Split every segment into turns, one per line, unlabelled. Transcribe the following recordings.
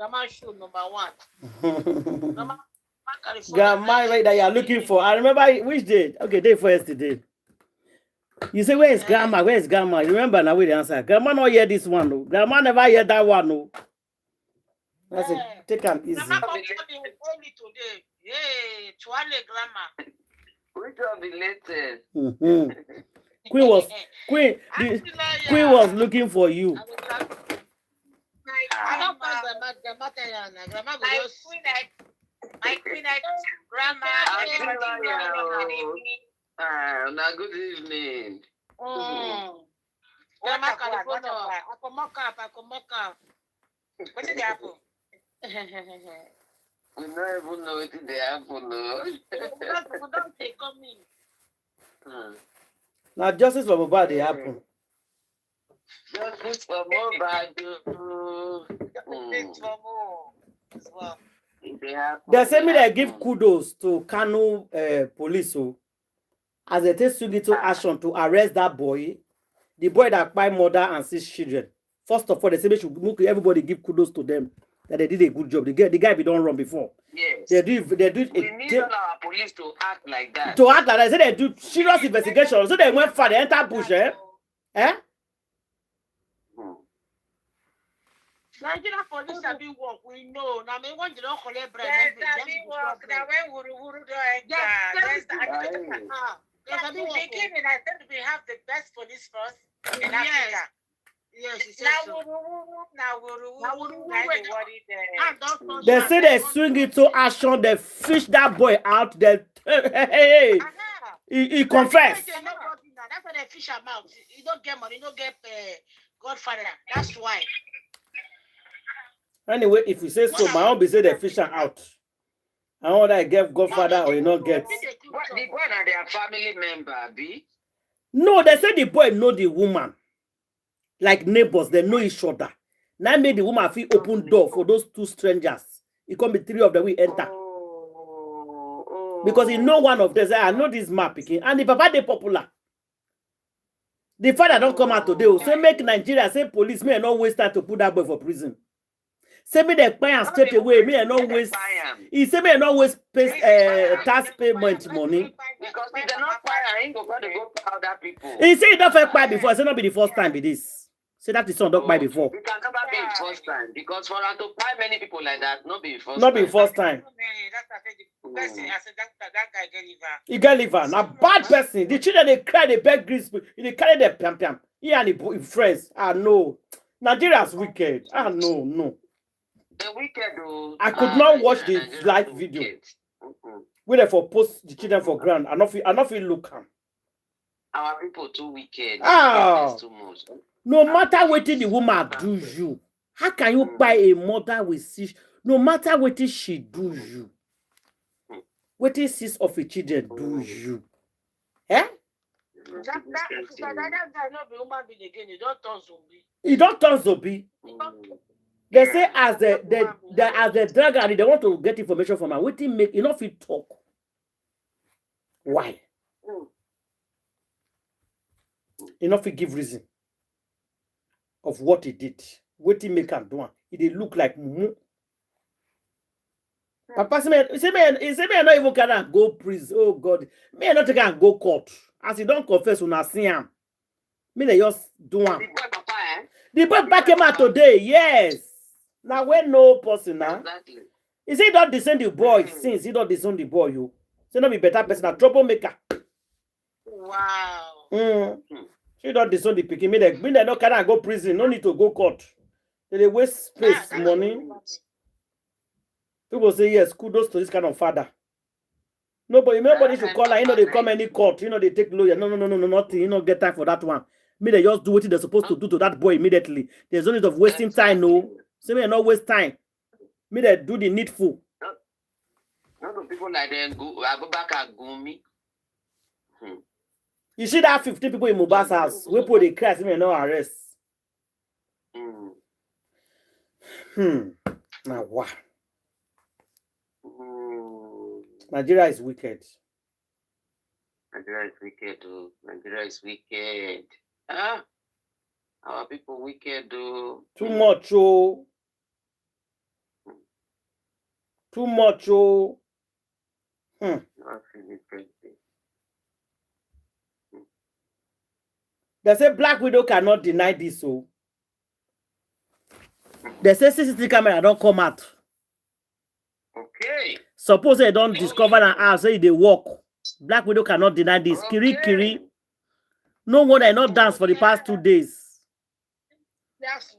Grandma shoe number 1.
Grandma that you are looking for. I remember which day. Okay, day for yesterday. You say, where is grandma? Where is grandma? You remember now with the answer. Grandma not hear this one, no. Grandma never hear that one, no. That's it. Take an easy.
Grandma come early today. Hey, Chuale grandma.
Which of the latest?
Queen was looking for you.
I don't find grandma grandma my queen, grandma.
Now good evening.
Grandma California. I come mock up. What did happen?
We don't even know what they happen. No.
Don't take on me.
Now justice for Mohbad they happen.
Justice for Mohbad.
Well,
they say me they give kudos to Kano police as they take little action to arrest that boy, the boy that by mother and 6 children. First of all, they say everybody give kudos to them that they did a good job. The guy be don't run before.
Yes.
They do.
We need all our police to act like that.
To act like that, say they do serious investigation. So they went far, they enter bush, eh?
Nigerian police have been work. We know. Now, me want to don't collect bread. Yes, work. Now, when wuru do enter. Yes, at the beginning, I said we have the best police force in Africa. Yes,
they say they swing it to action, they fish that boy out, they he confessed.
That's why they fish him out. You don't get money, you don't get Godfather. That's why.
Anyway, if you say so, my own be say they fish him out. I want I get Godfather or you not get.
The boy and their family member, be?
No, they say the boy know the woman. Like neighbors, they know each other. Now made the woman feel open door for those 2 strangers. It can be 3 of them we enter. Because he know one of them say, I know this map again. And the papa they popular. The father don't come out today. Say make Nigeria, say police may not waste time to put that boy for prison. Say me the client straight away. Me not waste. He say me not waste tax payment money.
Because if they're not fire, I ain't going to go to other people.
He say he don't fake buy before. Say not be the first time be this. Say that is son don't buy before.
It can never be the first time because for us to buy many people like that, not be first.
Not be first time.
That guy get liver.
He get liver. Now bad person. The children they cry, they beg grease, they carry their pam. He and his friends. No. Nigeria's wicked. No.
The wicked.
I could not watch the live video. We therefore post the children for ground. I not feel look am.
Our people too wicked. Too much.
No matter what the woman do you, how can you buy a mother with 6? No matter what she do you, what 6 of a children do you? Eh?
That guy not be human being again. He don't turn zombie.
He don't turn zombie. They say as the drug addict, they want to get information from her. What make enough it talk? Why? Enough it give reason of what he did. What he make him do. It look like mumu. Papa say me not even can go prison. Oh God, me not can go court. As he don't confess, una see him. Me they just do him. The boy back him out today. Yes. Now when no person now.
Exactly.
He say don't descend the boy since he don't descend the boy you. Say not be better person, a troublemaker.
Wow.
She don't disown the pikin. Me they no can go prison. No need to go court. They waste space, money. People say yes, kudos to this kind of father. Nobody should call her. They come any court. They take lawyer. No, nothing. Get time for that one. Me they just do what they're supposed to do to that boy immediately. There's no need of wasting time. No, say me not waste time. Me they do the needful.
Not people like them go. I go back and go me.
You see that 15 people in Mohbad's house. We put the crash, me no arrest. Now what? Nigeria is wicked.
Nigeria is wicked, oh. Nigeria is wicked. Our people wicked, oh.
Too much, oh. Too much, oh.
Not really crazy.
They say Black Widow cannot deny this, so. They say CCTV camera don't come out.
Okay.
Suppose they don't discover an house, say they walk. Black Widow cannot deny this. Kiri
Okay.
Kiri. No one I not dance for the past 2 days.
That's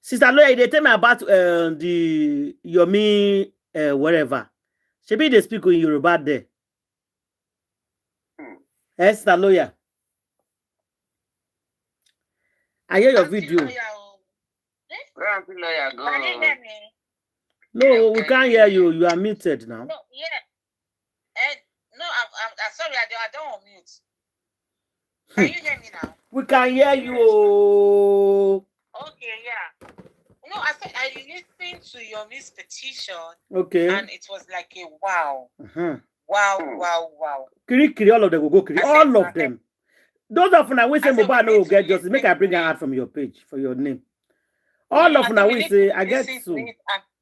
Sister Loya, they tell me about the Yomi wherever. Shebi they speak in Yoruba there. Yes, Sister Loya. I hear your video.
Where am I go?
Can you hear me?
No, we can't hear you. You are muted now.
No, yeah. No, I'm sorry, I don't unmute. Can you hear me now?
We can hear you. Oh.
Okay, yeah. No, I said I listened to your Miss Petition.
Okay.
And it was like a wow.
Uh-huh.
Wow.
Kiri Kiri, all of them will go Kiri. All of them. Those of them we say Mohbad no will get justice. Make I bring her out from your page for your name. All of them we say I get to
and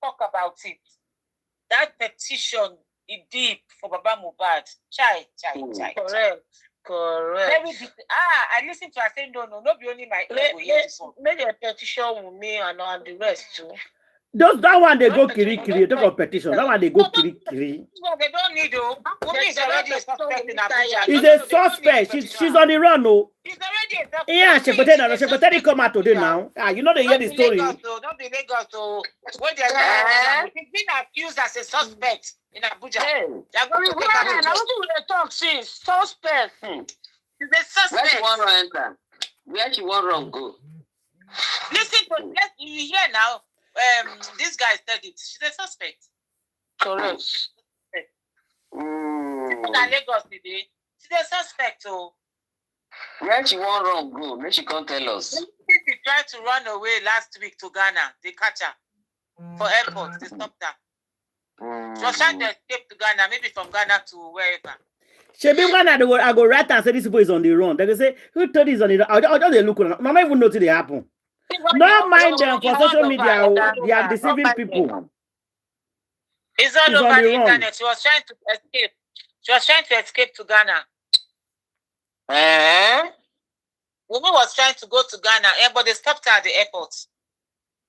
talk about it. That petition is deep for Baba Mohbad. Chai. Correct. I listened to her saying no, not be only my ego. Maybe a petition with me and the rest too.
That one they go Kiri Kiri. Talk of petition. That one they go Kiri Kiri.
No, they don't need to. It's already a suspect in Abuja.
He's a suspect. She's on the run, no.
He's already a suspect.
Yeah, she come out today now. You know they hear the story.
Don't be Lagos, so when he's been accused as a suspect in Abuja. They're going to take her talk, sis. Suspect. He's a suspect.
Where she want to enter? Where she want to go?
Listen to you hear now. This guy said it. She's a suspect. Correct. Lagos today. She's a suspect, oh.
Where she want run go? Where she can't tell us.
She tried to run away last week to Ghana. They catch her for airport. They stopped her. She was trying to escape to Ghana, maybe from Ghana to wherever.
Shebi Ghana, I go right and say this people is on the run. They go say, who told this on the run? I'll just look on. Mama even know till they happen. Don't mind them for social media. They are deceiving people.
It's all over the internet. She was trying to escape. She was trying to escape to Ghana. Woman was trying to go to Ghana, but they stopped her at the airport.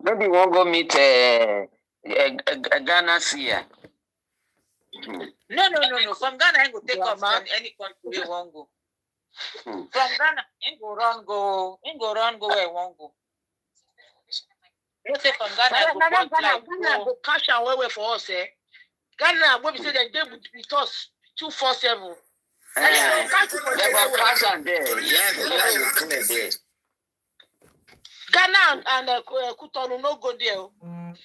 Maybe we'll go meet Ghana here.
No. From Ghana, I go take off from any country we won't go. From Ghana, I go run go where I won't go. Let's say from Ghana, go cash and wait for us, eh? Ghana, when we say that they would be us 247.
They will cash and there. Yes.
Ghana and Kutonu no go there.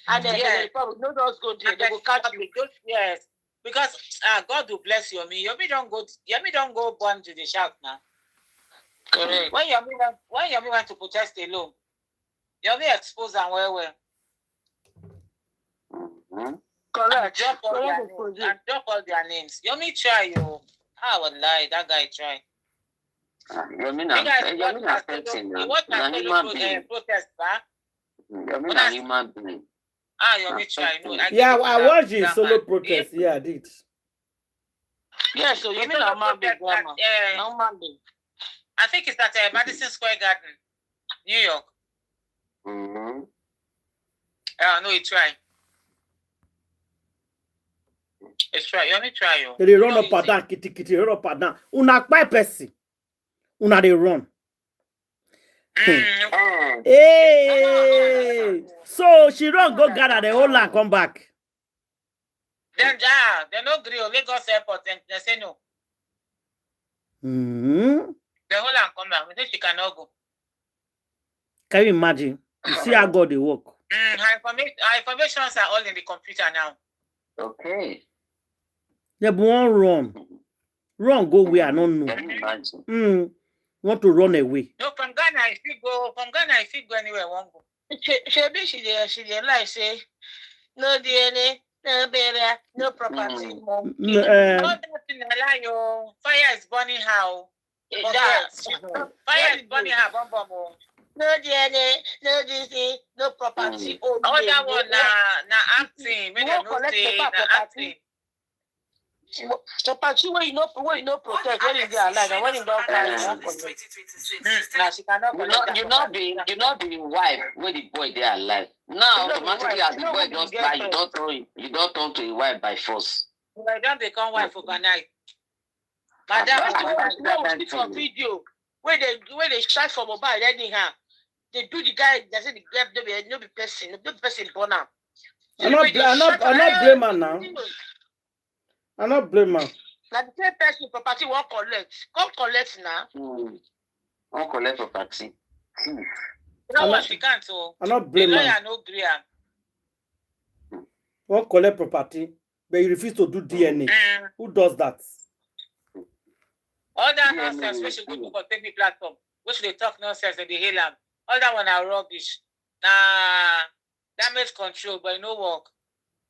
And the Republic no just go there. They will catch you. Yes. Because God will bless you. Yomi don't go born to the shout now. Correct. When Yomi went to protest alone, Yomi exposed and well. Correct. Drop all their names. Yomi try you. I would lie. That guy try.
Yomi not
protest,
Yomi not human being.
Yomi try. No,
I watched the solo protest. Yeah, I did.
Yeah, so Yomi not man being drama. No man being. I think it's at Madison Square Garden, New York. No, he try. It's try. You only try, yo.
They run up and down, kitty, run up and down. Una by person. Una they run. Hey. So she run, go gather the whole land, come back.
Then they no agree. Lagos airport, and they say no. The whole land come back. We think she cannot go.
Can you imagine? You see how God they work.
Our informations are all in the computer now.
Okay.
Yeah, but one run go where I don't know. Want to run away.
No, from Ghana if you go anywhere, won't go. She like say no DNA, no burial, no property. Fire is burning how? Fire is burning how, bomb. No DNA, no DC, no no property own.
All that one na acting. When they no say na acting.
Property where you no protect when you dey alive and when you don't carry. Now she cannot collect.
You not be wife when the boy they alive. Now automatically as the boy just die, you don't turn to a wife by force.
I don't become wife overnight.
Madam, for video where they shot for mobile anyhow. They do the guy. They say the guy no be person born now.
I'm not blame her now. I'm not blame her.
Like the same person property won't collect. Come collect now.
Won't collect property.
You know what she can't so.
I'm not blame her.
The lawyer no agree.
Won't collect property, but you refuse to do DNA. Who does that?
All that nonsense, we should go to for TV platform. We should talk nonsense and the hail them. All that one are rubbish. Damage control, but no work.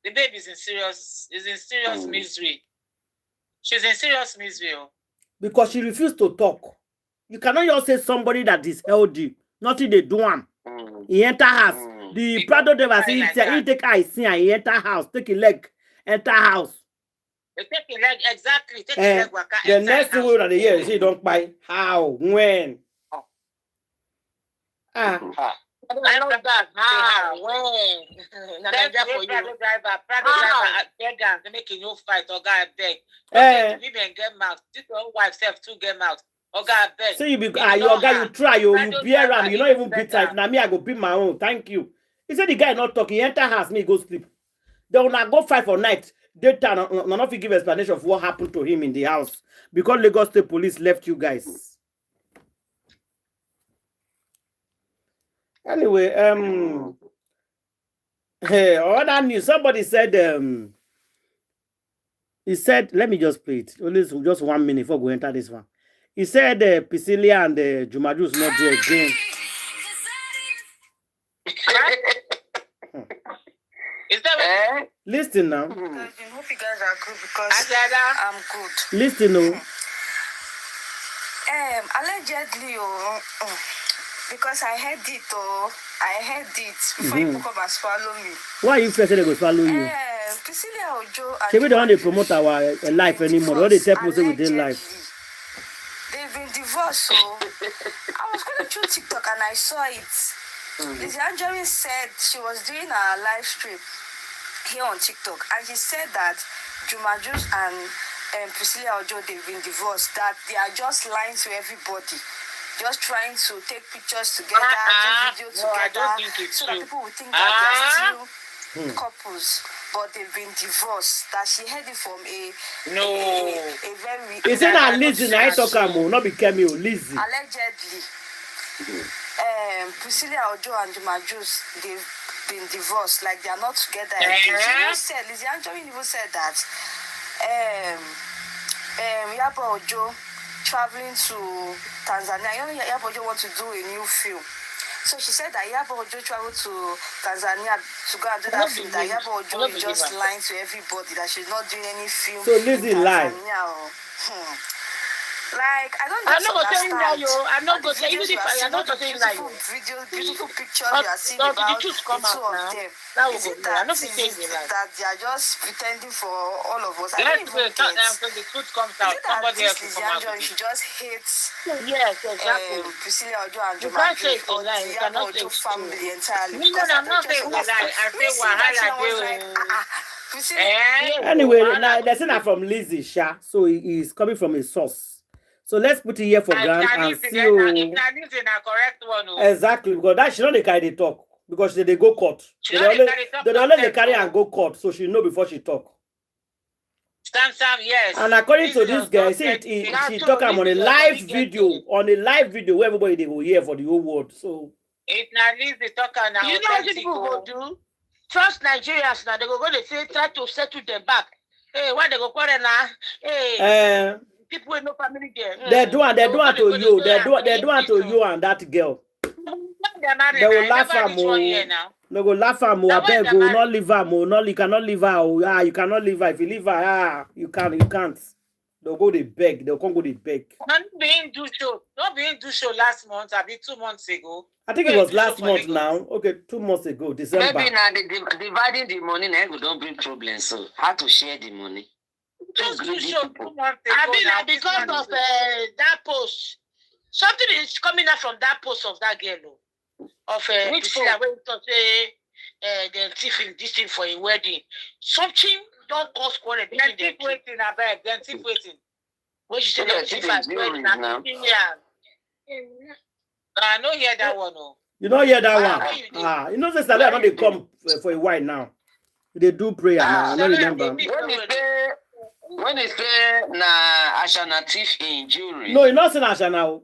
The baby is in serious misery. She's in serious misery.
Because she refused to talk. You cannot just say somebody that is healthy. Nothing they do one. He enter house. The Prado never say he take esin and he enter house. Take a leg. Enter house.
They take a leg, exactly. Take a leg.
The next thing we the year, she don't buy. How? When?
I know that. When?
Prado driver, beg them to make a no fight or guy beg. Okay, women get mouth. This one wife self too get mouth. Or guy beg.
So you be your guy, you try, you bear him, you not even beat type. Now me, I go beat my own. Thank you. He said the guy not talking. He enter house, me go sleep. They will not go fight for night. Daytime, none of you give explanation of what happened to him in the house because Lagos State Police left you guys. Anyway, hey, other news. Somebody said, he said, let me just play it. Only just 1 minute before we enter this one. He said, Pisilia and Jumaju is not there again.
Is that
Listen now.
I hope you guys are good because I'm good.
Listen now.
Allegedly, because I heard it, before you come and swallow me.
Why you first say they go swallow you?
Priscilla Ojo and
She we don't promote our life anymore. All the tell people say we did life.
They've been divorced, so I was going through TikTok and I saw it. Lizzie Anjorin said she was doing a live stream here on TikTok, and she said that Juma Juice and Priscilla Ojo, they've been divorced, that they are just lying to everybody, just trying to take pictures together, do videos together, so that people will think that they're still couples, but they've been divorced. That she heard it from a very.
Is it not Lizzie? I talk about not be Camille, Lizzie.
Allegedly. Priscilla Ojo and Juma Juice, they've been divorced, like they are not together again. She even said, Lizzie Anjorin even said that Iyabo Ojo traveling to Tanzania. You know, Iyabo Ojo wants to do a new film. So she said that Iyabo Ojo traveled to Tanzania to go and do that film. That Iyabo Ojo is just lying to everybody, that she's not doing any film.
So Lizzie lied.
Like, I don't
I'm not saying that, yo. I'm not going to say even if I'm not saying that.
Beautiful pictures you are seeing about the two of them. Is it that they are just pretending for all of us? I don't even get.
the truth comes out. Somebody else will come out.
She just hates
Priscilla
Ojo and
Juma Juice, or the Iyabo Ojo family entirely. No, I'm not saying that. I say
Anyway, now that's not from Lizzie Sha, so he is coming from a source. So let's put it here for granted and see. Exactly, because that she know they carry the talk because they go court. They only carry and go court, so she know before she talk.
Yes.
And according to this guy, she talk on a live video, where everybody they will hear for the whole world. So
it's not Lizzie talker now.
You know what people will do? Trust Nigerians now. They go to say try to settle them back. Hey, why they go quarrel now? Hey. People with no family there.
They do it to you. They do it to you and that girl. They will laugh at me. They will laugh at me. I beg you, not leave her. You cannot leave her. You cannot leave her. If you leave her, you can't. They'll go they beg. They'll come go they beg.
Not being do show. Not being do show last month. I mean 2 months ago.
I think it was last month now. Okay, 2 months ago, December.
Maybe now dividing the money now we don't bring problems. So how to share the money?
Just do show 2 months ago.
I mean, because of that post, something is coming out from that post of that girl. Of
which
Priscilla, when to say the thief in this thing for a wedding. Something don't cause quarrel between them.
Keep waiting, I beg. Then keep waiting.
When she said
Yeah,
the thief
thief
has
in
wedding,
now.
I don't hear that one. No.
You don't hear that
Ah,
one?
you did.
You know, this Saleh, they come for a while now. They do prayer now. I don't remember.
When they say na Ashana thief in jewelry.
No, you're not saying Asha now.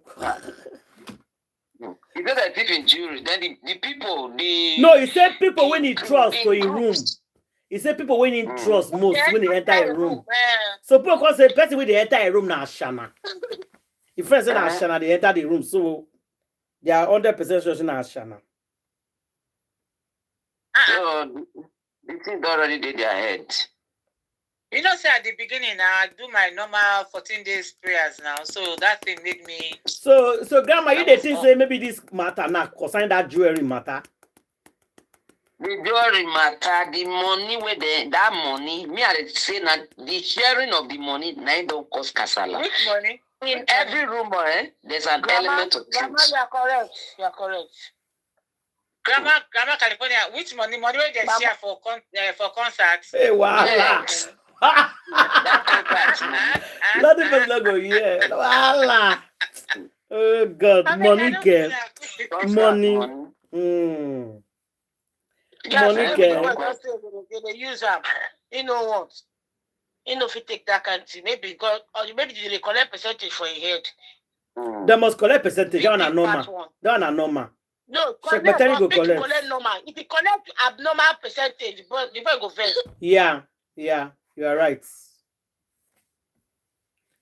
If there's a thief in jewelry, then the people,
No, he said people when he trust to in room. He said people when he trust most when they enter a room. So people can say person when they enter a room na Ashana. If friends say na Ashana, they enter the room. So they are 100% sure na Ashana.
So the thing already did their head.
You know, say at the beginning, I do my normal 14 days prayers now. So that thing made me.
So grandma, you they think say maybe this matter now concerning that jewelry matter?
The jewelry matter, the money where that money, me I say that the sharing of the money now don't cost kasala.
Which money?
In every room, there's an element of
Grandma,
truth.
you are correct. You are correct.
Grandma, California, which money? Money where they share for concerts?
Hey, wow.
Yes.
Lot
That
of people not go, yeah. Voila. Oh, God. Money, girl. Money. Money, girl.
They use them. You know what? You know if you take that country, maybe because or maybe they collect percentage for your head.
They must collect percentage. That one are
Big
normal.
part one.
That one are normal.
No,
Secretary go collect.
collect normal. If you collect abnormal percentage, but the boy go first.
Yeah, you are right.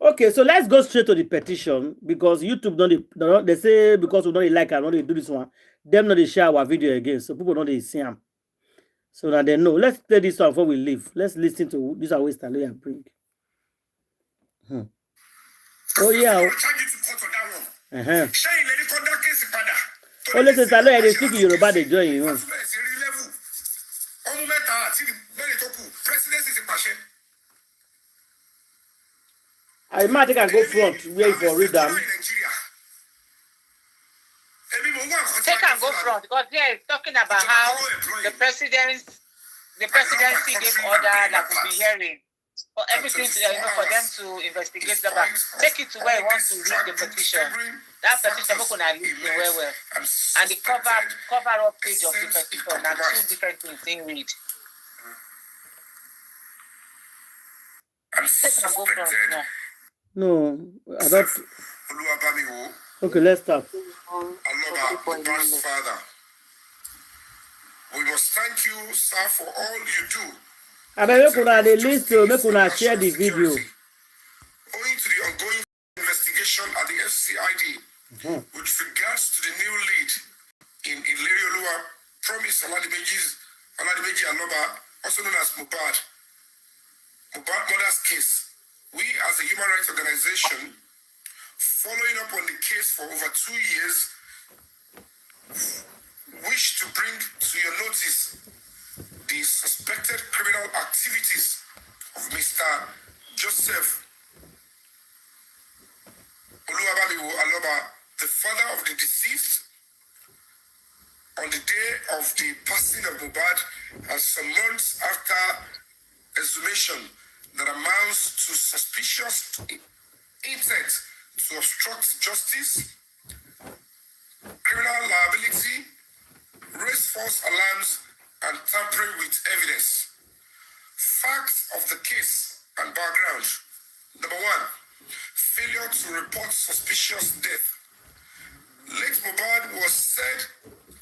Okay, so let's go straight to the petition because YouTube don't they say because we don't like and don't do this one, them not they share our video again, so people don't they see them. So now they know. Let's play this one before we leave. Let's listen to this our waste and bring. Oh yeah. Oh, let's say hello. They speak Yoruba. They join you. I might think I go front where for read them.
Take and go front because yeah, it's talking about how the presidency gave order that we'll be hearing for everything to, for them to investigate them. Take it to where he wants to read the petition. That petition we're gonna read well. And the cover up page of the petition and 2 different things in read. Take and go front now.
No, I don't. Okay, let's start.
Father, we must thank you, sir, for all you do.
I mean, make una dey listen, make una share the video.
Owing to the ongoing investigation at the FCID, with regards to the new lead in Ilerioluwa, Promise Oladimeji Aloba, also known as Mohbad mother's case, we as a human rights organization, following up on the case for over 2 years, wish to bring to your notice the suspected criminal activities of Mr. Joseph Oluwababiwo Aloba, the father of the deceased, on the day of the passing of Mohbad and some months after exhumation that amounts to suspicious intent to obstruct justice, criminal liability, raise false alarms, and tampering with evidence. Facts of the case and background. Number 1, failure to report suspicious death. Late Mohbad was said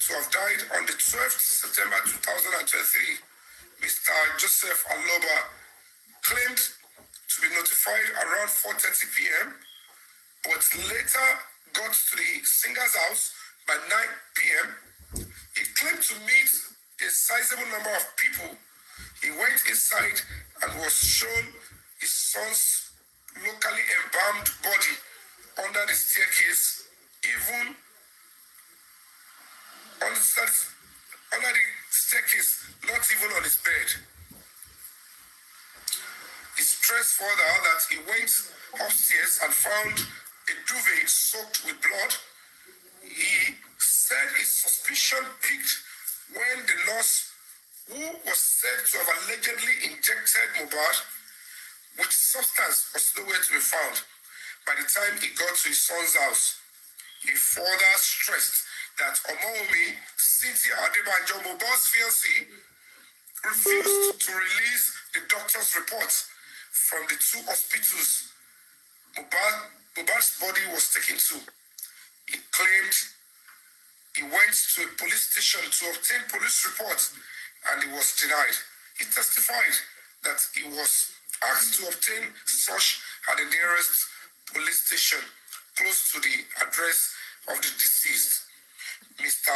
to have died on the 12th September 2023. Mr. Joseph Aloba claimed to be notified around 4:30 p.m., but later got to the singer's house by 9 p.m. He claimed to meet a sizable number of people. He went inside and was shown his son's locally embalmed body under the staircase, even under the staircase, not even on his bed. He stressed further that he went upstairs and found a duvet soaked with blood. He said his suspicion peaked when the nurse, who was said to have allegedly injected Mohbad with substance, was nowhere to be found. By the time he got to his son's house, he further stressed that Omomi, Cynthia Adebanjo, Mohbad's fiancée, refused to release the doctor's report from the two hospitals Mohbad's body was taken to. He claimed he went to a police station to obtain police reports and he was denied. He testified that he was asked to obtain such at the nearest police station close to the address of the deceased. Mr.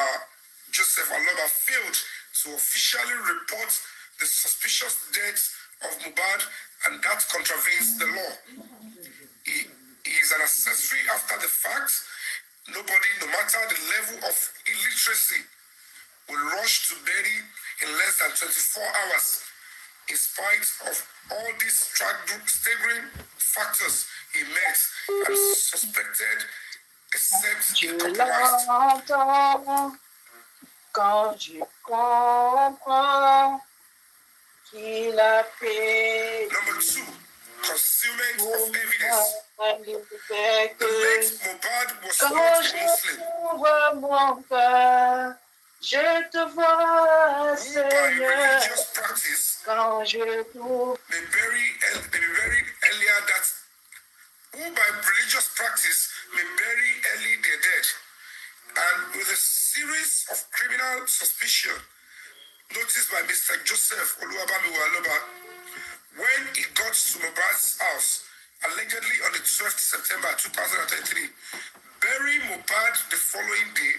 Joseph Aloba failed to officially report the suspicious death of Mohbad, and that contravenes the law. He is an accessory after the fact. Nobody, no matter the level of illiteracy, will rush to bury in less than 24 hours, in spite of all these staggering factors he met and suspected, except he compromised.
Quand je comprends qu'il a fait.
Number 2, concealment of evidence. The late Mohbad was not a Muslim.
Mon cœur, je te vois,
Who by
Seigneur,
religious practice
quand je trouve.
may be buried earlier that who by religious practice may bury early their dead, and with a series of criminal suspicion noticed by Mr. Joseph Oluwabami Waloba when he got to Mohbad's house, allegedly on the 12th September 2023, bury Mohbad the following day,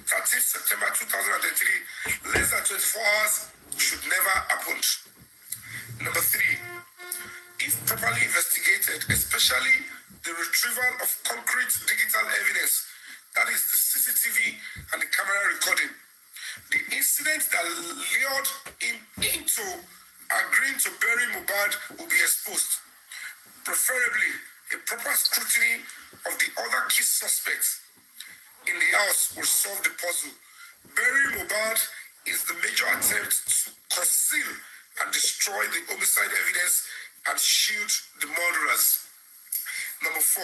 13th September 2023, less than 24 hours, should never happen. Number 3, if properly investigated, especially the retrieval of concrete digital evidence, that is the CCTV and the camera recording, the incident that lured him into agreeing to bury Mohbad will be exposed. Preferably, a proper scrutiny of the other key suspects in the house will solve the puzzle. Burying Mohbad is the major attempt to conceal and destroy the homicide evidence and shield the murderers. Number 4,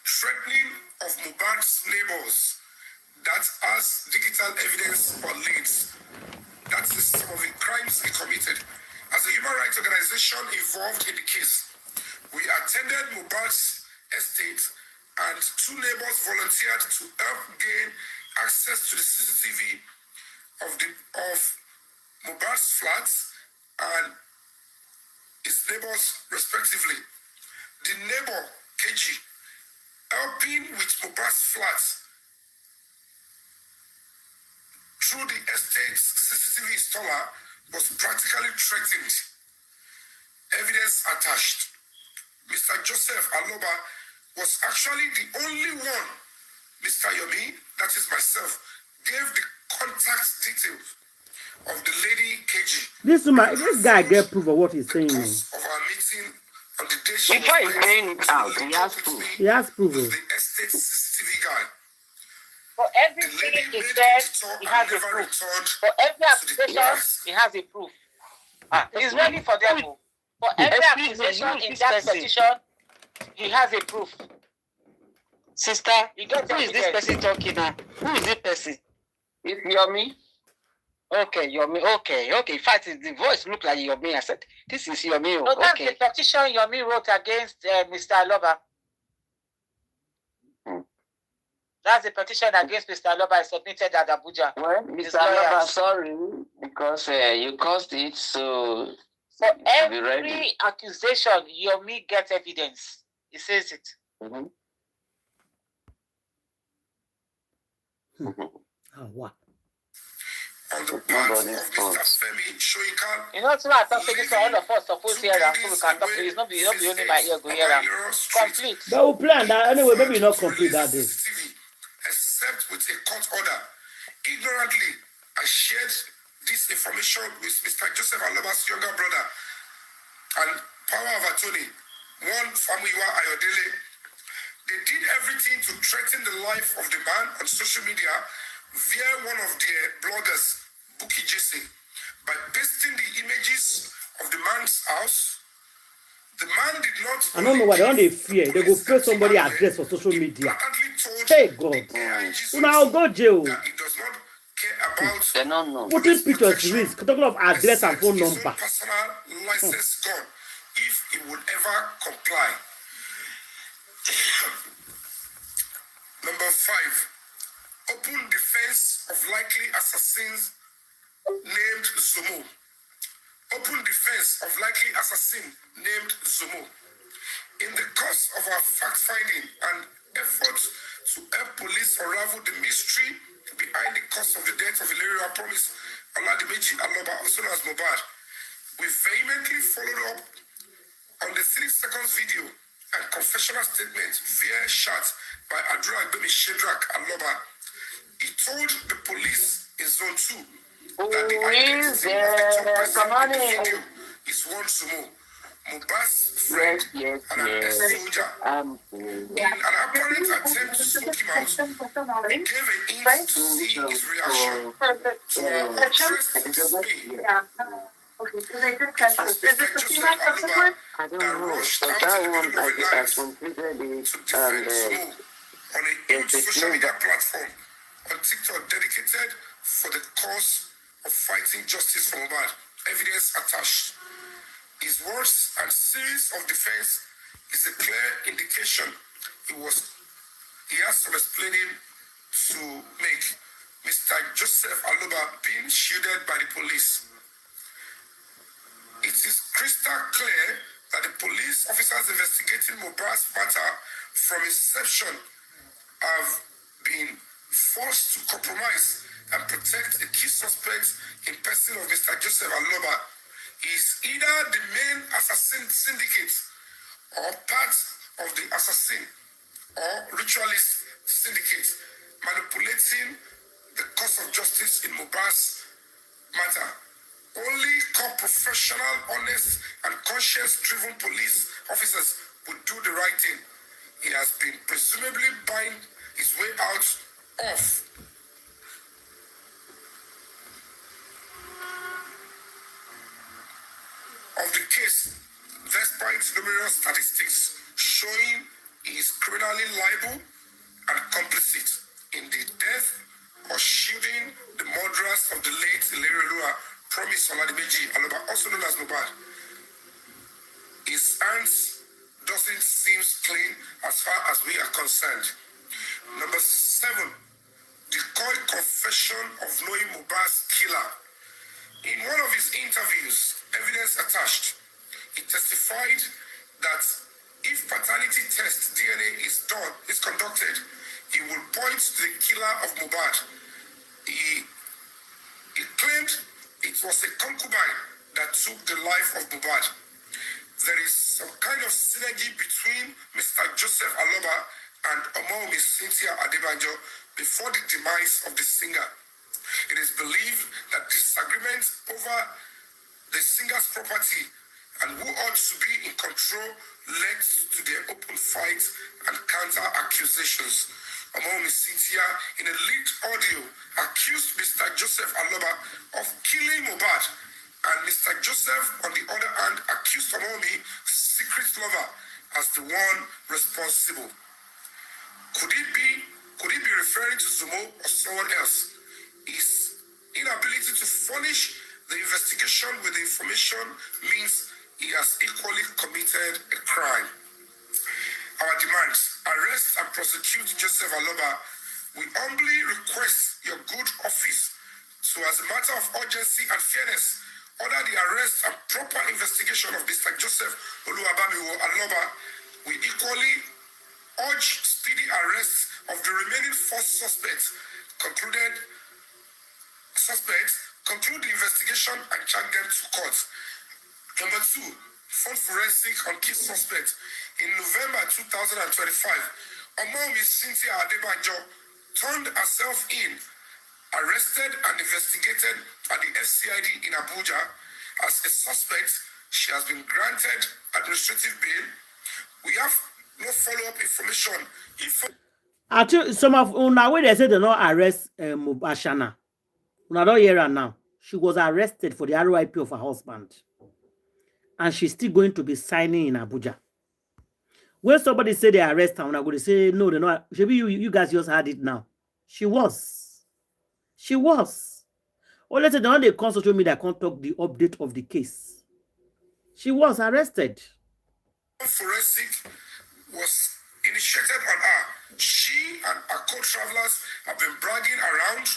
threatening of Mohbad's neighbors that has digital evidence or leads. That is some of the crimes he committed. As a human rights organization involved in the case, we attended Mohbad's estate and 2 neighbors volunteered to help gain access to the CCTV of Mohbad's flats and his neighbors respectively. The neighbor, KG, helping with Mohbad's flats through the estate's CCTV installer was practically threatened. Evidence attached. Mr. Joseph Aloba was actually the only one, Mr. Yomi, that is myself, gave the contact details of the lady KG.
This guy get proof of what he's saying.
Because of our meeting on the day she
Before
was
he's saying it out, he has proof.
He has proof.
the estate CCTV guy.
For everything he said, he has a proof. For every accusation, he has a proof. He's ready for them. For every accusation in that petition, he has a proof.
Sister, who is this person talking now? Who is this person? It's Yomi. Okay, Yomi. Okay. In fact, the voice looked like Yomi. I said, this is Yomi.
No, that's the petition Yomi wrote against Mr. Aloba. That's the petition against Mr. Aloba I submitted at Abuja.
Well, Mr. Aloba, sorry, because you caused it, so...
For every accusation, Yomi gets evidence. He says it.
Mm-hmm.
What?
on the part of Mr. Femi Shoyinka.
You know, so I thought this all of us supposed to hear that, so we can talk. It's not only my ear go hear that. Complete.
But we'll plan that anyway. Maybe not complete that day.
Except with a court order. Ignorantly, I shared this information with Mr. Joseph Aloba's younger brother and power of attorney, one Famuyiwa Ayodele. They did everything to threaten the life of the man on social media via one of their bloggers, Buki Jesse, by pasting the images of the man's house. The man did not.
I don't know why they don't fear. They go pay somebody address for social media. Hey God, now go jail.
That he does not care about.
They don't know.
Putting pictures risk. Talking of address and phone number.
Personal license gone if he would ever comply. Number 5. Open defense of likely assassins named Zomo. Open defense of likely assassin named Zomo. In the course of our fact-finding and efforts to help police unravel the mystery behind the cause of the death of Illyria Promise Oladimeji Aloba, also known as Mohbad, we vehemently followed up on the 3 seconds video and confessional statement via chat by Adra Agbemi Shedrack Aloba. He told the police in Zone 2 that the identity of the person in the video is one Sumo, Mohbad's friend and an ex-soldier. In an apparent attempt to smoke him out, he gave a hint to see his reaction to our interest in Spain. Suspected Joseph Aloba that rushed out in the middle of the night to defend Sumo on a huge social media platform on TikTok dedicated for the cause of fighting justice for Mohbad. Evidence attached. His words and series of defense is a clear indication he has some explaining to make. Mr. Joseph Aloba being shielded by the police. It is crystal clear that the police officers investigating Mohbad's matter from inception have been forced to compromise and protect a key suspect in person of Mr. Joseph Aloba. He is either the main assassin syndicate or part of the assassin or ritualist syndicate manipulating the cause of justice in Mohbad's matter. Only professional, honest, and conscience-driven police officers would do the right thing. He has been presumably buying his way out of the case, despite numerous statistics showing he is criminally liable and complicit in the death or shielding the murderers of the late Illyria Promise Oladimeji Aloba, also known as Mohbad. His hands doesn't seem clean as far as we are concerned. Number 7, decoy confession of knowing Mohbad's killer. In one of his interviews, evidence attached, he testified that if paternity test DNA is conducted, he will point to the killer of Mohbad. He claimed it was a concubine that took the life of Mohbad. There is some kind of synergy between Mr. Joseph Aloba and Omomi Cynthia Adebanjo before the demise of the singer. It is believed that disagreement over the singer's property and who ought to be in control led to their open fight and counter accusations. Omomi Cynthia, in a leaked audio, accused Mr. Joseph Aloba of killing Mohbad, and Mr. Joseph, on the other hand, accused Omomi's secret lover as the one responsible. Could he be referring to Zomo or someone else? His inability to furnish the investigation with the information means he has equally committed a crime. Our demands: arrest and prosecute Joseph Aloba. We humbly request your good office to, as a matter of urgency and fairness, order the arrest and proper investigation of Mr. Joseph Oluwabamiwo Aloba. We equally urge speedy arrest of the remaining 4 suspects suspects, conclude the investigation and charge them to court. Number 2, fund forensic on key suspects. In November 2025, Omomi Cynthia Adebanjo turned herself in, arrested and investigated at the FCID in Abuja as a suspect. She has been granted administrative bail. We have no follow-up information.
Actually, some of now when they say they not arrest Ashana, una don't hear her now. She was arrested for the RIP of her husband, and she's still going to be signing in Abuja. When somebody say they arrest her, I'm going to say no, they're not. Maybe you guys just had it now. She was. Or let's say the one they come social media can't talk the update of the case. She was arrested.
Forensic was initiated on her. She and her co-travelers have been bragging around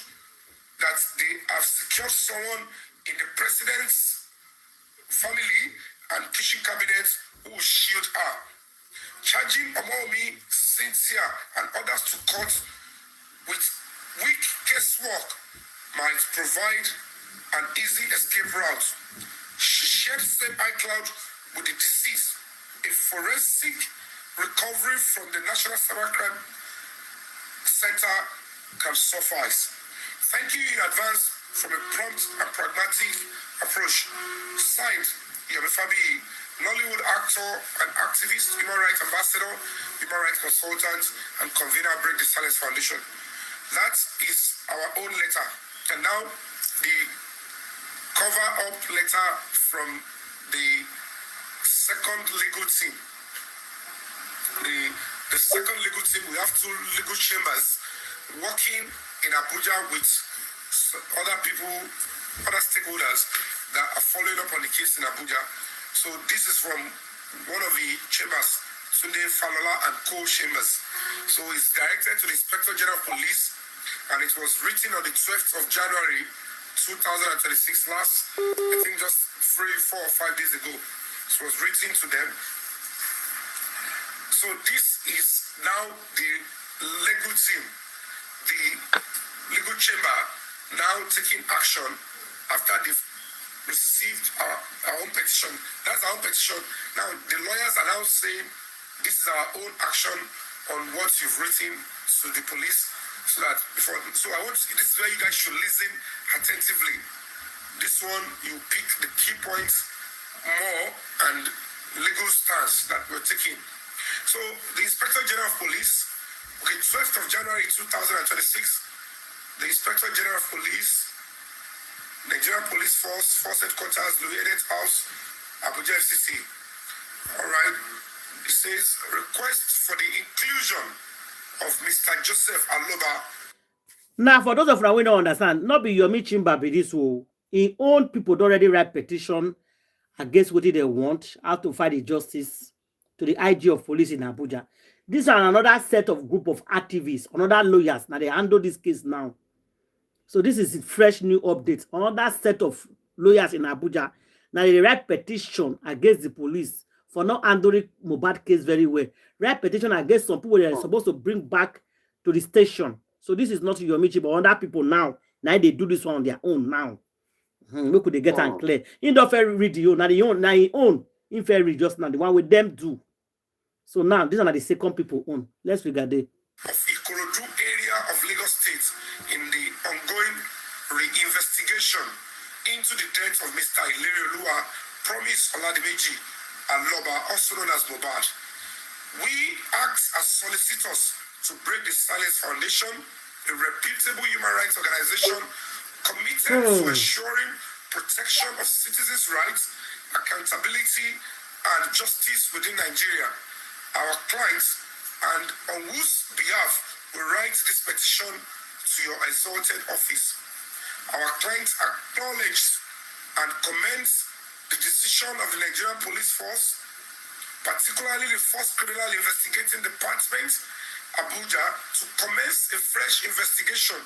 that they have secured someone in the president's family and kitchen cabinet who will shield her. Charging Omomi, Cynthia, and others to court with weak casework might provide an easy escape route. She shared the same iCloud with the deceased. A forensic recovery from the National Cybercrime Center can suffice. Thank you in advance from a prompt and pragmatic approach. Signed, Iyabo Mohbad, Nollywood actor and activist, human rights ambassador, human rights consultant, and convener Break the Silence Foundation. That is our own letter. And now the cover-up letter from the second legal team. The second legal team, we have 2 legal chambers working in Abuja with other people, other stakeholders that are following up on the case in Abuja. So this is from one of the chambers, Sunday Falola and co-chambers. So it's directed to the Inspector General of Police, and it was written on the 12th of January 2036, last, I think just 3, 4, or 5 days ago. It was written to them. So this is now the legal team, the legal chamber now taking action after they've received our own petition. That's our own petition. Now the lawyers are now saying this is our own action on what you've written to the police. So this is where you guys should listen attentively. This one, you pick the key points more and legal stance that we're taking. So the Inspector General of Police, 12th of January 2026, the Inspector General of Police, Nigerian Police Force Headquarters, Louis House, Abuja FCC. All right. It says, request for the inclusion of Mr. Joseph Aloba.
Now, for those of you who don't understand, not be Yomi Chimba be this who in own people already write petition against what they want, how to fight the justice to the IG of police in Abuja. This is another set of group of activists, another lawyers. Now they handle this case now. So this is a fresh new update. Another set of lawyers in Abuja. Now they write petition against the police for not handling Mohbad case very well. Write petition against some people that are supposed to bring back to the station. So this is not Yomichi, but other people now. Now they do this one on their own now. Look could they get and clear. In the fair read you now the own in fair read just now the one with them do. So now these are the second people own. Let's figure that.
Of Ikorodu area of Lagos State in the ongoing re-investigation into the death of Mr. Ilerioluwa Promise Oladimeji Aloba, also known as Mohbad. We act as solicitors to Break the Silence Foundation, a reputable human rights organization committed to ensuring protection of citizens' rights, accountability, and justice within Nigeria. Our clients, and on whose behalf we write this petition to your exalted office. Our clients acknowledge and commend the decision of the Nigerian Police Force, particularly the Force Criminal Investigating Department, Abuja, to commence a fresh investigation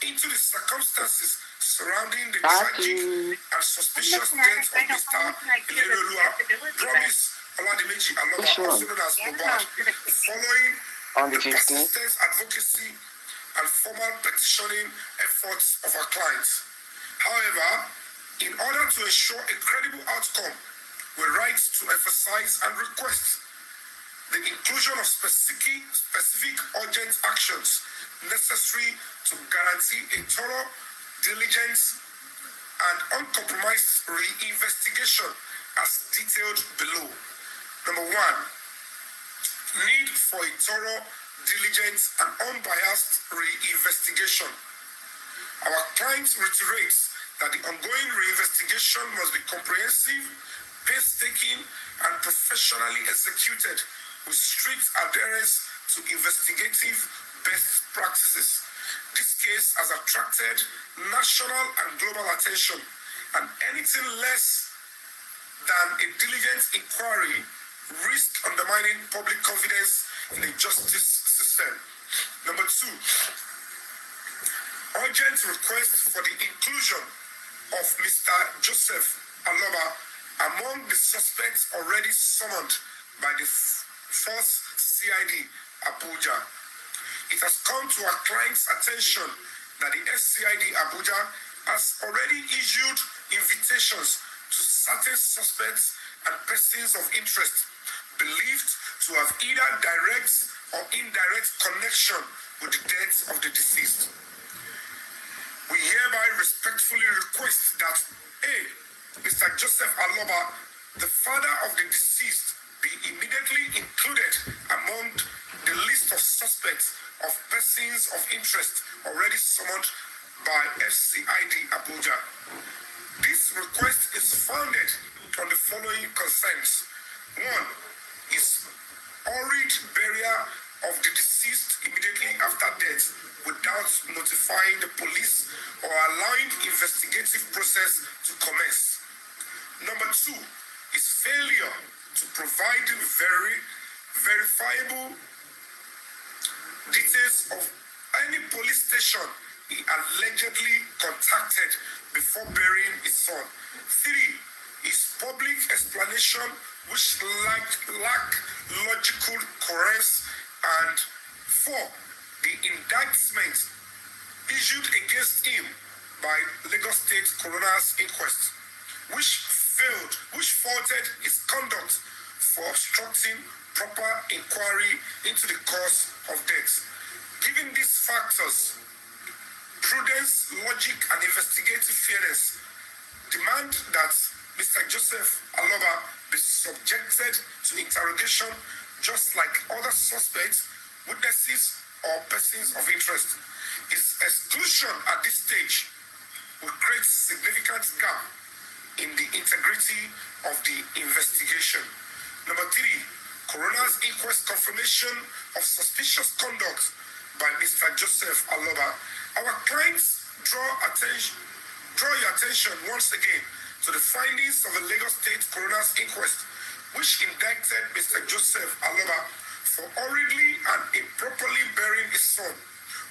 into the circumstances surrounding the tragic and suspicious death of Mr. Ilerioluwa Promise Oladimeji Aloba, also known as Mohbad, following the persistent advocacy and formal petitioning efforts of our clients. However, in order to ensure a credible outcome, we write to emphasize and request the inclusion of specific urgent actions necessary to guarantee a thorough, diligent, and uncompromised re-investigation as detailed below. Number one, need for a thorough, diligent, and unbiased re-investigation. Our client reiterates that the ongoing re-investigation must be comprehensive, painstaking, and professionally executed with strict adherence to investigative best practices. This case has attracted national and global attention, and anything less than a diligent inquiry risks undermining public confidence in the justice system. Number two, urgent request for the inclusion of Mr. Joseph Aloba among the suspects already summoned by the Force CID Abuja. It has come to our client's attention that the SCID Abuja has already issued invitations to certain suspects and persons of interest believed to have either direct or indirect connection with the death of the deceased. We hereby respectfully request that A. Mr. Joseph Aloba, the father of the deceased, be immediately included among the list of suspects of persons of interest already summoned by FCID Abuja. This request is founded on the following consents. One is hurried burial of the deceased immediately after death without notifying the police or allowing investigative process to commence. Number two is failure to provide verifiable details of any police station he allegedly contacted before burying his son. Three is public explanation which lack logical coherence. And four, the indictment issued against him by Lagos State Coroner's Inquest, which faulted his conduct for obstructing proper inquiry into the cause of death. Given these factors, prudence, logic, and investigative fairness demand that Mr. Joseph Aloba be subjected to interrogation just like other suspects, witnesses, or persons of interest. His exclusion at this stage will create significant gap in the integrity of the investigation. Number three, Coroner's Inquest confirmation of suspicious conduct by Mr. Joseph Aloba. Our clients draw your attention once again to the findings of the Lagos State Coroner's Inquest, which indicted Mr. Joseph Aloba for hurriedly and improperly burying his son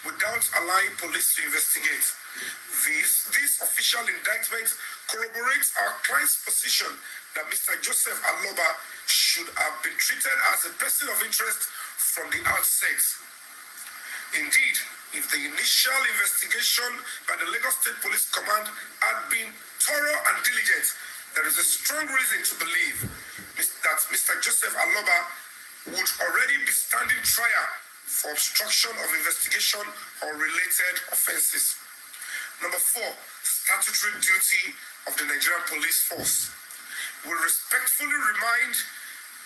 without allowing police to investigate. This official indictment corroborates our client's position that Mr. Joseph Aloba should have been treated as a person of interest from the outset. Indeed, if the initial investigation by the Lagos State Police Command had been thorough and diligent, there is a strong reason to believe that Mr. Joseph Aloba would already be standing trial for obstruction of investigation or related offenses. Number four, statutory duty of the Nigerian Police Force. We respectfully remind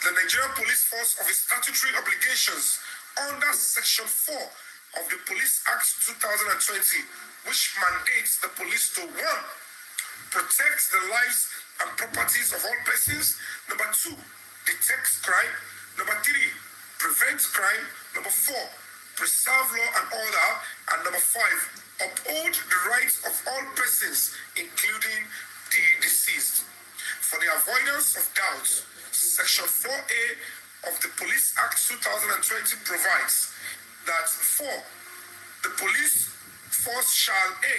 the Nigerian Police Force of its statutory obligations under Section 4 of the Police Act 2020, which mandates the police to 1. Protect the lives and properties of all persons. Number 2, detect crime. Number 3, prevent crime. Number 4, preserve law and order. And number 5, uphold the rights of all persons, including the deceased. For the avoidance of doubt, Section 4A of the Police Act 2020 provides that 4, the police force shall A,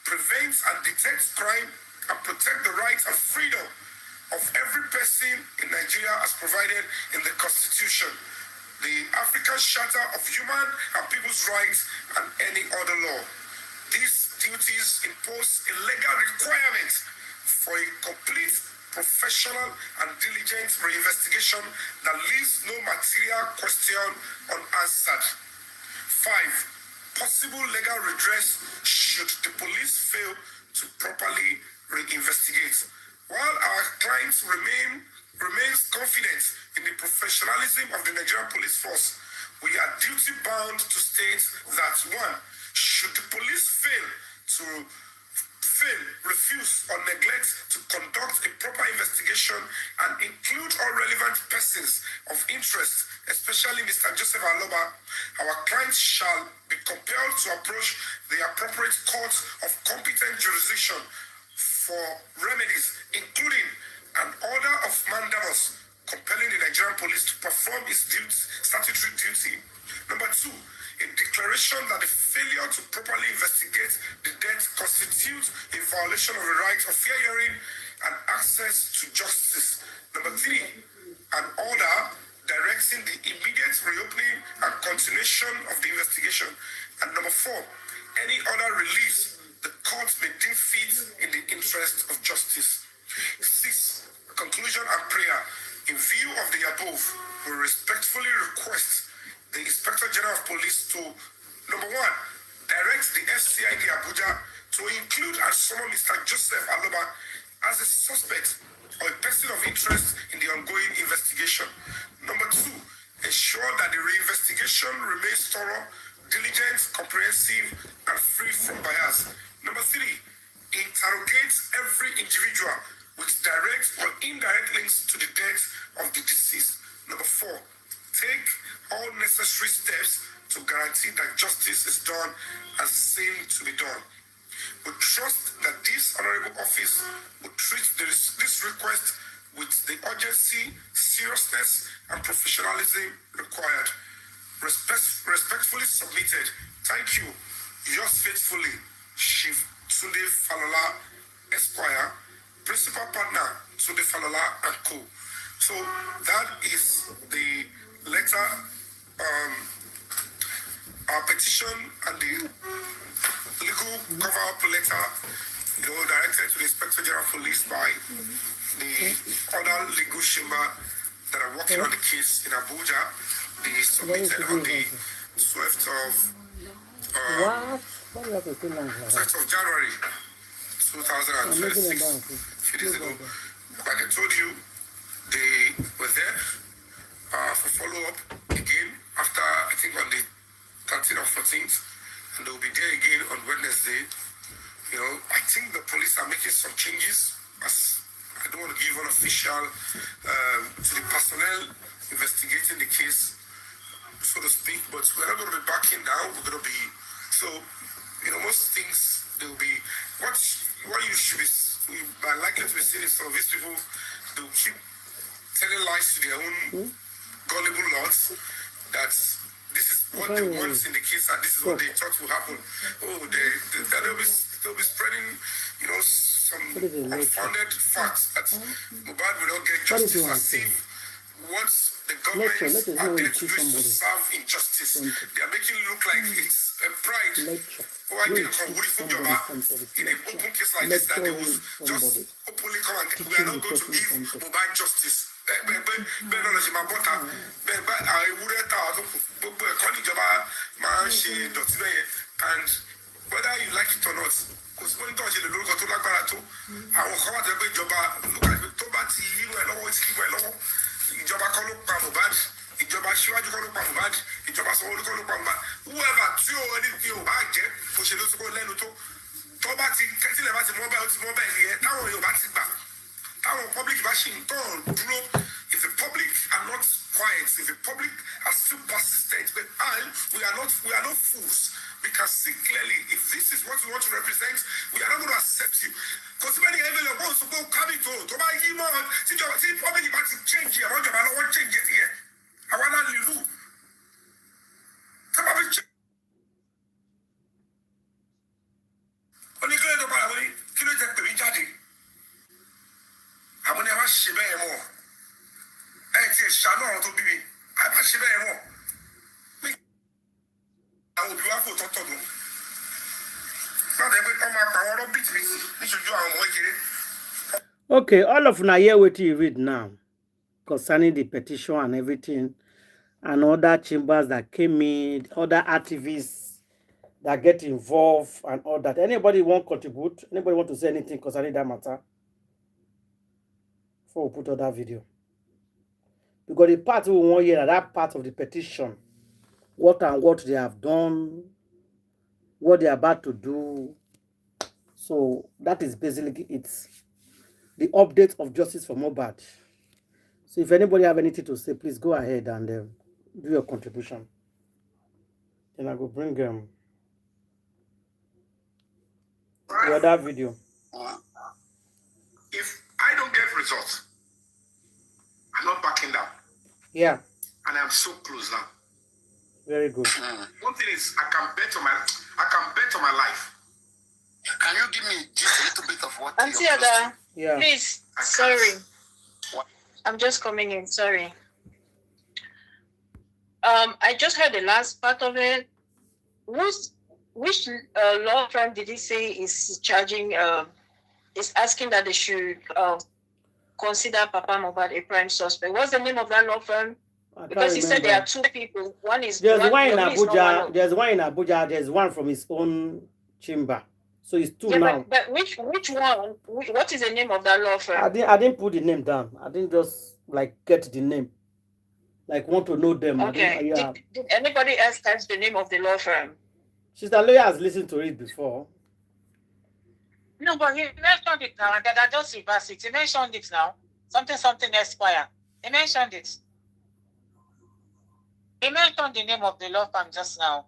prevent and detect crime and protect the rights and freedom of every person in Nigeria as provided in the Constitution, the African Charter of Human and People's Rights, and any other law. This duties impose a legal requirement for a complete, professional, and diligent reinvestigation that leaves no material question unanswered. 5. Possible legal redress should the police fail to properly reinvestigate. While our clients remains confident in the professionalism of the Nigerian police force, we are duty-bound to state that 1. Should the police refuse or neglect to conduct a proper investigation and include all relevant persons of interest, especially Mr. Joseph Aloba, our clients shall be compelled to approach the appropriate court of competent jurisdiction for remedies, including an order of mandamus compelling the Nigerian police to perform its statutory duty. Number 2, a declaration that the failure to properly investigate the death constitutes a violation of the right of fair hearing and access to justice. Number 3, an order directing the immediate reopening and continuation of the investigation. And number 4, any other release the court may deem fit in the interest of justice. 6, conclusion and prayer. In view of the above, we respectfully request the Inspector General of Police to, number 1, direct the FCID Abuja to include and summon Mr. Joseph Aloba as a suspect or a person of interest in the ongoing investigation. Number 2, ensure that the reinvestigation remains thorough, diligent, comprehensive, and free from bias. Number 3, interrogate every individual with direct or indirect links to the death of the deceased. Number 4, take all necessary steps to guarantee that justice is done as seen to be done. We trust that this honorable office will treat this request with the urgency, seriousness, and professionalism required. Respectfully submitted. Thank you. Yours faithfully, Chief Tunde Falola, Esquire, Principal Partner Tunde Falola and Co. So that is the letter, our petition and the legal cover-up letter, directed to the Inspector General of Police by the other legal chamber that are working on the case in Abuja. They submitted on the 12th of January 2026, a few days ago. Like I told you, they were there for follow-up again after, I think, on the 13th or 14th, and they'll be there again on Wednesday. I think the police are making some changes. As I don't want to give unofficial to the personnel investigating the case, so to speak, but we're not going to be backing down. We're going to be, so, most things, they will be, what you should be, we are likely to be seeing some of these people, they will keep telling lies to their own gullible lots that this is what they want in the case and this is what they thought will happen. They'll be spreading, some unfounded facts that Mohbad will not get justice, as if what the government are there to do is to serve injustice. They are making it look like it's a pride. Why they come in a open case like this that they will just openly come and we are not going to give Mohbad justice. And whether you like it or not, because when you the look to Lagbara to, I will come at the job, look at the Tobati, you know, it's ìjọba kọ́ ló pa Mohbad, ìjọba Síwájú kọ́ ló pa Mohbad, ìjọba Sanwó-Olú kọ́ ló pa Mohbad. Whoever tí o ní tí o bá jẹ́ kò ṣe ló sọ́kọ́ lẹ́nu tó tó bá ti kẹ́tìlẹ̀ bá ti mọ́ báyìí ó ti mọ́ báyìí nìyẹn táwọn Yorùbá ti gbà táwọn public bá ṣì ń tán dúró. If the public are not quiet, if the public are still persistent, but we are not fools. We can see clearly if this is what we want to represent, we are not going to accept you. Because many people want to go coming to buy you more. See, public about to change here. I don't want to change it here. I want to do. Come on, change. Only clear the power. Kill it at the Jadi. I'm never shiver more. I say, Shannon to be. I'm not shiver more. I will be able to talk to them. Not every
Okay, all of now hear what you read now concerning the petition and everything, and other chambers that came in, other activists that get involved and all that. Anybody want to contribute? Anybody want to say anything concerning that matter? Before we put on that video. Because the part we want here, that part of the petition, what and what they have done, what they're about to do. So that is basically it. The update of justice for Mohbad. So if anybody have anything to say, please go ahead and do your contribution. Then I go bring the other video.
If I don't get results, I'm not backing down.
Yeah.
And I'm so close now.
Very good.
One thing is, I can bet on my life. Can you give me just a little bit of what?
Auntie Ada,
yeah.
Please, sorry. What? I'm just coming in, sorry. I just heard the last part of it. Which law firm did he say is charging, is asking that they should consider Papa Mohbad a prime suspect? What's the name of that law firm? Because he said there are two people. One is
there's one in Abuja. There's one in Abuja. There's one from his own chamber. So it's two now.
But which one? What is the name of that law firm?
I didn't put the name down. I didn't just like get the name. Like want to know them.
Okay. Did anybody else catch the name of the law firm?
Sister Lawyer has listened to it before.
No, but he mentioned it now, and that I just reverse it. He mentioned it now. Something Esquire. He mentioned it. He mentioned the name of the law firm just now.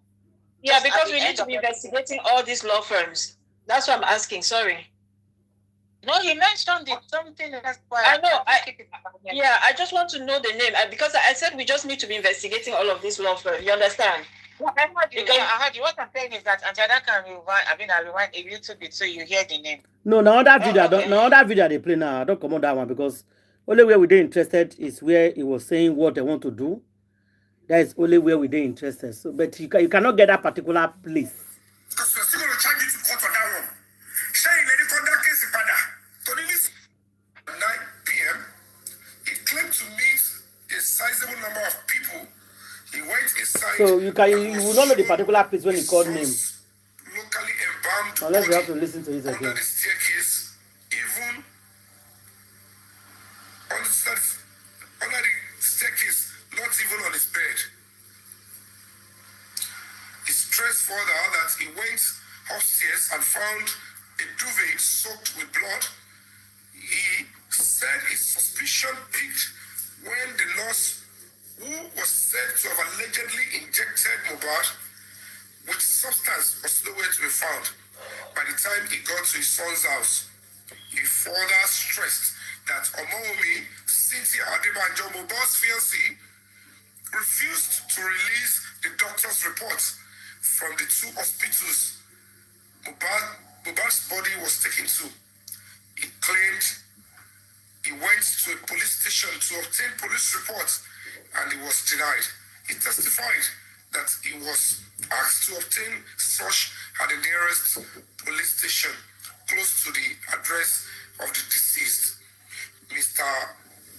Yeah, because we need to be investigating all these law firms. That's what I'm asking. Sorry.
No, he mentioned it. Something Esquire.
I know. I just want to know the name because I said we just need to be investigating all of these law firms. You understand?
Yeah, I heard you. What I'm saying is that Anjada can rewind. I rewind a little bit so you hear the name.
No, now that video, now that video they play now. I don't come on that one because only where we are interested is where he was saying what they want to do. That is only where we are interested. So, but you cannot get that particular place.
Because we're still going to charge you to court on that one. Saying let you conduct case in Pada. At 9 p.m., he claimed to meet a sizable number of people. He went inside.
So you will not know the particular place when he called name.
Locally embalmed.
Unless you have to listen to it again.
Under the staircase, even under the staircase, not even on his bed. He stressed further that he went upstairs and found a duvet soaked with blood. He said his suspicion peaked when the nurse, who was said to have allegedly injected Mohbad with substance, was nowhere to be found. By the time he got to his son's house, he further stressed that Omomi, Cynthia Adebanjo, Mohbad's fiancée, refused to release the doctor's report from the two hospitals Mohbad's body was taken to. He claimed he went to a police station to obtain police reports and he was denied. He testified that he was asked to obtain such at the nearest police station close to the address of the deceased. Mr.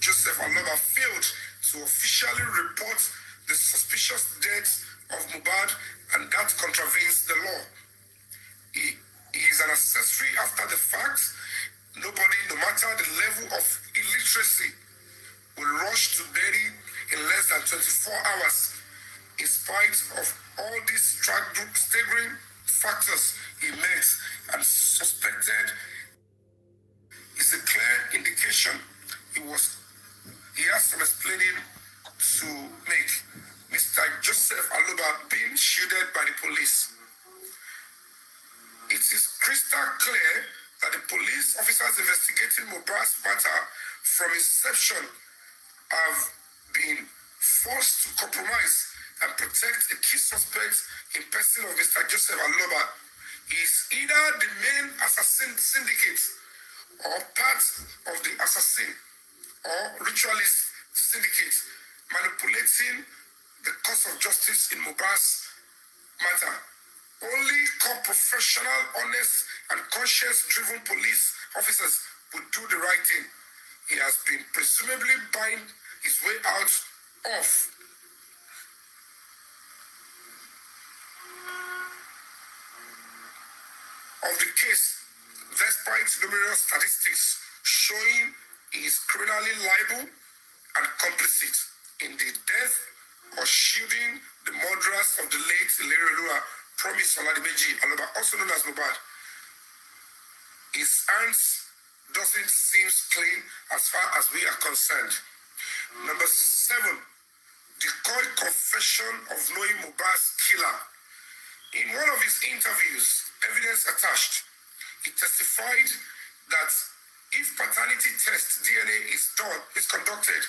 Joseph Aloba failed to officially report the suspicious death of Mohbad, and that contravenes the law. He is an accessory after the fact. Nobody, no matter the level of illiteracy, will rush to bury in less than 24 hours. In spite of all these staggering factors he met and suspected, is a clear indication he has some explaining to make. Mr. Joseph Aloba being shielded by the police. It is crystal clear that the police officers investigating Mohbad's matter from inception have been forced to compromise and protect a key suspect in person of Mr. Joseph Aloba. He is either the main assassin syndicate or part of the assassin or ritualist syndicate manipulating the cause of justice in Mohbad's matter. Only professional, honest and conscience-driven police officers would do the right thing. He has been presumably buying his way out of the case, despite numerous statistics showing he is criminally liable and complicit in the death or shielding the murderers of the late Ilerelua Promise Oladimeji Aloba, also known as Mohbad. His hands doesn't seem clean as far as we are concerned. Number 7, decoy confession of knowing Mohbad's killer. In one of his interviews, evidence attached, he testified that if paternity test DNA is conducted,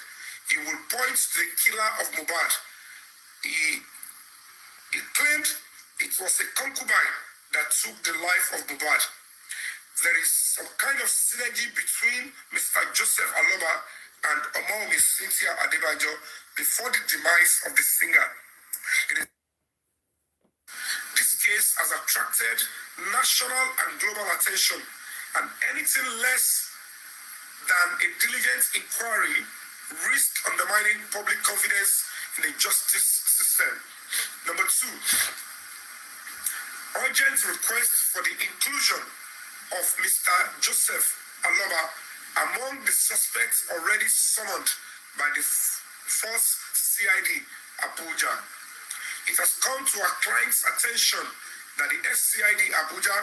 he will point to the killer of Mohbad. He claimed it was a concubine that took the life of Mohbad. There is some kind of synergy between Mr. Joseph Aloba and Omomi Cynthia Adebayo before the demise of the singer. This case has attracted national and global attention, and anything less than a diligent inquiry risks undermining public confidence in the justice system. Number 2, urgent request for the inclusion of Mr. Joseph Aloba among the suspects already summoned by the first CID Abuja. It has come to our client's attention that the SCID Abuja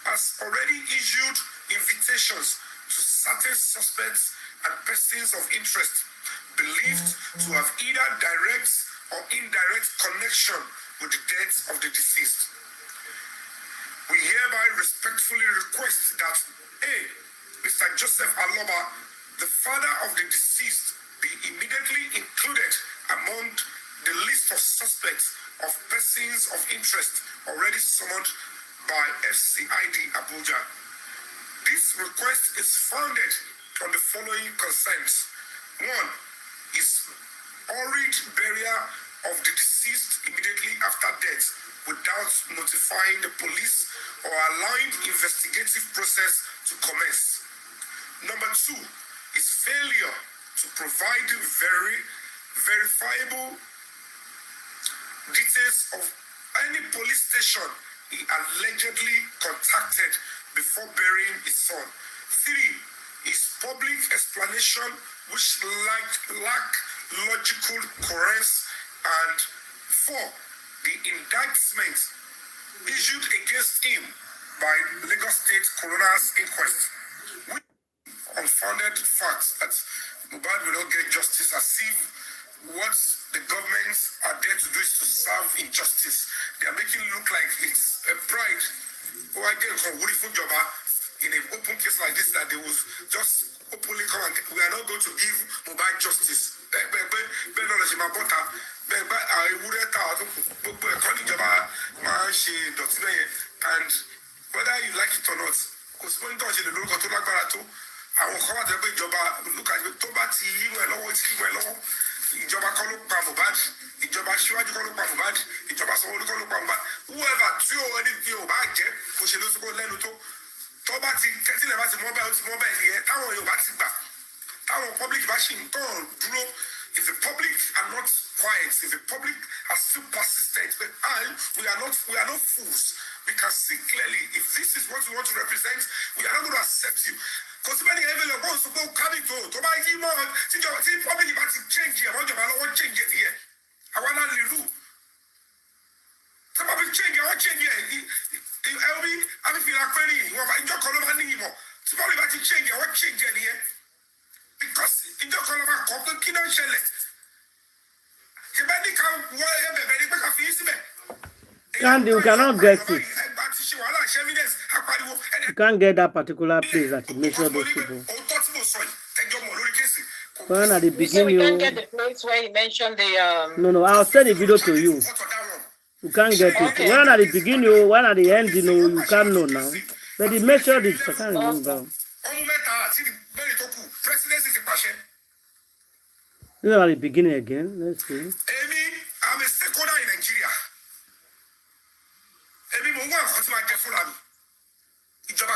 has already issued invitations to certain suspects and persons of interest believed to have either direct or indirect connection with the death of the deceased. We hereby respectfully request that A, Mr. Joseph Aloba, the father of the deceased, be immediately included among the list of suspects of persons of interest already summoned by FCID Abuja. This request is founded on the following consents. 1 is hurried burial of the deceased immediately after death without notifying the police or allowing investigative process to commence. Number 2 is failure to provide verifiable details of any police station he allegedly contacted before burying his son. 3 is public explanation which lack logical coherence. And 4, the indictment issued against him by Lagos State Coroner's Inquest, with unfounded facts that Mohbad will not get justice, as if what the governments are there to do is to serve injustice. They are making it look like it's a pride. Oh, I get from Woodiful Joba in an open case like this, that they will just openly come and we are not going to give Mohbad justice. And whether you like it or not, because when you the look at I will come out the job, look at the Tobati, you know, it's ìjọba kan ló pa Mohbad, ìjọba Síwájú kan ló pa Mohbad, ìjọba Sanwó-Olú kan ló pa Mohbad. Whoever tí o ẹni tí o bá jẹ́ kò ṣe ló sọ pé lẹ́nu tó tó bá ti kẹ́tìlẹ̀ bá ti mọ́ báyìí ó ti mọ́ báyìí nìyẹn táwọn Yorùbá ti gbà táwọn public bá ṣì ń tàn dúró. If the public are not quiet, if the public are still persistent, but we are not fools. We can see clearly if this is what we want to represent, we are not going to accept you. Because many people are supposed to go coming to buy you more. See, public about to change here. I want to change it here. I want to live. Some people change. I want to change here. I feel like very. I don't call them anymore. Some people about to change. I want to change it here. Because you don't call them a couple. You don't share it.
And you cannot get it. You can't get that particular place that you measure those people. When at the beginning,
we can't get the place where he mentioned the.
No, I'll send the video to you. You can't get it. Okay. When at the beginning, when at the end, you can't know now. But the measure this, I can't remember. This is at the beginning again. Let's see.
I'm a stakeholder in Nigeria. Ìjọba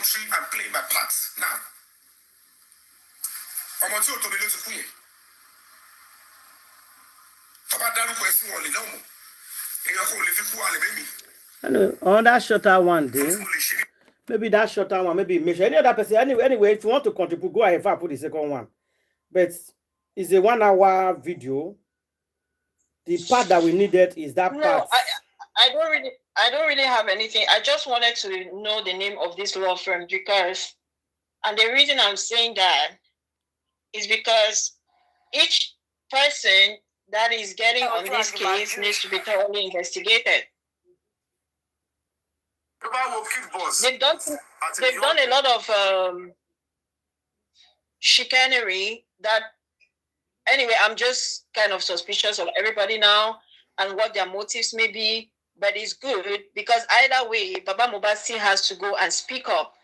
country and playing my part. Now, I'm on to the Queen. About that, question only no more.
I know on that shorter one day. Maybe that shorter one, maybe measure any other person. Anyway, if you want to contribute, go ahead and put the second one. But it's a 1 hour video. The part that we needed is that part.
I don't really have anything. I just wanted to know the name of this law firm because, and the reason I'm saying that is because each person that is getting on this case needs to be thoroughly investigated. They've done a lot of chicanery that, anyway, I'm just kind of suspicious of everybody now and what their motives may be, but it's good because either way, Baba Mohbad still has to go and speak up,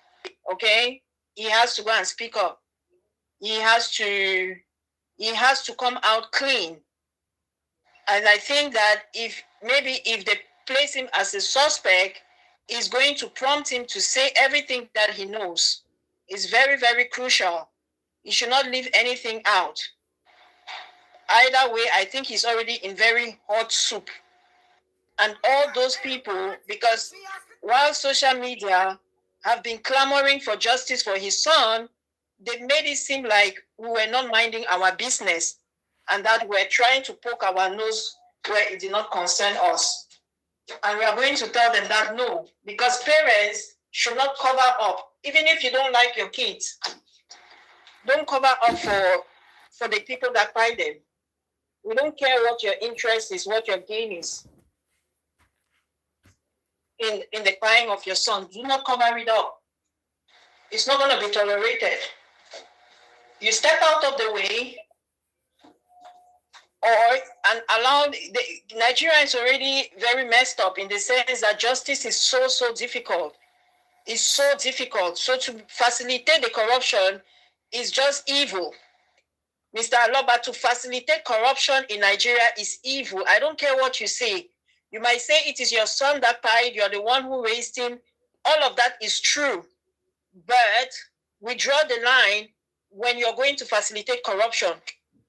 okay? He has to go and speak up. He has to come out clean. And I think that if they place him as a suspect, is going to prompt him to say everything that he knows. It's very, very crucial. He should not leave anything out. Either way, I think he's already in very hot soup. And all those people, because while social media have been clamoring for justice for his son, they made it seem like we were not minding our business and that we're trying to poke our nose where it did not concern us. And we are going to tell them that no, because parents should not cover up. Even if you don't like your kids, don't cover up for the people that cry them. We don't care what your interest is, what your gain is in the crying of your son. Do not cover it up. It's not going to be tolerated. You step out of the way and allow Nigeria is already very messed up in the sense that justice is so difficult. It's so difficult. So to facilitate the corruption is just evil. Mr. Aloba, to facilitate corruption in Nigeria is evil. I don't care what you say. You might say it is your son that died, you're the one who raised him. All of that is true. But we draw the line when you're going to facilitate corruption.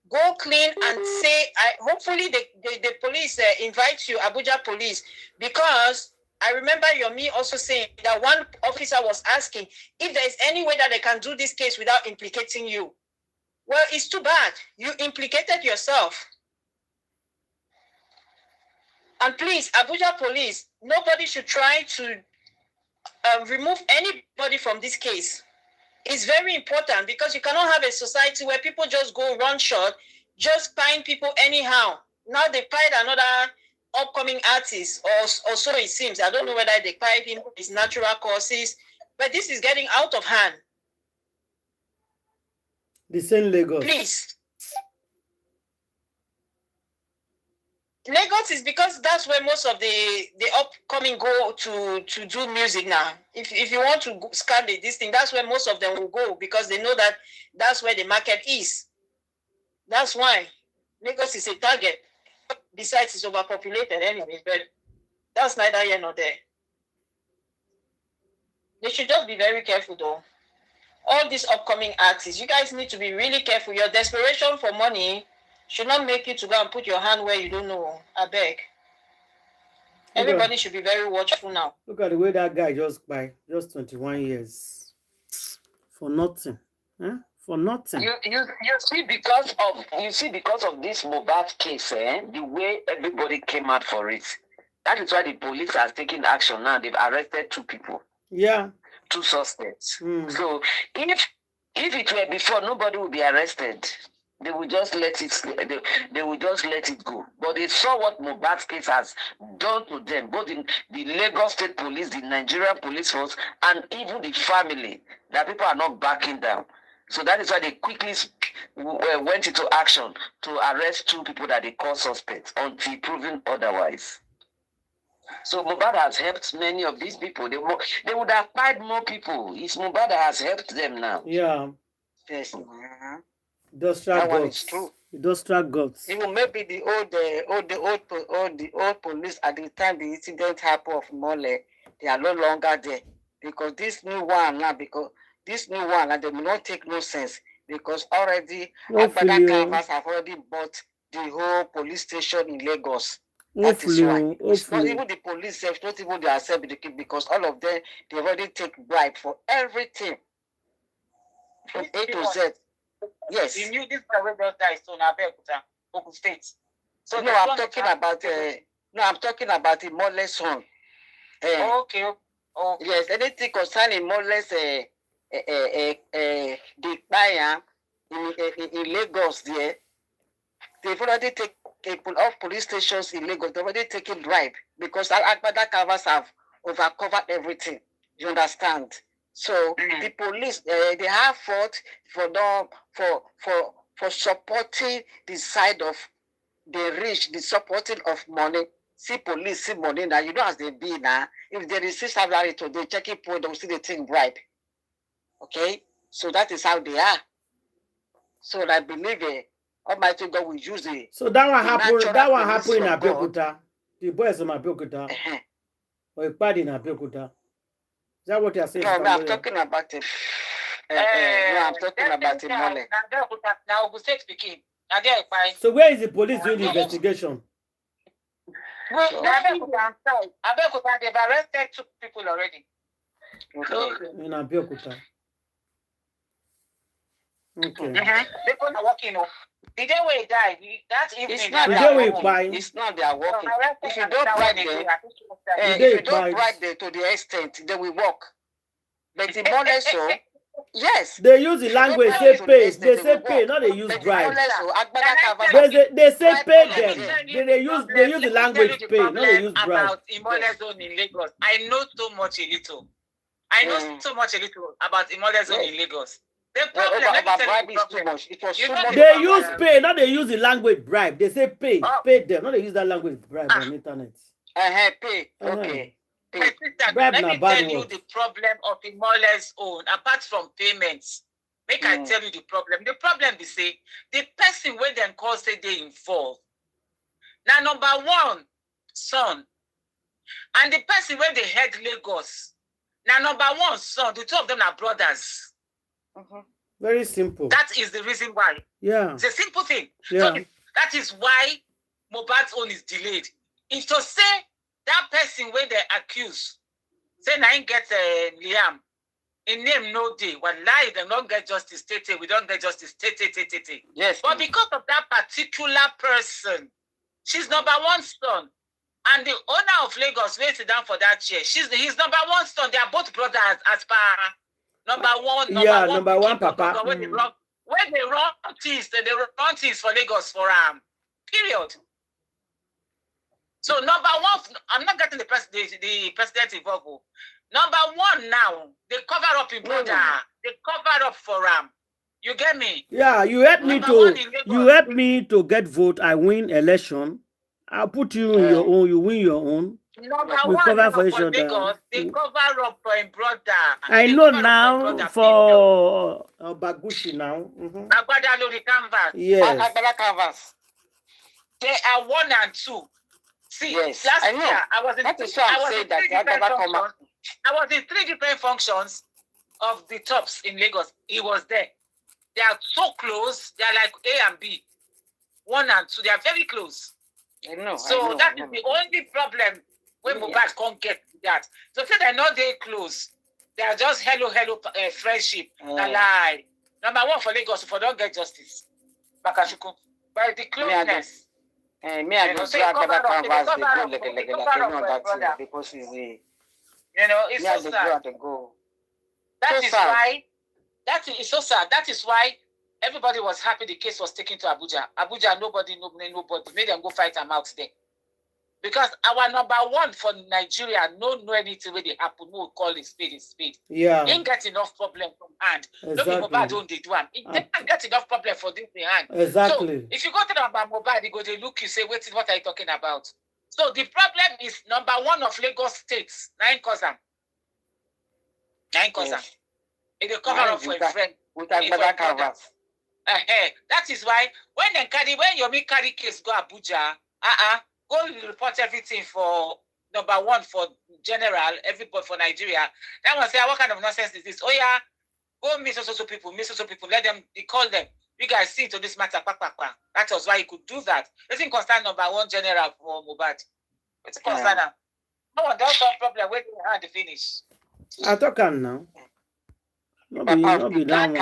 Go clean and say, hopefully the police invite you, Abuja police, because I remember Yomi also saying that one officer was asking if there is any way that they can do this case without implicating you. Well, it's too bad. You implicated yourself. And please, Abuja police, nobody should try to remove anybody from this case. It's very important because you cannot have a society where people just go run short, just find people anyhow. Now they find another upcoming artist, or so it seems. I don't know whether they find him his natural causes, but this is getting out of hand.
The same Lagos.
Please. Lagos is because that's where most of the upcoming go to do music now. If you want to scan this thing, that's where most of them will go because they know that that's where the market is. That's why Lagos is a target. Besides, it's overpopulated anyway, but that's neither here nor there. They should just be very careful though. All these upcoming artists, you guys need to be really careful. Your desperation for money should not make you to go and put your hand where you don't know. I beg. Everybody should be very watchful now.
Look at the way that guy just 21 years for nothing. Huh? For nothing.
You see because of this Mohbad case, the way everybody came out for it. That is why the police are taking action now. They've arrested 2 people.
Yeah.
2 suspects. So if it were before, nobody would be arrested. They will just let it. They will just let it go. But they saw what Mohbad's case has done to them, both in the Lagos State Police, the Nigerian Police Force, and even the family. That people are not backing down. So that is why they quickly went into action to arrest 2 people that they call suspects until proven otherwise. So Mohbad has helped many of these people. They would have fired more people. It's Mohbad that has helped them now.
Yeah.
Yes.
Those track gods. Those track gods.
Even maybe the old police at the time the incident happened of Mole, they are no longer there.
because this new one now, and they will not take no sense because already Agbada Canvas have already bought the whole police station in Lagos. That is why. It's not even the police, it's not even the assembly, because all of them, they already take bribe for everything. From A to Z. Yes.
You knew this guy will just die soon, Abeokuta, Ogun State. So
no, I'm talking about the Mole's son.
Okay.
Yes, anything concerning Mole's the buyer in Lagos there, they've already taken off police stations in Lagos, they've already taken bribe because Agbada Canvas have overcovered everything. You understand? So the police they have fought for them for supporting the side of the rich, the supporting of money. See police, see money now. You know as they be now. If they receive salary today, check it point, they will see the thing bribe. Okay? So that is how they are. So I believe Almighty God will use it.
So that one happened. That one happened in Abeokuta. The boys in Abeokuta. Or a party in Abeokuta. Is that what you are saying?
No, I'm talking about it. No, I'm talking about it.
Now, speaking.
So where is the police doing the investigation?
Abeokuta, they've arrested 2 people already.
Okay. In Abeokuta. Okay.
People are working. The day we die, that evening.
It's not their working. If you don't bribe them, to the extent, they will work. But the more less so, yes.
They use the language, say pay. They say pay, not they use bribe. They say pay them. They use the language pay, not they use bribe.
About Imole zone in Lagos. I know so much a little. About Imole zone in Lagos. The problem
bribe is too much. It was so much.
They use pay, not they use the language bribe. They say pay, pay them, not they use that language bribe on internet.
Pay. Okay.
Let me tell you the problem of Imole's own, apart from payments. Make I tell you the problem. The problem is say the person where them call say they involved. Now number 1, son. And the person where they head Lagos. Now number 1, son. The 2 of them are brothers.
Very simple.
That is the reason why.
Yeah.
It's a simple thing.
Yeah.
So that is why Mohbad's own is delayed. If to say that person where they accuse, say I get Liam, in name no day, when lie they don't get justice, we don't get justice,
Yes.
But because of that particular person, she's number 1 son. And the owner of Lagos waited down for that chair. His number 1 son. They are both brothers as per number one papa. When they run things, they run things for Lagos for period. So number 1, I'm not getting the president involved. Number 1 now, they cover up in brother. They cover up for You get me?
Yeah, you help me to get vote. I win election. I'll put you in your own. You win your own.
Number
we
1
cover for each other.
Lagos, they cover up for a brother.
I know now for Bagushi now.
Agbada Lori Canvas.
Yes.
Agbada Canvas.
They are 1 and 2. See,
yes.
last
I know.
year I was in 3 different functions of the tops in Lagos. He was there. They are so close. They are like A and B. 1 and 2. They are very close.
I know.
So that is the only problem when Mohbad can't get that. So say they're not very close. They are just hello, friendship. Lie. Number 1 for Lagos, if I don't get justice. Bakashuku. By the closeness.
Me, I don't say Agbada Canvas. Because it's the.
It's so sad. That is so sad. That is why everybody was happy the case was taken to Abuja. Abuja, nobody. Made them go fight them out there. Because our number 1 for Nigeria, no anything where they happen, no call it speed.
Yeah.
Ain't get enough problem from hand.
Exactly.
No Mohbad don't they do one. It ain't get enough problem for this in hand.
Exactly.
So if you go to them about Mohbad, they go they look, you say, wait, what are you talking about? So the problem is number 1 of Lagos states, 9 cousin. Yes. It will cover up for a friend.
With Agbada Canvas.
That is why when Yomi carry case go Abuja, go report everything for number one for general, everybody for Nigeria. That one say, what kind of nonsense is this? Oh yeah, go meet so people, let them, he call them. You guys see to this matter, That was why he could do that. Doesn't concern number one general for Mohbad. It's concern him. No one does have problem waiting hard to finish.
I talk on now. No be that one.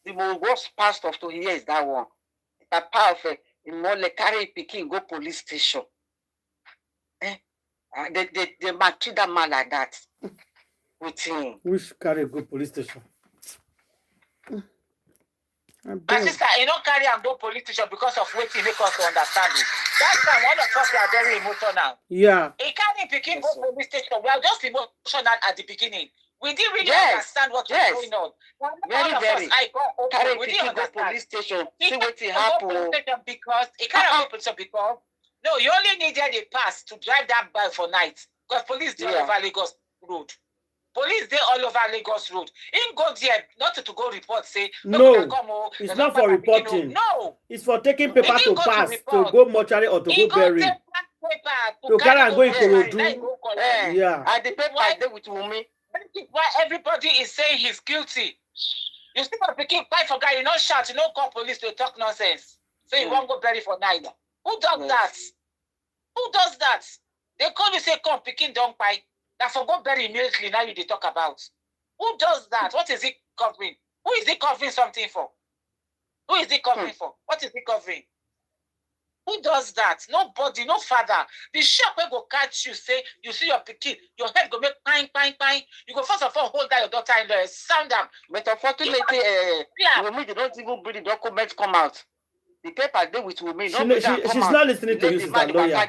The most past of 2 years that one. Papa of Imole carry Pikin go police station. They might treat that man like that. With him.
Which carry go police station?
My sister, you don't carry and go police station because of waiting make us to understand it. That time, one of us are very emotional.
Yeah.
He carry Pikin go police station. We are just emotional at the beginning. We didn't really understand what was going on.
Very. Carry Pikin go police station. See what happened.
Because it can't go police station because no, you only needed a pass to drive that bike for night. Because police did all over Lagos Road. Police dey all over Lagos Road. He go there not to go report, say,
no, it's not for reporting.
No.
It's for taking paper to pass, to go mortuary or to go bury. To carry and go Ikorodu. Yeah.
And the paper there with Wumi.
Why everybody is saying he's guilty. You see what Pikin fight for guy, you not shout, you don't call police to talk nonsense. So you won't go bury for night. Who does that? Who does that? They call you say, come, Pikin don't fight. That for go bury immediately, now you they talk about. Who does that? What is he covering? Who is he covering something for? Who is he covering for? What is he covering? Who does that? Nobody, no father. The shop will go catch you, say, you see your Pikin, your head go make pine. You go first of all hold down your daughter in there, sound them.
But unfortunately, Wumi, they don't even bring the documents come out. The paper there with Wumi.
She's not listening to you, sister lawyer.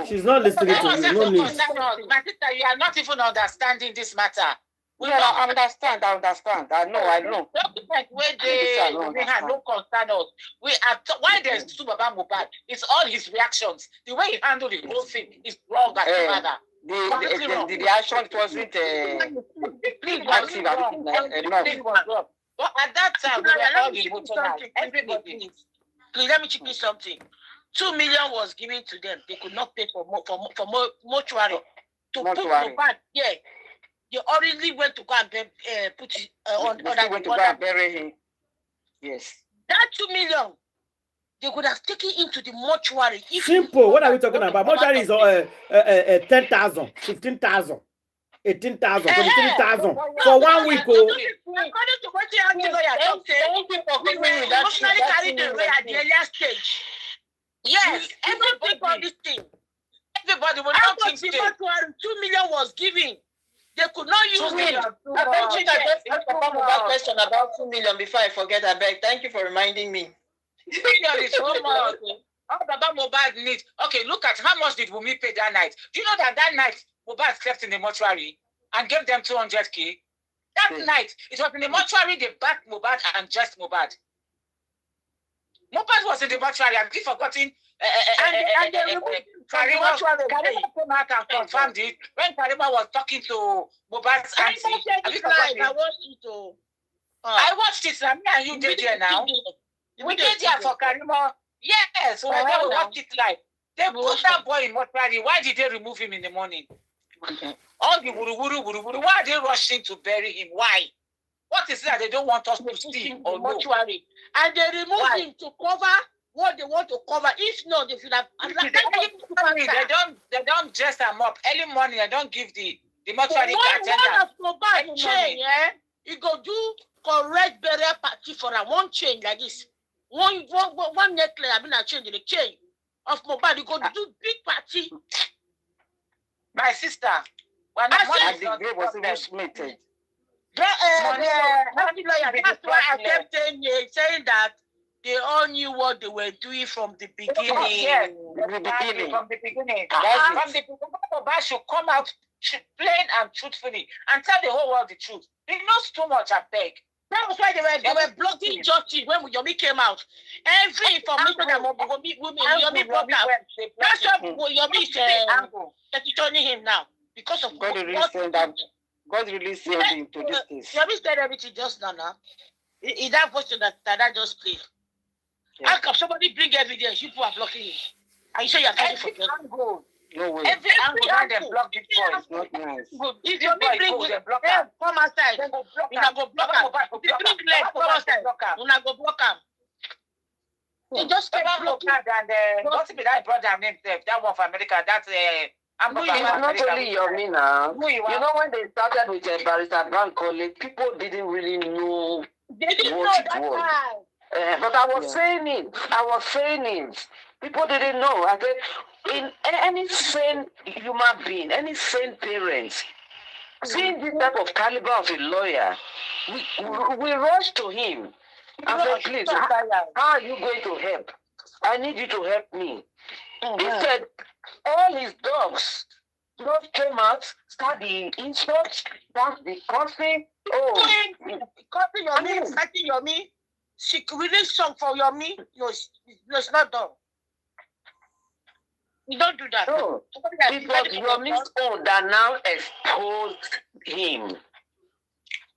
She's not listening to you. No need.
My sister, you are not even understanding this matter.
I understand. I know.
Where they have no concern us. We are why there's two Baba Mohbad. It's all his reactions. The way he handled the whole thing is wrong as a father.
The reaction wasn't
active. But at that time, we were all emotional. Everybody. Please let me check you something. 2 million was given to them. They could not pay for mortuary. To put Mohbad, yeah. They already went to go and put it
went to go and bury him. Yes.
That 2 million, they could have taken into the mortuary.
Simple. What are we talking about? Mortuary is 10,000, 15,000, 18,000, 23,000 for 1 week.
According to what you have to emotionally carried away at the earlier stage. Yes, everybody will not think 2 million was given. They could not use it.
I just one question about 2 million before I forget. I beg. Thank you for reminding me.
2 million is so much. How Baba Mohbad needs? Okay, look at how much did Wumi pay that night. Do you know that night Mohbad slept in the mortuary and gave them 200K? That night, it was in the mortuary they backed Mohbad and just Mohbad. Mohbad was in the mortuary. I've forgotten. Karima came out and confirmed it when Karima was talking to Mohbad's auntie. I watched it. Me and you did there now. We did there for Karima. Yes, we watched it live. They put that boy in mortuary. Why did they remove him in the morning? All the wuru. Why are they rushing to bury him? Why? What is it that they don't want us to see or mortuary? And they remove him to cover what they want to cover. If not, they should have. They don't dress them up early morning. They don't give the mortuary attendant. One of Mohbad chain, yeah. You go do correct burial party for a one chain like this. One necklace. I mean, I change the chain of Mohbad. You go do big party. My sister, when
the grave was even smitted.
That's why I kept saying that they all knew what they were doing from the beginning. Yes, from the beginning. From the beginning, Mohbad should come out plain and truthfully and tell the whole world the truth. He knows too much, I beg. That was why they were blocking justice when Yomi came out. Every information that Yomi brought out. That's why Yomi is petitioning him now. Because of
God really sent him to this case.
Yomi said everything just now. Is that question that just played? Yeah. How come somebody bring evidence? You people are blocking it.
Are you sure you're going
Every
to
angle. No way.
Every angle now they block this boy.
Not nice.
If you bring it, come outside. You not go block him. If you bring leg, come outside. You not go block him. You just keep blocking. And what if that brother named that one for America? That's
it's not only Yomi now. You know when they started with Barrister Brown College, people didn't really know
they didn't know
what it
that
was.
time.
But I was saying it. People didn't know. I said, in any sane human being, any sane parents, seeing this type of caliber of a lawyer, we rush to him and say, please, how are you going to help? I need you to help me. He said, all his dogs just came out, start the insults, start the cursing.
Copy Yomi, starting Yomi. She really song for Yomi. It's not done. You don't do that.
No, it was Yomi's own that now exposed him.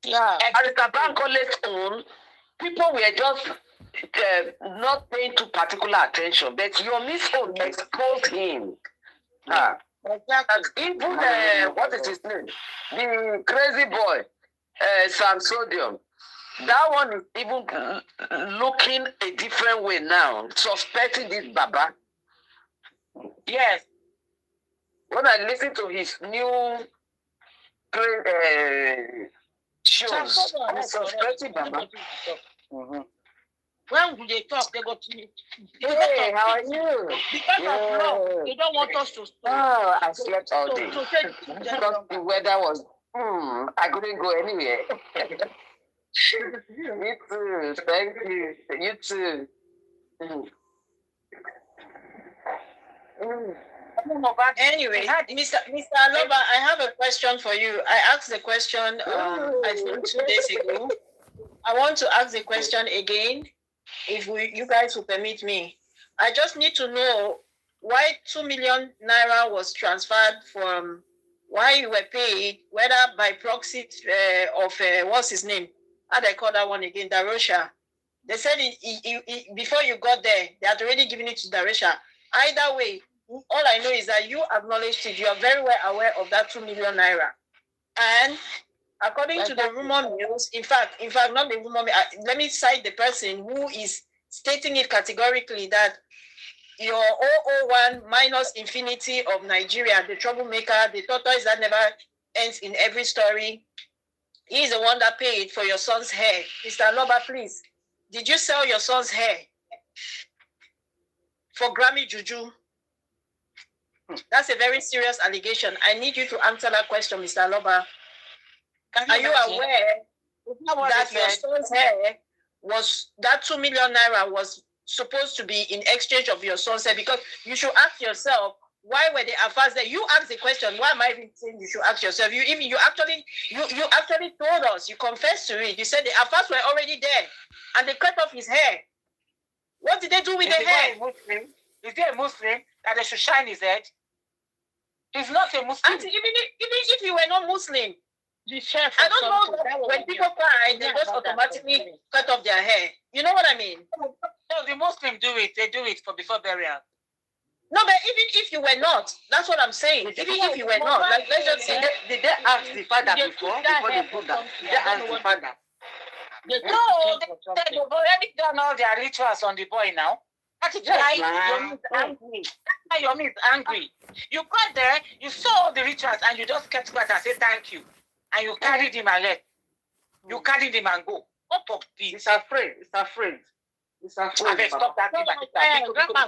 Yeah.
Barrister Brown College's own, people were just not paying too particular attention, but Yomi's own exposed him.
Exactly.
Even what is his name? The crazy boy, Sam Sodium. That one is even looking a different way now, suspecting this Baba.
Yes.
When I listen to his new shows, I'm suspecting Baba.
When they talk, they go to me.
Hey, how are you?
Because of law, they don't want us to stop.
Oh, I slept all day. Because the weather was, I couldn't go anywhere. Me too. Thank you. You too.
Anyway, Mr. Aloba, I have a question for you. I asked the question, I think 2 days ago. I want to ask the question again, if you guys will permit me. I just need to know why 2 million naira was transferred from why you were paid, whether by proxy of what's his name? How do I call that one again? Darosha. They said before you got there, they had already given it to Darosha. Either way, all I know is that you acknowledged it. You are very well aware of that 2 million naira. And according to the rumor mills, in fact, not the rumor mill, let me cite the person who is stating it categorically that your 001 minus infinity of Nigeria, the troublemaker, the tortoise that never ends in every story, he is the one that paid for your son's hair. Mr. Aloba, please, did you sell your son's hair for Grammy Juju? That's a very serious allegation. I need you to answer that question, Mr. Aloba. Are you aware that your son's hair was, that 2 million naira was supposed to be in exchange of your son's hair? Because you should ask yourself, why were the affairs there? You asked the question. Why am I even saying you should ask yourself? You actually told us. You confessed to it. You said the affairs were already there, and they cut off his hair. What did they do with the hair?
Is there a Muslim that they should shine his head? He's not a Muslim.
Auntie, even if you were not Muslim,
the chef.
I don't know that when people cry, they just automatically cut off their hair. You know what I mean?
No, the Muslims do it. They do it for before burial.
No, but even if you were not, that's what I'm saying. Even if you were not, like let's just say,
Did they ask the father before they put that? Did they ask the father?
No, they've already done all their rituals on the boy now. That is why Yomi is angry. That's why Yomi is angry. You got there, you saw all the rituals, and you just kept quiet and said thank you. And you carried him and left. You carried him and go. Up of peace.
It's afraid.
Stop that.
Grandma,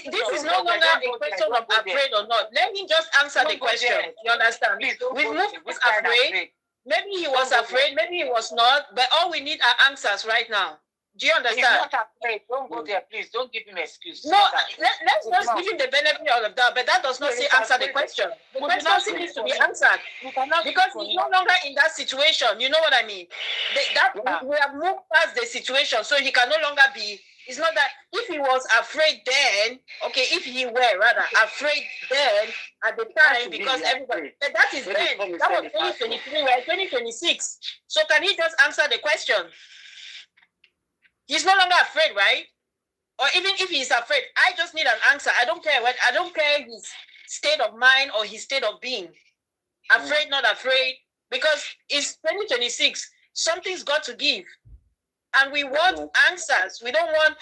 this is no longer a question of afraid or not. Let me just answer the question. You understand? With Mufti was afraid. Maybe he was afraid, maybe he was not. But all we need are answers right now. Do you understand?
He's not afraid. Don't go there, please. Don't give him an excuse.
No, let's just give him the benefit of that. But that does not say answer the question. The question still needs to be answered. Because he's no longer in that situation. You know what I mean? We have moved past the situation, so he can no longer be. It's not that if he was afraid then, okay, if he were rather afraid then at the time, because everybody, but that is then. That was 2023, we're 2026. So can he just answer the question? He's no longer afraid, right? or even if he's afraid, I just need an answer. I don't care what. I don't care his state of mind or his state of being. Afraid, not afraid, because it's 2026. Something's got to give. And we want answers. We don't want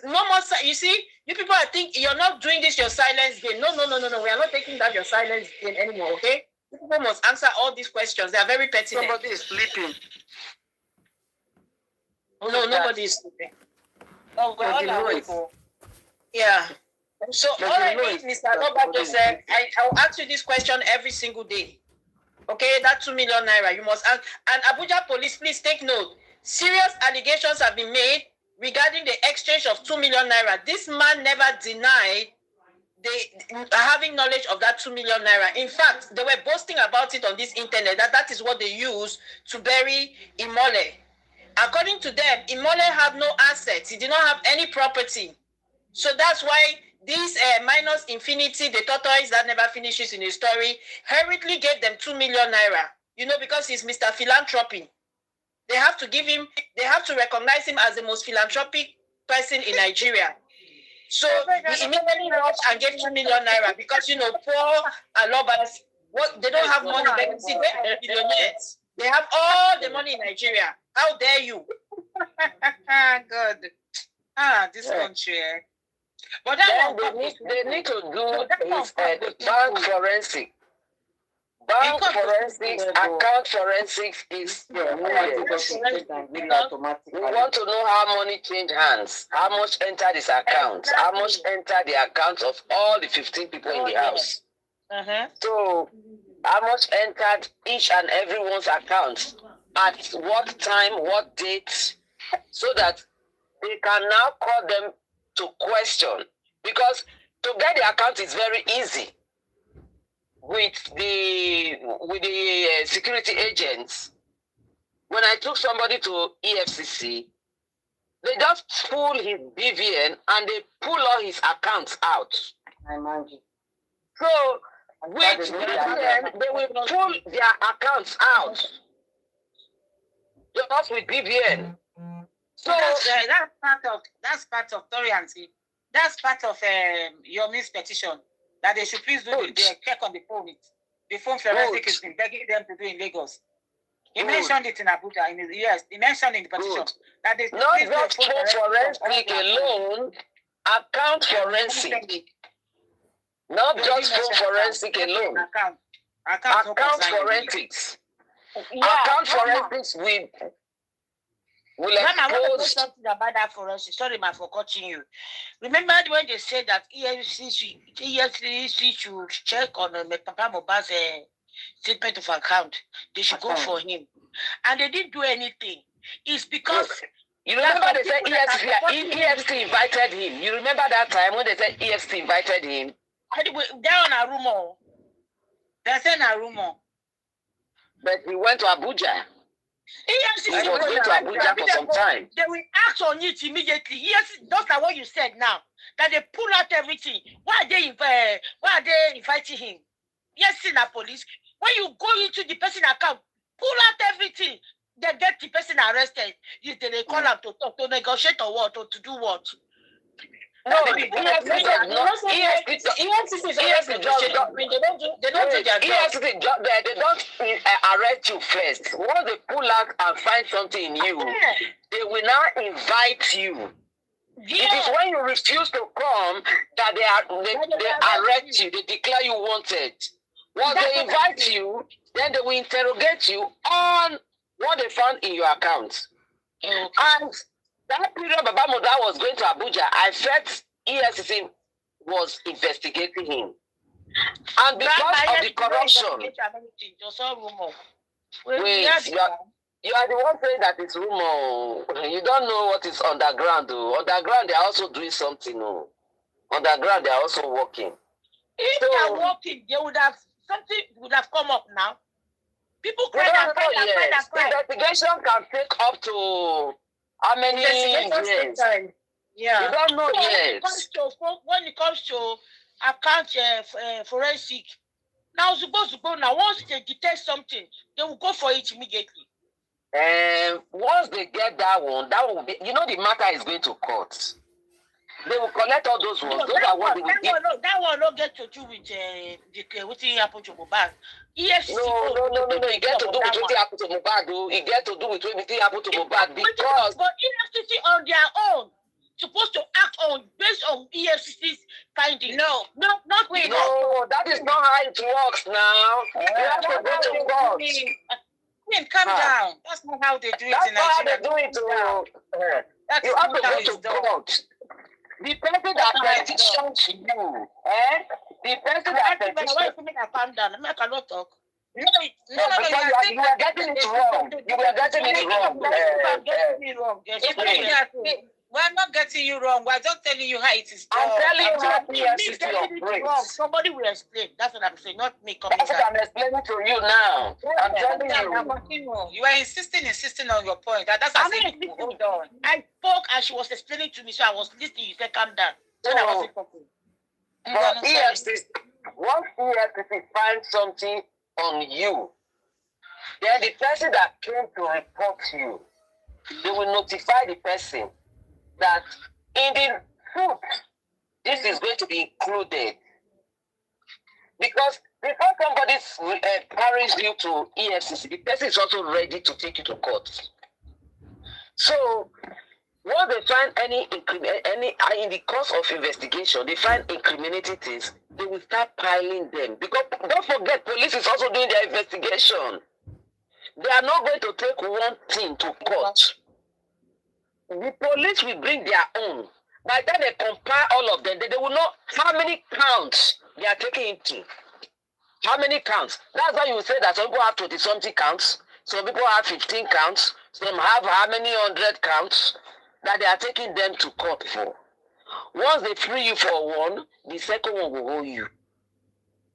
no more. You see, you people are thinking you're not doing this your silence game. No. We are not taking that your silence game anymore. Okay, you people must answer all these questions. They are very pertinent.
Somebody is sleeping.
No, nobody is sleeping. Oh, we're all awake. Yeah. So all I need, Mr. Robert just said, I will ask you this question every single day. Okay, that 2 million naira you must ask. And Abuja police, please take note. Serious allegations have been made regarding the exchange of 2 million naira. This man never denied having knowledge of that 2 million naira. In fact, they were boasting about it on this internet that is what they use to bury Imole. According to them, Imole had no assets. He did not have any property. So that's why these minus infinity, the tortoise that never finishes in his story, hurriedly gave them 2 million naira. You know, because he's Mr. Philanthropy. They have to give him, they have to recognize him as the most philanthropic person in Nigeria. So he immediately rushed and gave 2 million naira because, you know, poor Alobas, they don't have money. They can see they are billionaires. They have all the money in Nigeria. How dare you?
Good. This country.
But that they need to do is bank forensic. Bank forensics, account forensics is needed. We want to know how money change hands, how much entered his account, how much entered the accounts of all the 15 people in the house. So, how much entered each and everyone's account, at what time, what date, so that they can now call them to question. Because to get the account is very easy. With the security agents, when I took somebody to EFCC, they just pull his BVN and they pull all his accounts out. I imagine. So with BVN, they will pull their accounts out. Just with BVN.
So that's part of Toriancy. That's part of your petition. That they should please do the check on the phone. The phone forensic has been begging them to do in Lagos. He mentioned it in Abuja, in the US. He mentioned in the petition that they
not just phone forensic alone, account forensic. Not just phone forensic alone. Account forensics. Account forensics will expose
something about that forensic. Sorry, man, for cutting you. Remember when they said that EFCC should check on Papa Mohbad's statement of account? They should go for him, and they didn't do anything. It's because
you remember they said EFCC invited him. You remember that time when they said EFCC invited him?
They're on a rumor. They're saying a rumor.
But he went to Abuja.
Yes,
I was going to Abuja for some time.
They will act on it immediately. Yes, that's like what you said now. That they pull out everything. Why are they inviting him? Yes, in the police. When you go into the person account, pull out everything. They get the person arrested. They call them to talk, to negotiate or what, or to do what?
No, they don't do their job. They don't arrest you first. Once they pull out and find something in you, they will now invite you. Yeah. It is when you refuse to come that they arrest you, they declare you wanted. Once they invite you, then they will interrogate you on what they found in your account. And that period Baba Mohbad was going to Abuja, I felt EFCC was investigating him. And because of the corruption, wait, you are the one saying that it's rumor. You don't know what is underground. Underground, they are also doing something. Underground, they are also working.
If they are working, something would have come up now. People cry and cry.
Investigation can take up to how many years?
Yeah.
You don't know yet.
When it comes to account forensic, now supposed to go now. Once they detect something, they will go for it immediately.
Once they get that one will be, the matter is going to court. They will collect all those ones. Those are what they will give.
That one not get to do with what happened to Mohbad. Yes.
No. It get to do with what happened to Mohbad. It get to do with what happened to Mohbad because.
But EFCC on their own supposed to act on based on EFCC's findings. No, not we.
No, that is not how it works now. You have to go to court.
Calm down. That's not how they do it in Nigeria.
That's how they do it. You have to go to court. The person that petitions you, the person that petitions you.
Calm down. I cannot talk.
No, because you are getting it wrong. You are getting it wrong.
We're not getting you wrong. We're just telling you how it is done.
I'm telling you how EFCC operates.
Somebody will explain. That's what I'm saying, not me coming.
That's what I'm explaining to you now. I'm telling you.
You are insisting on your point. That's what I'm saying. Hold on.
I spoke and she was explaining to me, so I was listening. You said, calm down. Then I wasn't talking.
But EFCC, once EFCC finds something on you, then the person that came to report you, they will notify the person that in the food, this is going to be included. Because before somebody carries you to EFCC, the person is also ready to take you to court. So, once they find any in the course of investigation, they find incriminating things, they will start piling them. Because don't forget, police is also doing their investigation. They are not going to take one thing to court. The police will bring their own. By the time they compare all of them, they will know how many counts they are taking into. How many counts? That's why you say that some people have 20-something counts, some people have 15 counts, some have how many 100 counts that they are taking them to court for. Once they free you for one, the second one will hold you.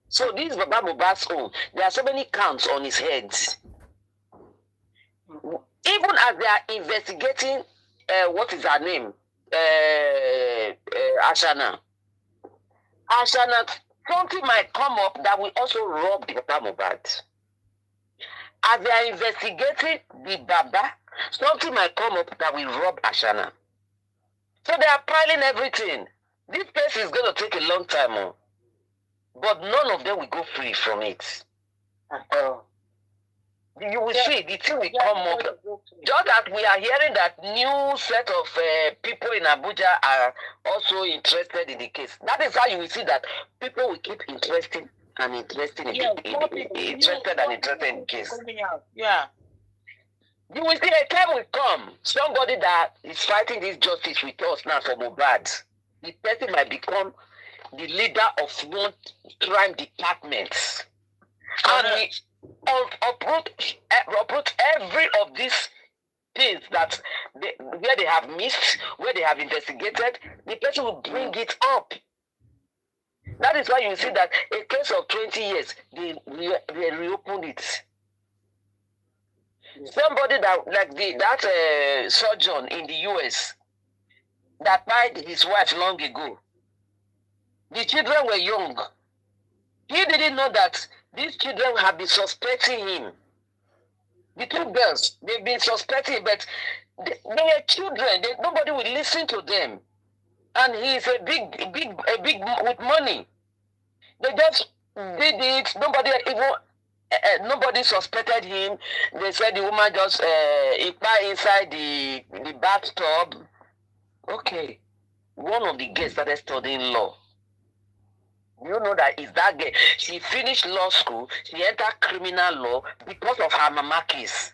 So this is Baba Mohbad's own. There are so many counts on his head. Even as they are investigating, what is her name? Ashana. Something might come up that will also rob the Baba Mohbad. As they are investigating the Baba, something might come up that will rob Ashana. So they are piling everything. This case is going to take a long time, but none of them will go free from it. You will see, the thing will come up. Just that we are hearing that new set of people in Abuja are also interested in the case. That is how you will see that people will keep interested in the case.
Yeah.
You will see a time will come. Somebody that is fighting this justice with us now for Mohbad, the person might become the leader of one crime department. And uproot every of these things that where they have missed, where they have investigated, the person will bring it up. That is why you see that a case of 20 years, they reopen it. Somebody that like that surgeon in the US that died his wife long ago. The children were young. He didn't know that these children have been suspecting him. The two girls, they've been suspecting, but they were children. Nobody will listen to them. And he is a big with money. They just did it. Nobody suspected him. They said the woman just inside the bathtub. Okay. One of the girls started studying law. You know that is that girl. She finished law school. She entered criminal law because of her mama case.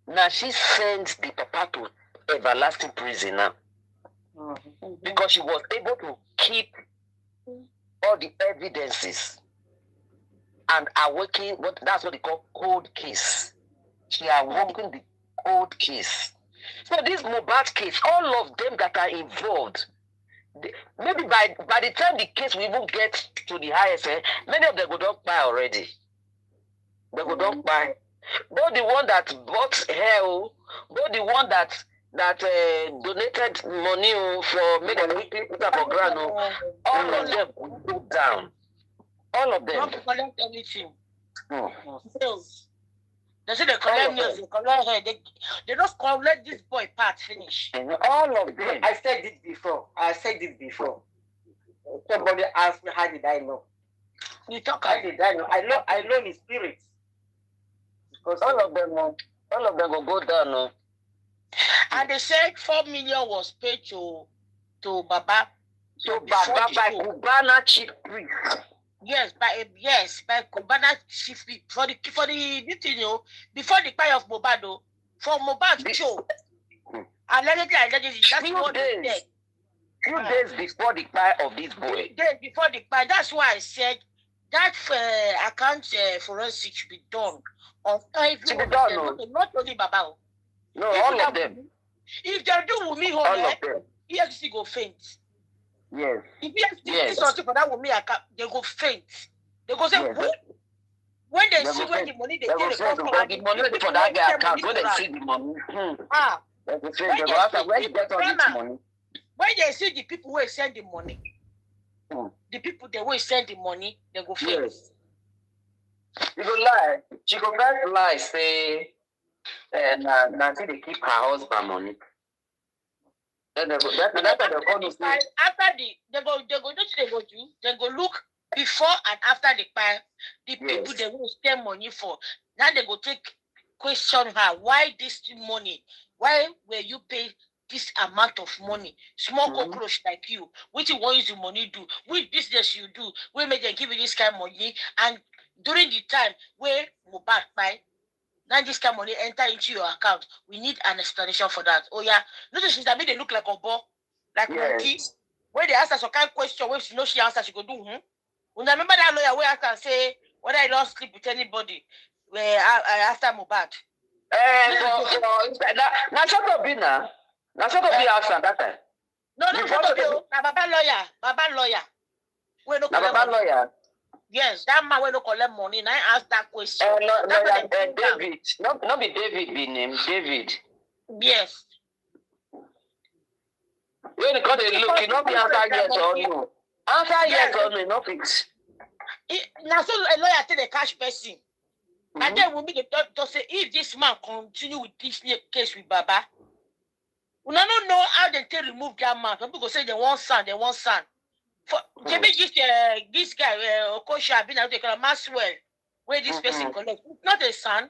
Now she sends the papa to everlasting prison now. Because she was able to keep all the evidences and awaken that's what they call cold case. She awoken the cold case. So this Mohbad case, all of them that are involved, maybe by the time the case will even get to the highest, many of them go don't buy already. They go don't buy. Both the one that bought hell, both the one that donated money for made them quickly put up for grant, all of them will go down. All of them.
Not collect anything. They say they collect nails, they collect hair. They just collect this boy part finish.
All of them. I said it before. Somebody asked me, how did I know?
You talk
How did I know? I know his spirit. Because all of them will go down. No?
And they said 4 million was paid to Baba.
So Baba by Cubana chief priest.
Yes, by Cubana chief priest for the you know, before the pay of Mohbad, for Mohbad show. Allegedly, that's what they said.
Few days before the pay of this boy.
Days before the pay. That's why I said that account forensic should be done on everyone. Not only Baba.
No, all of them.
If they do with me,
all of them.
EFC go faint.
Yes.
If EFC do something for that with me, they go faint. They go say, when they see when the money they get, they come
the money for that guy account, when they see the money. Where you get all this money?
When they see the people who send the money, the people they will send the money, they go faint.
Yes. You go lie. She go back lie, say, Nancy they keep her husband money. Then they go. After they go look before and after the pay. The people they will spend money for. Now they go take question her why this money? Why were you paid this amount of money? Small cockroach like you, which you want use the money do? Which business you do? We make them give you this kind of money, and during the time where Mohbad buy. Now this kind of money enter into your account. We need an explanation for that. Oh yeah, notice since I mean they look like a ball, like monkey. When they ask her some kind of question, when she knows she answer, she go do. When I remember that lawyer where I can say whether I don't sleep with anybody, where after Mohbad. Now shut up, Bina. Now shut up, be answer that time.
No, shut up, Baba lawyer. We no
Baba lawyer.
Yes, that man will not collect money. And I asked that question.
David. Not be David be named David.
Yes.
When you got a look, you not be answer yes or no. Answer yes or no, not fix.
Now so a lawyer tell the cash person. And then we make the doctor say if this man continue with this case with Baba, we don't know how they can remove that man. Some people say they want son. For this guy, Okosha, been out there, Maxwell, where this person collect. Not a son.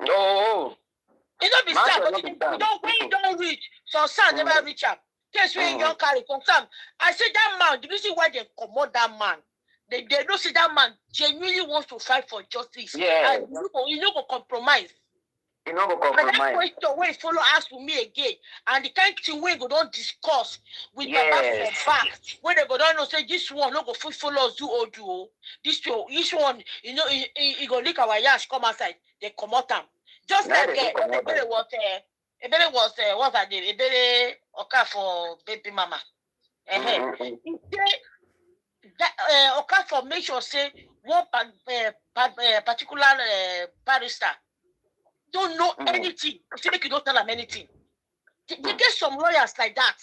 No.
It don't be son, but when you don't reach, so son never reach up. Case where you don't carry from some. I said that man, the reason why they commode that man, they don't see that man genuinely wants to fight for justice.
Yeah.
And you know compromise.
You know
But that question when follow ask to me again, and the kind of thing we go don't discuss with Baba for back. When they go down and say this one no go follow us do this one, you know, he go lick our yash come outside, they come out them. Just like it was what's that name? Ebere Oka for baby mama. Oka for make sure say one particular barrister don't know anything. You make you don't tell them anything. They get some lawyers like that.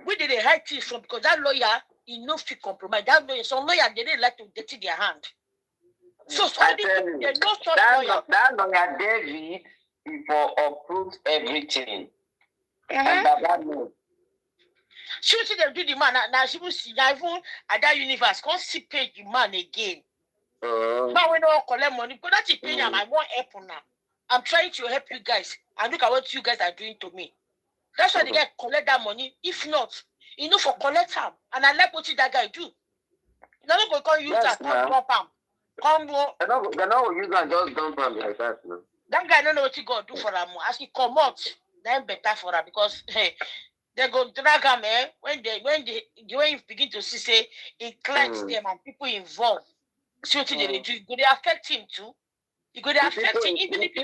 We did a high things from because that lawyer he no fit compromise. That lawyer, some lawyer they didn't like to dirty their hand. So they no such lawyer.
That lawyer David before approves everything. And Baba knows.
She see them do the man now. She will see even at that universe can't see pay the man again. But we don't collect money because that's the pay. I want help now. I'm trying to help you guys and look at what you guys are doing to me. That's why they get collect that money. If not, you know for collect him. And I like what that guy do. You're not going to use that dump him.
They're not use that just dump him like that. No.
That guy don't know what he gonna do for him. As he come out, then better for her because hey, they go drag him when you begin to see say it cleanse them and people involved. See what they do. It could affect him too. It could affect him even if he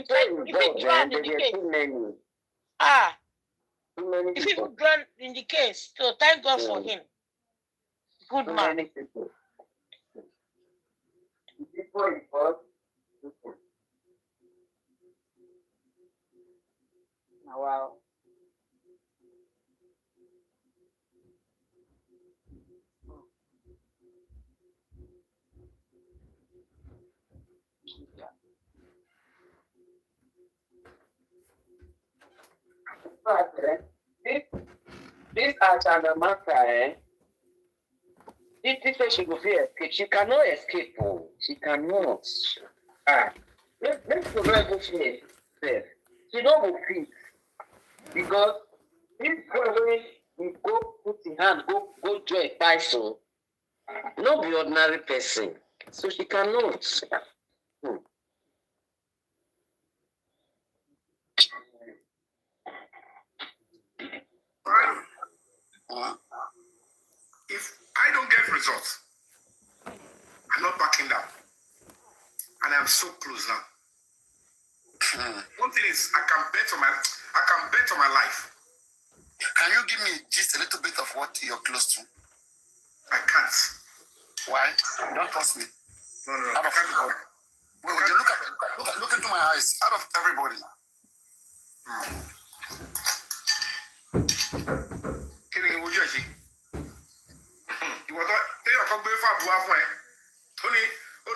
drown in the case. If he would drown in the case, so thank God for him. Good man. Wow.
This Achanamaka, this way she will escape. She cannot escape. Oh. She cannot. Let's go over here. She don't go fit. Because this way we go put in hand, go join a person. Not be ordinary person. So she cannot.
If I don't get results, I'm not backing down. And I'm so close now. One thing is I can bet on my life.
Can you give me just a little bit of what you're close to?
I can't.
Why? Don't trust me.
No.
I can't. Well, look into my eyes. Out of everybody.
Killing you, Georgie. You were not. They are going to be far away. Tony,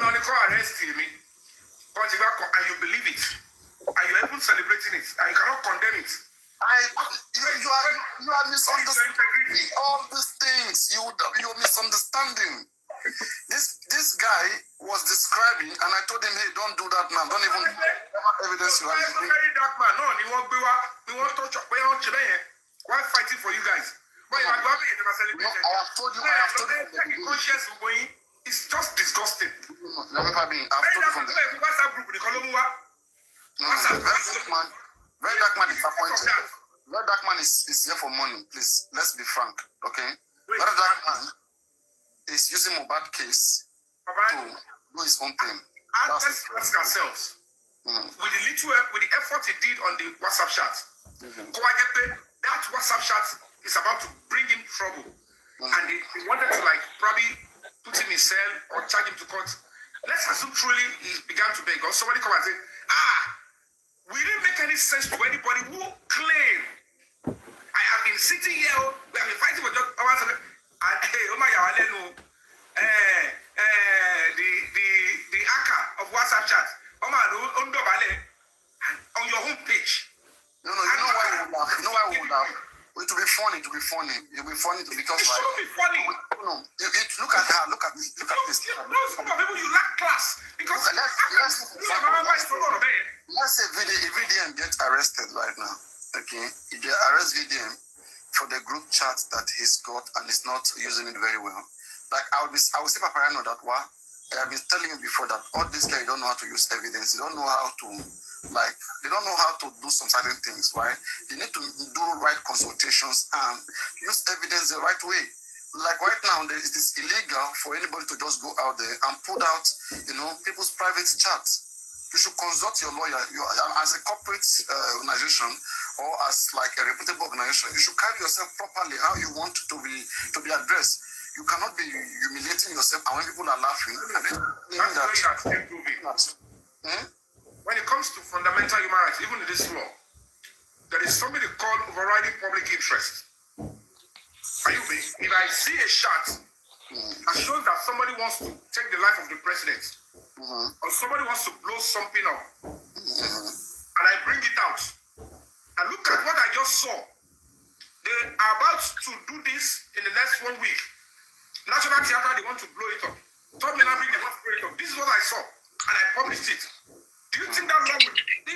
only call arrest me. And you believe it. And you're even celebrating it. And you cannot condemn it.
You are misunderstanding all these things. You're misunderstanding. This guy was describing, and I told him, hey, don't do that now. Don't even evidence you have.
No, you won't touch up. Why fighting for you guys? But you are going to celebrate.
I have told you.
It's just disgusting.
I've told you from the Very dark man is disappointed. Very dark man is here for money. Please, let's be frank, okay? Very dark man is using Mohbad case to do his own thing.
Let's ask ourselves. With the effort he did on the WhatsApp chat, that WhatsApp chat is about to bring him trouble. And they wanted to probably put him in cell or charge him to court. Let's assume truly he began to beg, or somebody come and say, we didn't make any sense to anybody who claim I have been sitting here, we have been fighting for just hours and the hacker of WhatsApp chat, on your homepage.
No, you know why we would laugh? You know why we would laugh? It will be funny. It will be funny because
it should be funny.
No. Look at her. Look at this.
No, some people you lack class because
let's say VDM gets arrested right now. Okay, if they arrest VDM for the group chat that he's got and is not using it very well, I would say Paparano that I have been telling you before that all these guys don't know how to use evidence. They don't know how to they don't know how to do some certain things, right? They need to do right consultations and use evidence the right way. Like right now, it is illegal for anybody to just go out there and put out, people's private chats. You should consult your lawyer. As a corporate organization or as a reputable organization, you should carry yourself properly how you want to be addressed. You cannot be humiliating yourself, and when people are laughing,
when it comes to fundamental human rights, even in this law, there is something called overriding public interest. Are you with? If I see a shot that shows that somebody wants to take the life of the president, or somebody wants to blow something up, and I bring it out, and look at what I just saw. They are about to do this in the next 1 week. National Theatre, they want to blow it up. Top Milabri, they want to blow it up. This is what I saw, and I published it. Do you think that law will be?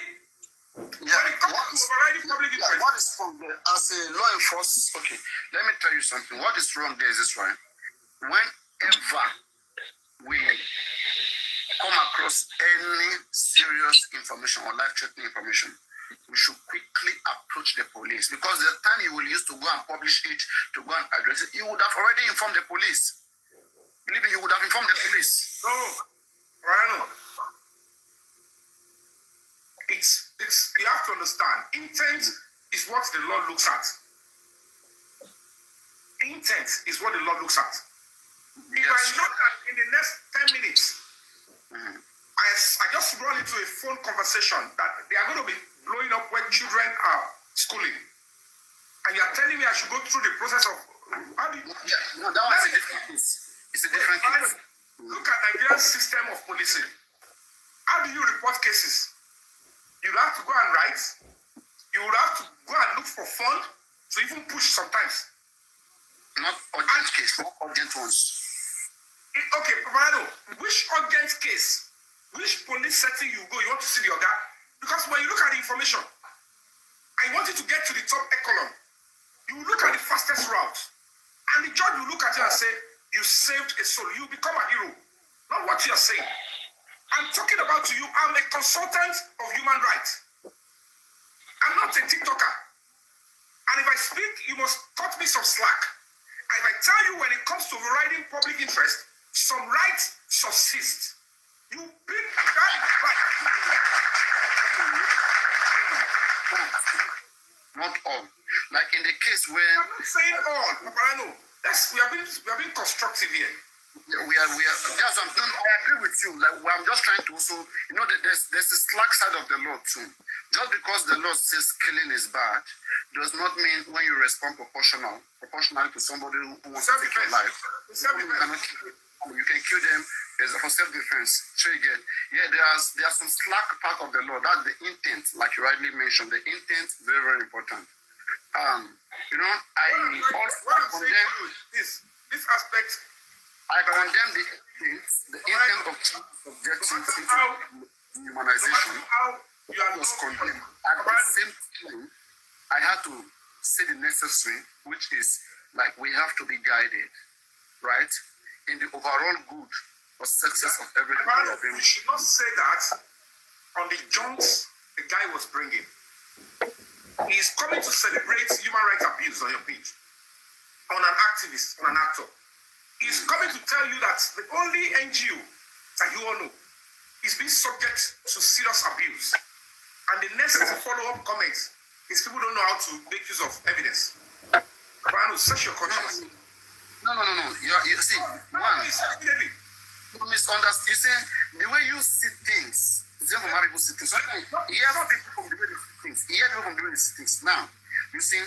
When it comes to overriding public interest.
What is wrong there? As a law enforcement, okay, let me tell you something. What is wrong there is this, right? Whenever we come across any serious information or life-threatening information, we should quickly approach the police, because the time you will use to go and publish it, to go and address it, you would have already informed the police. Believe me, you would have informed the police.
No, Ryan. You have to understand, intent is what the law looks at. Intent is what the law looks at. If I know that in the next 10 minutes, I just run into a phone conversation that they are going to be blowing up when children are schooling, and you are telling me I should go through the process of how do you...
No, that was a different case. It's a different case.
Look at Nigerian system of policing. How do you report cases? You have to go and write. You you would have to go and look for fund to even push sometimes.
Not urgent case, not urgent ones.
Okay, Paparano, which urgent case, which police setting you go, you want to see the order? Because when you look at the information, I want you to get to the top echelon. You look at the fastest route, and the judge will look at you and say, you saved a soul. You become a hero. Not what you're saying. I'm talking about you. I'm a consultant of human rights. I'm not a TikToker. And if I speak, you must cut me some slack. And if I tell you when it comes to overriding public interest, some rights subsist. You pick that right.
Not all. Like in the case where
I'm not saying all, but I know. We are being constructive here.
We are. Yes, I agree with you. Like I'm just trying to also, there's a slack side of the law too. Just because the law says killing is bad, does not mean when you respond proportionally to somebody who wants to take your life. You can kill them for self-defense. So you get, there's some slack part of the law. That's the intent, like you rightly mentioned. The intent is very, very important. I also condemn
this aspect.
I condemn the intent of subjecting to humanization. Was condemned. At the same time, I had to say the necessary, which is like we have to be guided, right, in the overall good or success of everything.
You should not say that on the junks the guy was bringing. He's coming to celebrate human rights abuse on your page, on an activist, on an actor. He's coming to tell you that the only NGO that you all know is being subject to serious abuse. And the next follow-up comments is people don't know how to make use of evidence. Brano, search your conscience.
No. You see, you misunderstand. You see, the way you see things, it's not how people see things. Hear people from the way they see things. Hear people from the way they see things. Now, you see,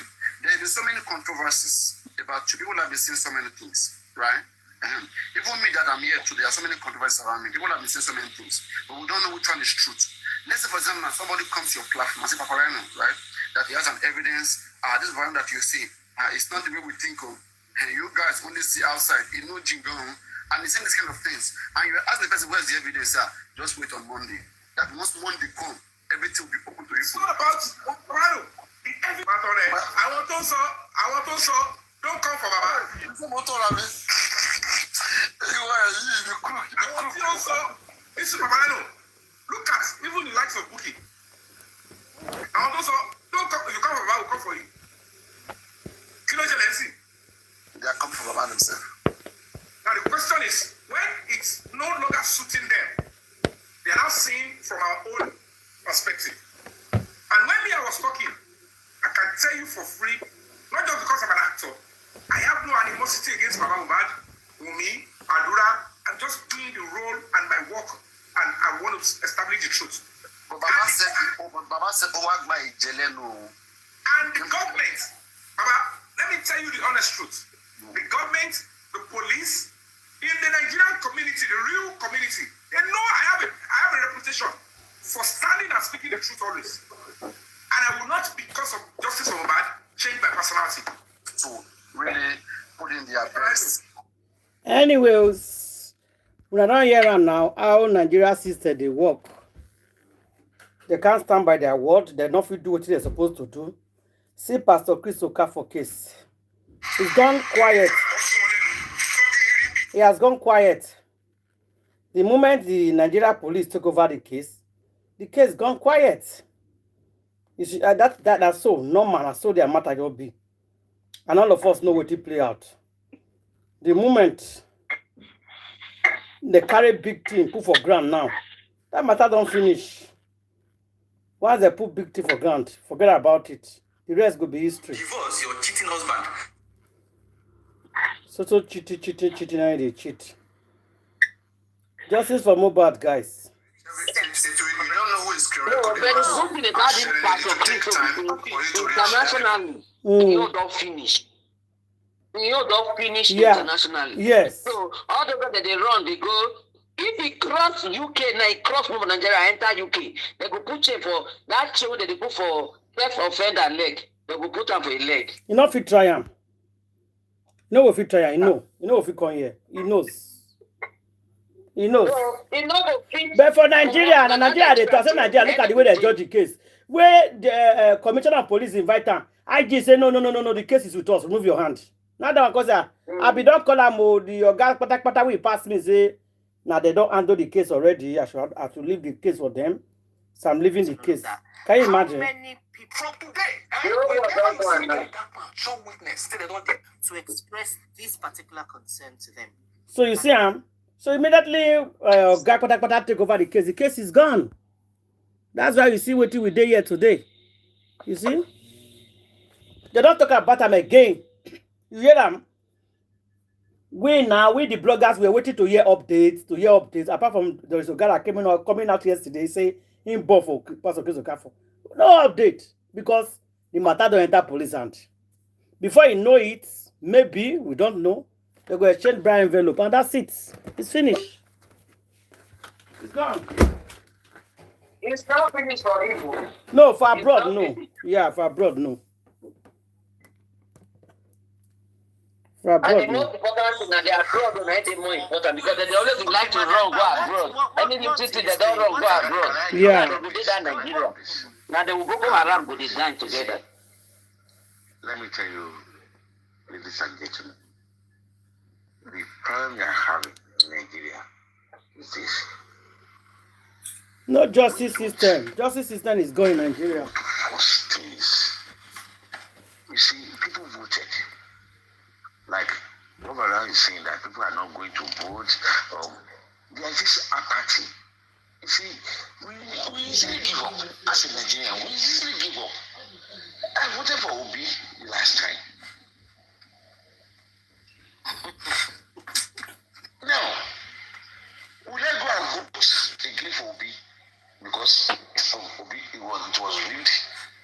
there have been so many controversies about you. People have been saying so many things, right? Even me that I'm here today, there are so many controversies around me. People have been saying so many things, but we don't know which one is truth. Let's say, for example, now somebody comes to your platform and say, Paparano, right, that he has an evidence, this one that you see, it's not the way we think of. And you guys only see outside, you know, jingle, and he's saying this kind of things. And you ask the person, where's the evidence, sir? Just wait on Monday. That once Monday come, everything will be open to you.
It's not about Paparano. The evidence. I want to don't come for Baba. Listen, Paparano. Look at even the likes of Buki. I want also don't come. If you come for Baba, will come for you. Kilo jealousy.
They are coming for Baba themselves.
Now the question is, when it's no longer suiting them, they are now seeing from our own perspective. And when I was talking, I can tell you for free, not just because I'm an actor, I have no animosity against Baba Mohbad, Wumi, Adura. I'm just doing the role and my work, and I want to establish the truth.
But Baba said,
and the government, Baba, let me tell you the honest truth. The government, the police, in the Nigerian community, the real community, they know I have a reputation for standing and speaking the truth always. And I will not, because of Justice Mohbad, change my personality.
So really put in their best.
Anyways, we are not here now. How Nigeria system they work. They can't stand by their word. They don't feel do what they're supposed to do. See Pastor Chris Oka for case. He's gone quiet. He has gone quiet. The moment the Nigeria police took over the case gone quiet. You should, that's so normal. That's so their matter will be. And all of us know what it play out. The moment they carry big thing, put for ground now, that matter don't finish. Once they put big thing for ground, forget about it. The rest will be history.
Divorce your cheating husband.
So cheating, and they cheat. Justice for Mohbad, guys.
You don't know who is correct.
No, but it's something about this part of internationally. You don't finish. You don't finish internationally.
Yes.
So all the way that they run, they go. If he cross UK, now he cross over Nigeria, enter UK, they go put him for that show that they put for Get offend a leg. They will put him for a leg.
You know if you try him. You know if you try him, you know. You know if you come here. He knows. He knows. But for Nigeria, they talk say Nigeria, look at the way they judge the case. Where the commissioner of police invite him, IG say no, the case is with us. Remove your hand. Now that one cause I be don't call him the oga pata will pass me say now they don't handle the case already. I should leave the case for them. So I'm leaving the case. Can you imagine?
How many people from today show witness still they don't get
To express this particular concern to them.
So you see so immediately guy pata take over the case. The case is gone. That's why you see what we did here today. You see? They don't talk about them again. You hear them? We the bloggers, we're waiting to hear updates. Apart from there is a guy that coming out yesterday, say in both for Pastor Chris Okafo. No update. Because the matter don't enter police hand. Before you know it, maybe, we don't know, they're going to exchange Brian envelope and that's it. It's finished. It's gone.
It's not finished for him.
No, for abroad, no. Yeah, for abroad, no. For abroad,
and the most important thing that they are abroad don't make it more important because they always like to run, go abroad. Any new city they don't run, go abroad.
Yeah.
They will do that in Nigeria. Now they will go around with the gang together.
Let me tell you, ladies and gentlemen, the problem we are having in Nigeria is this.
No justice system. Justice system is going in Nigeria.
First things, you see, people voted. Like, overall is saying that people are not going to vote. There is this apathy. You see, we easily give up as a Nigerian. We easily give up. I voted for Obi last time. Now, will I go and vote again for Obi? Because Obi, it was rigged.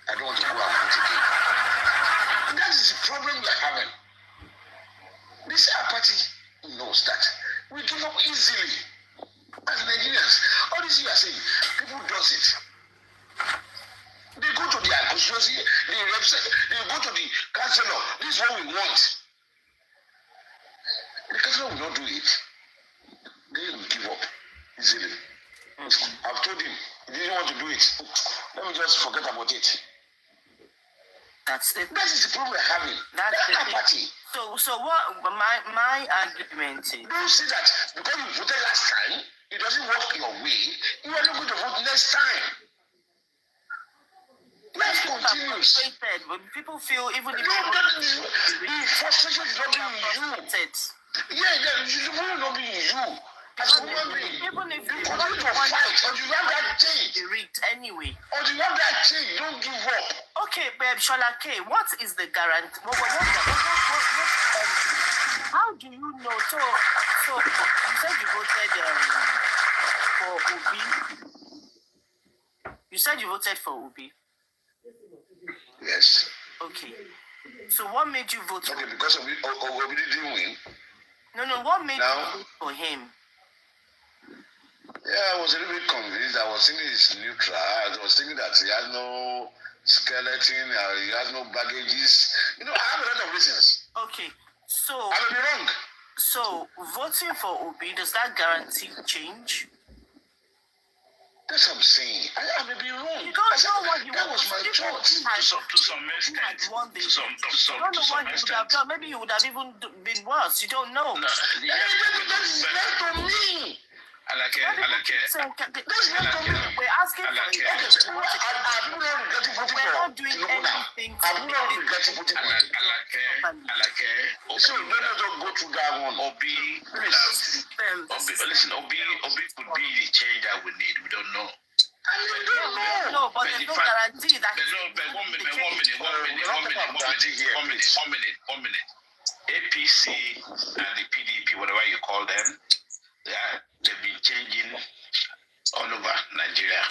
I don't want to go and vote again. And that is the problem we are having. This party knows that we give up easily as Nigerians. All this you are saying, people does it. They go to the constituency, they represent, they go to the councillor. This is what we want. The councillor will not do it. They will give up easily. I've told him, he didn't want to do it. Let me just forget about it.
That's it.
That is the problem we're having. That's the party.
So what my argument is?
Don't say that because you voted last time, it doesn't work your way. You are not going to vote next time. Life continues.
People feel even if
the frustration is not being you. Yeah, it should not be you. As a human being,
even if
you continue to fight, or you want that change.
Rigged anyway.
Or you want that change, don't give up.
Okay, babe, Shola K, what is the guarantee? How do you know? So you said you voted for Obi. You said you voted for Obi.
Yes.
Okay. So what made you vote for him?
Because Obi didn't win.
No, what made you vote for him?
Yeah, I was a little bit convinced. I was thinking he's neutral. I was thinking that he has no skeleton, he has no baggages. You know, I have a lot of reasons.
Okay, so
I may be wrong.
So voting for Obi, does that guarantee change?
That's what I'm saying. I may be wrong.
You don't know what you
that was my choice.
To some extent.
You don't know what you would have done. Maybe you would have even been worse. You don't know.
No, that's not to me.
We're asking for it. We're not doing anything.
So let us go to that one.
Obi, listen, Obi could be the change that we need. We don't know.
No, but there's no guarantee that.
One minute. APC and the PDP, whatever you call them, yeah, they've been changing all over Nigeria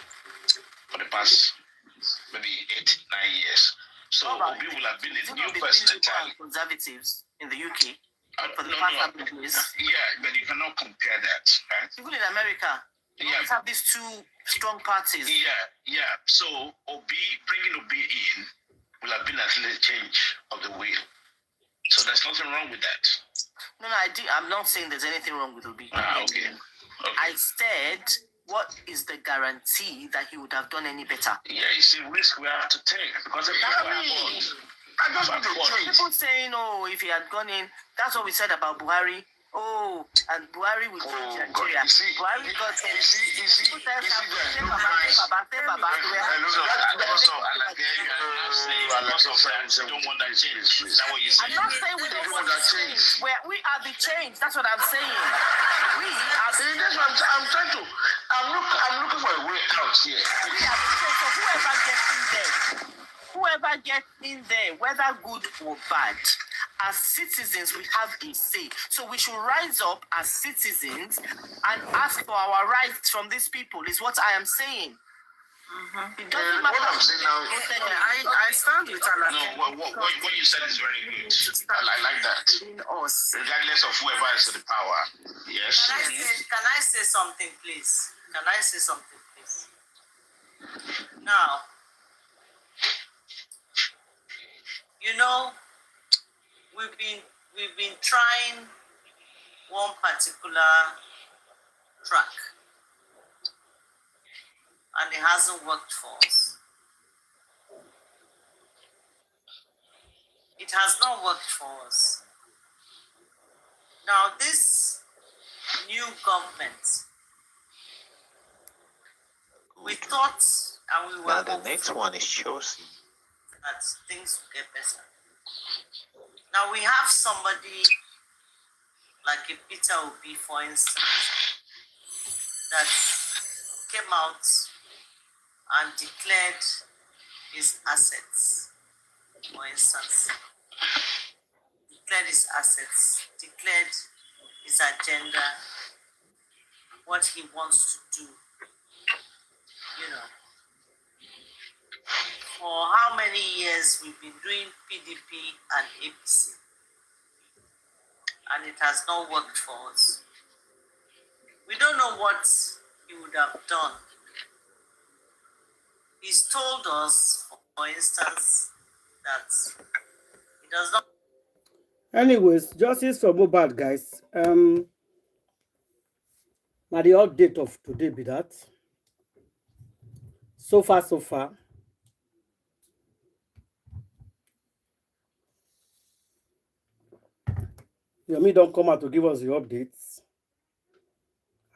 for the past maybe 8-9 years. So Obi will have been a new person entirely.
Conservatives in the UK for the
No.
past 7 years.
Yeah, but you cannot compare that, right?
Even in America.
You always have these two strong parties.
Yeah. So bringing Obi in will have been at least a change of the wheel. So there's nothing wrong with that.
No, I'm not saying there's anything wrong with Obi.
Okay.
I said, what is the guarantee that he would have done any better?
Yeah, it's a risk we have to take because
people saying, oh, if he had gone in, that's what we said about Buhari. Oh, and Buhari will change Nigeria. Buhari got it. I'm not saying we don't want to change. We are the change. That's what I'm saying. We are the change.
I'm looking for a way out here.
We are the change. So whoever gets in there, whether good or bad, as citizens, we have a say. So we should rise up as citizens and ask for our rights from these people, is what I am saying. It doesn't matter.
What I'm saying now,
I stand with Allah.
No, what you said is very good. I like that. Regardless of whoever is in the power. Yes.
Can I say something, please? Now, you know, we've been trying one particular track, and it hasn't worked for us. It has not worked for us. Now, this new government, we thought, and we were
now the next one is chosen,
that things will get better. Now we have somebody like a Peter Obi, for instance, that came out and declared his assets, for instance. Declared his assets, declared his agenda, what he wants to do, you know. For how many years we've been doing PDP and APC, and it has not worked for us. We don't know what he would have done. He's told us, for instance, that he does not.
Anyways, justice for Mohbad, guys. Now the update of today be that. So far. Yomi don't come out to give us the updates.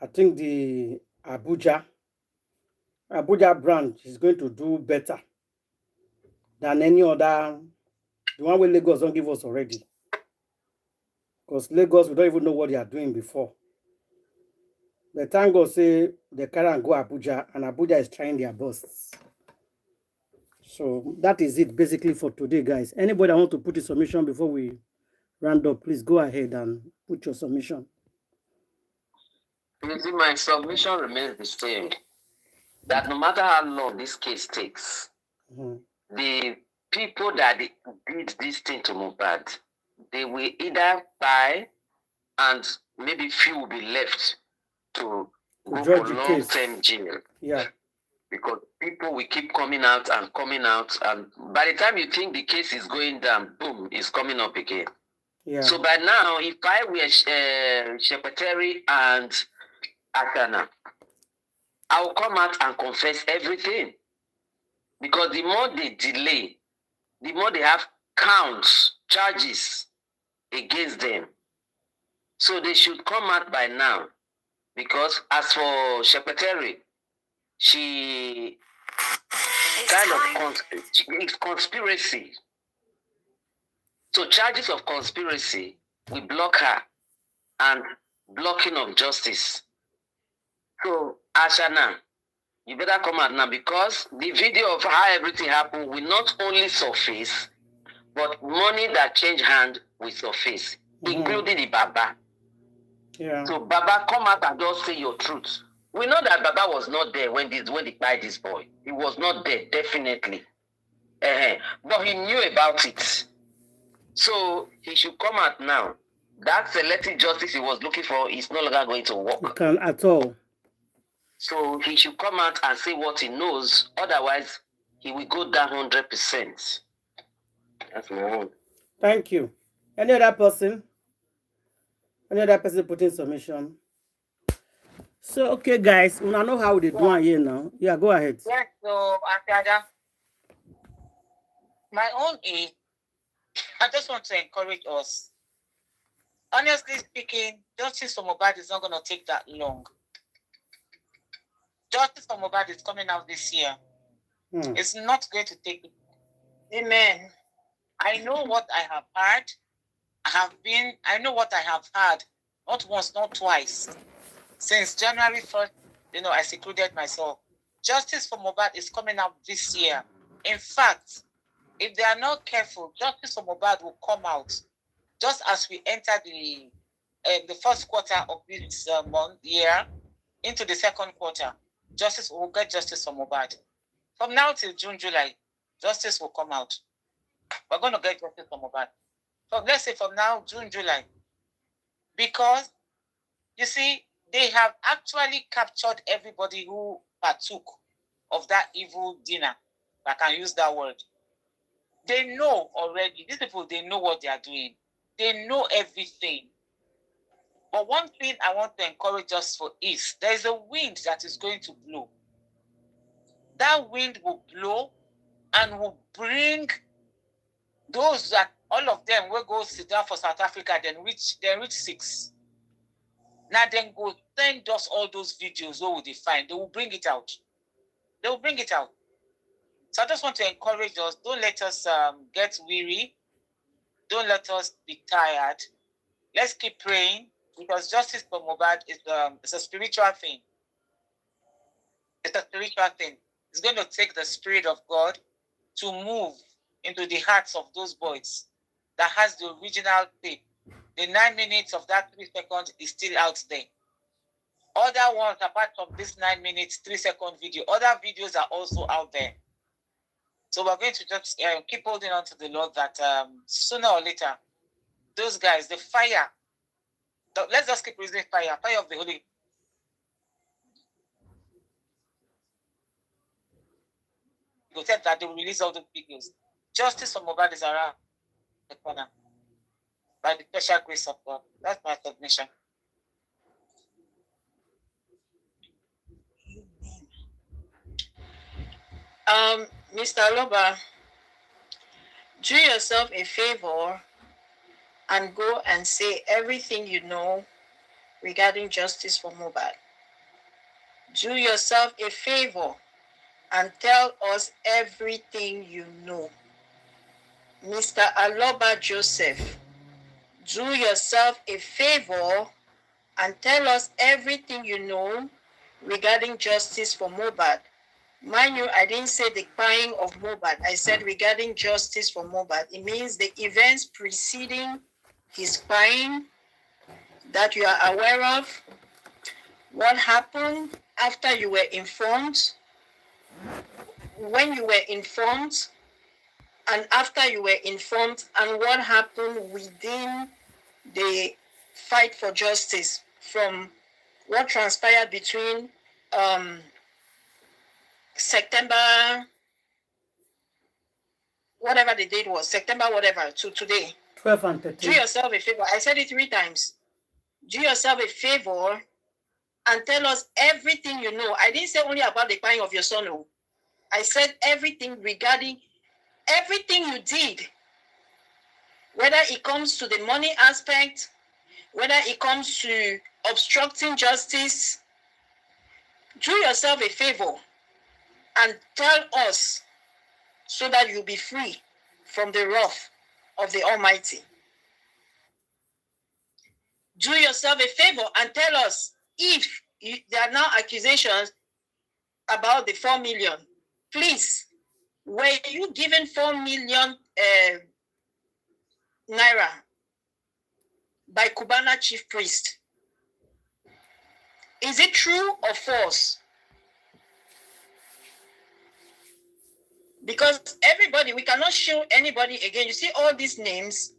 I think the Abuja branch is going to do better than any other. The one where Lagos don't give us already. Because Lagos, we don't even know what they are doing before. The tango say they can't go Abuja, and Abuja is trying their best. So that is it basically for today, guys. Anybody want to put a submission before we round up, please go ahead and put your submission.
You see, my submission remains the same. That no matter how long this case takes, the people that did this thing to Mohbad, they will either die and maybe few will be left to go for long-term jail.
Yeah.
Because people will keep coming out, and by the time you think the case is going down, boom, it's coming up again.
Yeah.
So by now, if I were secretary and Akana, I will come out and confess everything. Because the more they delay, the more they have counts, charges against them. So they should come out by now. Because as for secretary, she it's conspiracy. So charges of conspiracy, we block her, and blocking of justice. So Ashana, you better come out now, because the video of how everything happened will not only surface, but money that changed hand will surface, including the Baba.
Yeah.
So Baba, come out and just say your truth. We know that Baba was not there when they died this boy. He was not there, definitely. But he knew about it. So he should come out now. That selective justice he was looking for is no longer going to work.
It can at all.
So he should come out and say what he knows. Otherwise, he will go down 100%. That's my own.
Thank you. Any other person? Any other person putting submission? So, okay, guys, we know how they do it here now. Yeah, go ahead.
Yes, so, Asiada, my own is, I just want to encourage us. Honestly speaking, Justice for Mohbad is not going to take that long. Justice for Mohbad is coming out this year. It's not going to take it. Amen. I know what I have heard. I know what I have heard, not once, not twice. Since January 1st, I secluded myself. Justice for Mohbad is coming out this year. In fact, if they are not careful, Justice for Mohbad will come out just as we enter the first quarter of this year into the second quarter. We'll get Justice for Mohbad. From now till June, July, Justice will come out. We're going to get Justice for Mohbad. Let's say from now, June, July. Because, you see, they have actually captured everybody who partook of that evil dinner. If I can use that word. They know already. These people, they know what they are doing. They know everything. But one thing I want to encourage us for is there is a wind that is going to blow. That wind will blow and will bring those that all of them will go sit down for South Africa, then reach 6. Now then go send us all those videos. What will they find? They will bring it out. They will bring it out. So I just want to encourage us. Don't let us get weary. Don't let us be tired. Let's keep praying because Justice for Mohbad is a spiritual thing. It's a spiritual thing. It's going to take the Spirit of God to move into the hearts of those boys that has the original tape. The 9 minutes of that 3 seconds is still out there. Other ones, apart from this 9 minutes, 3 second video, other videos are also out there. So we're going to just keep holding on to the Lord that sooner or later, those guys, the fire, let's just keep raising fire of the Holy. Go said that they will release all the videos. Justice for Mohbad is around the corner by the special grace of God. That's my submission.
Mr. Aloba, do yourself a favor and go and say everything you know regarding Justice for Mohbad. Do yourself a favor and tell us everything you know. Mr. Aloba Joseph, do yourself a favor and tell us everything you know regarding Justice for Mohbad. Mind you, I didn't say the buying of Mohbad. I said regarding Justice for Mohbad. It means the events preceding his buying that you are aware of. What happened after you were informed, when you were informed, and after you were informed, and what happened within the fight for justice from what transpired between September, whatever the date was, September whatever, to today.
12 and 13.
Do yourself a favor. I said it 3 times. Do yourself a favor and tell us everything you know. I didn't say only about the buying of your son. No. I said everything regarding everything you did. Whether it comes to the money aspect, whether it comes to obstructing justice, do yourself a favor and tell us so that you'll be free from the wrath of the Almighty. Do yourself a favor and tell us if there are now accusations about the 4 million. Please, were you given 4 million naira by Cubana chief priest? Is it true or false? Because everybody, we cannot show anybody again. You see all these names,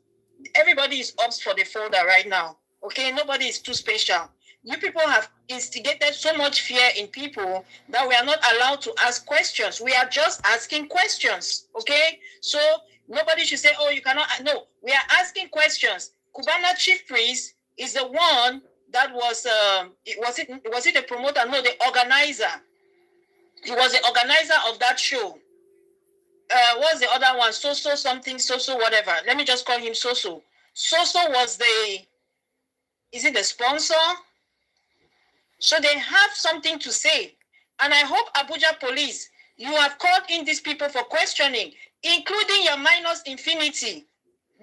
everybody is up for the folder right now. Okay, nobody is too special. you people have instigated so much fear in people that we are not allowed to ask questions. We are just asking questions, okay? So nobody should say, oh, you cannot. No, we are asking questions. Cubana chief priest is the one that was it a promoter? No, the organizer. He was the organizer of that show. What's the other one? So-so something, so-so whatever. Let me just call him So-so. So-so was is it the sponsor? So they have something to say. And I hope Abuja police, you have called in these people for questioning, including your minus infinity,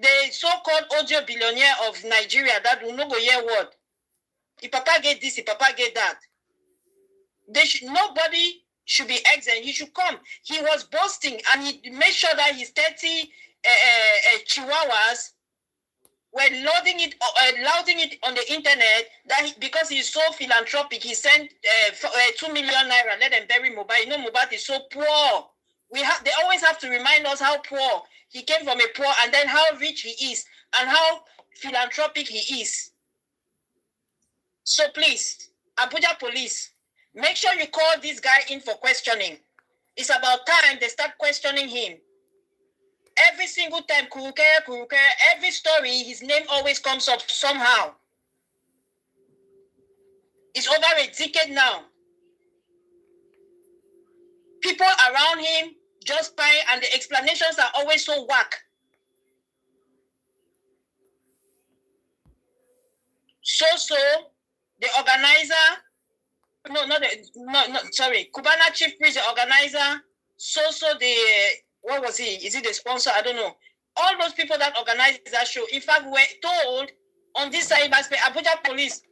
the so-called audio billionaire of Nigeria that will not go hear word. If Papa get this, if Papa get that. Nobody should be exempt. He should come. He was boasting and he made sure that his 30 chihuahuas were loading it on the internet because he's so philanthropic. He sent 2 million naira, let them bury Mohbad. You know, Mohbad is so poor. They always have to remind us how poor he came from, a poor, and then how rich he is and how philanthropic he is. So please, Abuja police, make sure you call this guy in for questioning. It's about time they start questioning him. Every single time, every story, his name always comes up somehow. It's over a decade now. People around him just pine, and the explanations are always so whack. So, the organizer, Cubana chief priest, the organizer, what was he? Is he the sponsor? I don't know. All those people that organized that show, in fact, were told on this cyberspace, Abuja police,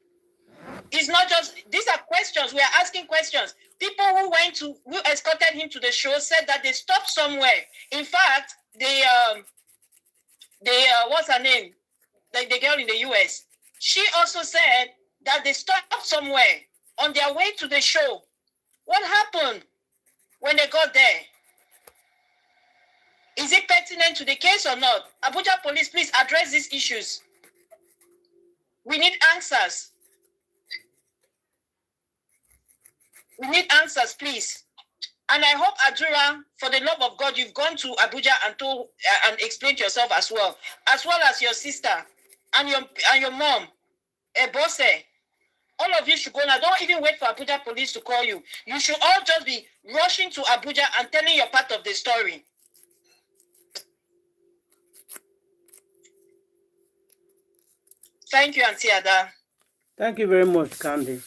it's not just, these are questions. We are asking questions. People who escorted him to the show said that they stopped somewhere. In fact, what's her name? The girl in the US. She also said that they stopped somewhere on their way to the show. What happened when they got there? Is it pertinent to the case or not? Abuja police, please address these issues. We need answers. We need answers, please. And I hope, Adura, for the love of God, you've gone to Abuja and explained yourself as well as your sister and your mom, Bose. All of you should go now. Don't even wait for Abuja police to call you. You should all just be rushing to Abuja and telling your part of the story. Thank you, Auntie Ada.
Thank you very much, Candy.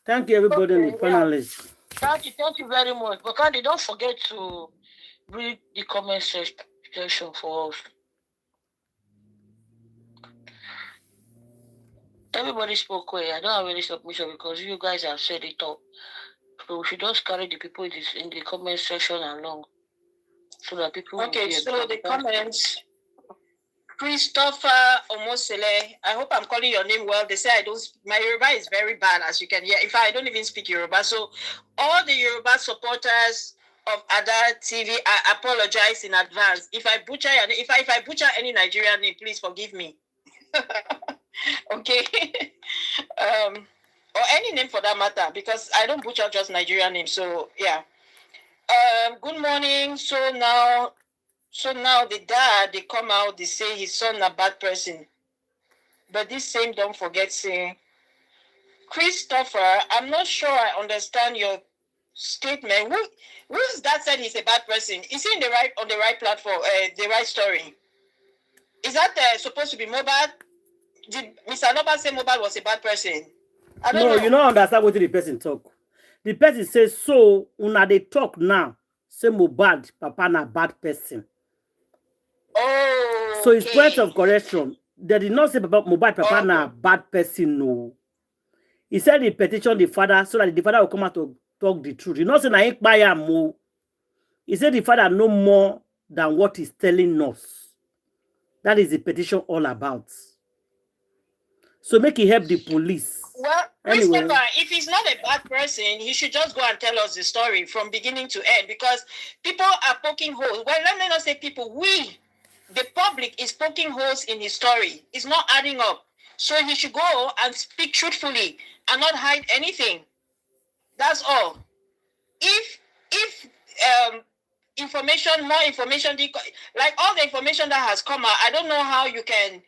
Thank you, everybody in the panelists.
Thank you very much. But Candy, don't forget to read the comment section for us. Everybody spoke well. I don't have any submission because you guys have said it all. So we should just carry the people in the comment section along so that people
okay,
will
so the comments. Christopher Omosele, I hope I'm calling your name well. They say my Yoruba is very bad, as you can hear. In fact, I don't even speak Yoruba. So all the Yoruba supporters of Ada TV, I apologize in advance. If I butcher any Nigerian name, please forgive me. Okay. Or any name for that matter, because I don't butcher just Nigerian names. So yeah. Good morning. So now the dad, they come out, they say his son a bad person. But this same don't forget saying, Christopher, I'm not sure I understand your statement. Who's that said he's a bad person? Is he on the right platform, the right story? Is that supposed to be Mohbad? Did Mr. Loba say Mohbad was a bad person? I don't know.
You don't understand what the person talk. The person says, so una they talk now. Say Mohbad, Papa na bad person.
Oh,
so it's point of correction. They did not say about Mohbad Papa na bad person, no. He said in petition the father so that the father will come out to talk the truth. You know, say na ikbaya mo. He said the father know more than what he's telling us. That is the petition all about. So make it help the police.
Well, anyway. Christopher, if he's not a bad person, he should just go and tell us the story from beginning to end, because people are poking holes. Well, let me not say people, the public is poking holes in his story. It's not adding up. So he should go and speak truthfully and not hide anything. That's all. If more information, like all the information that has come out, I don't know how you can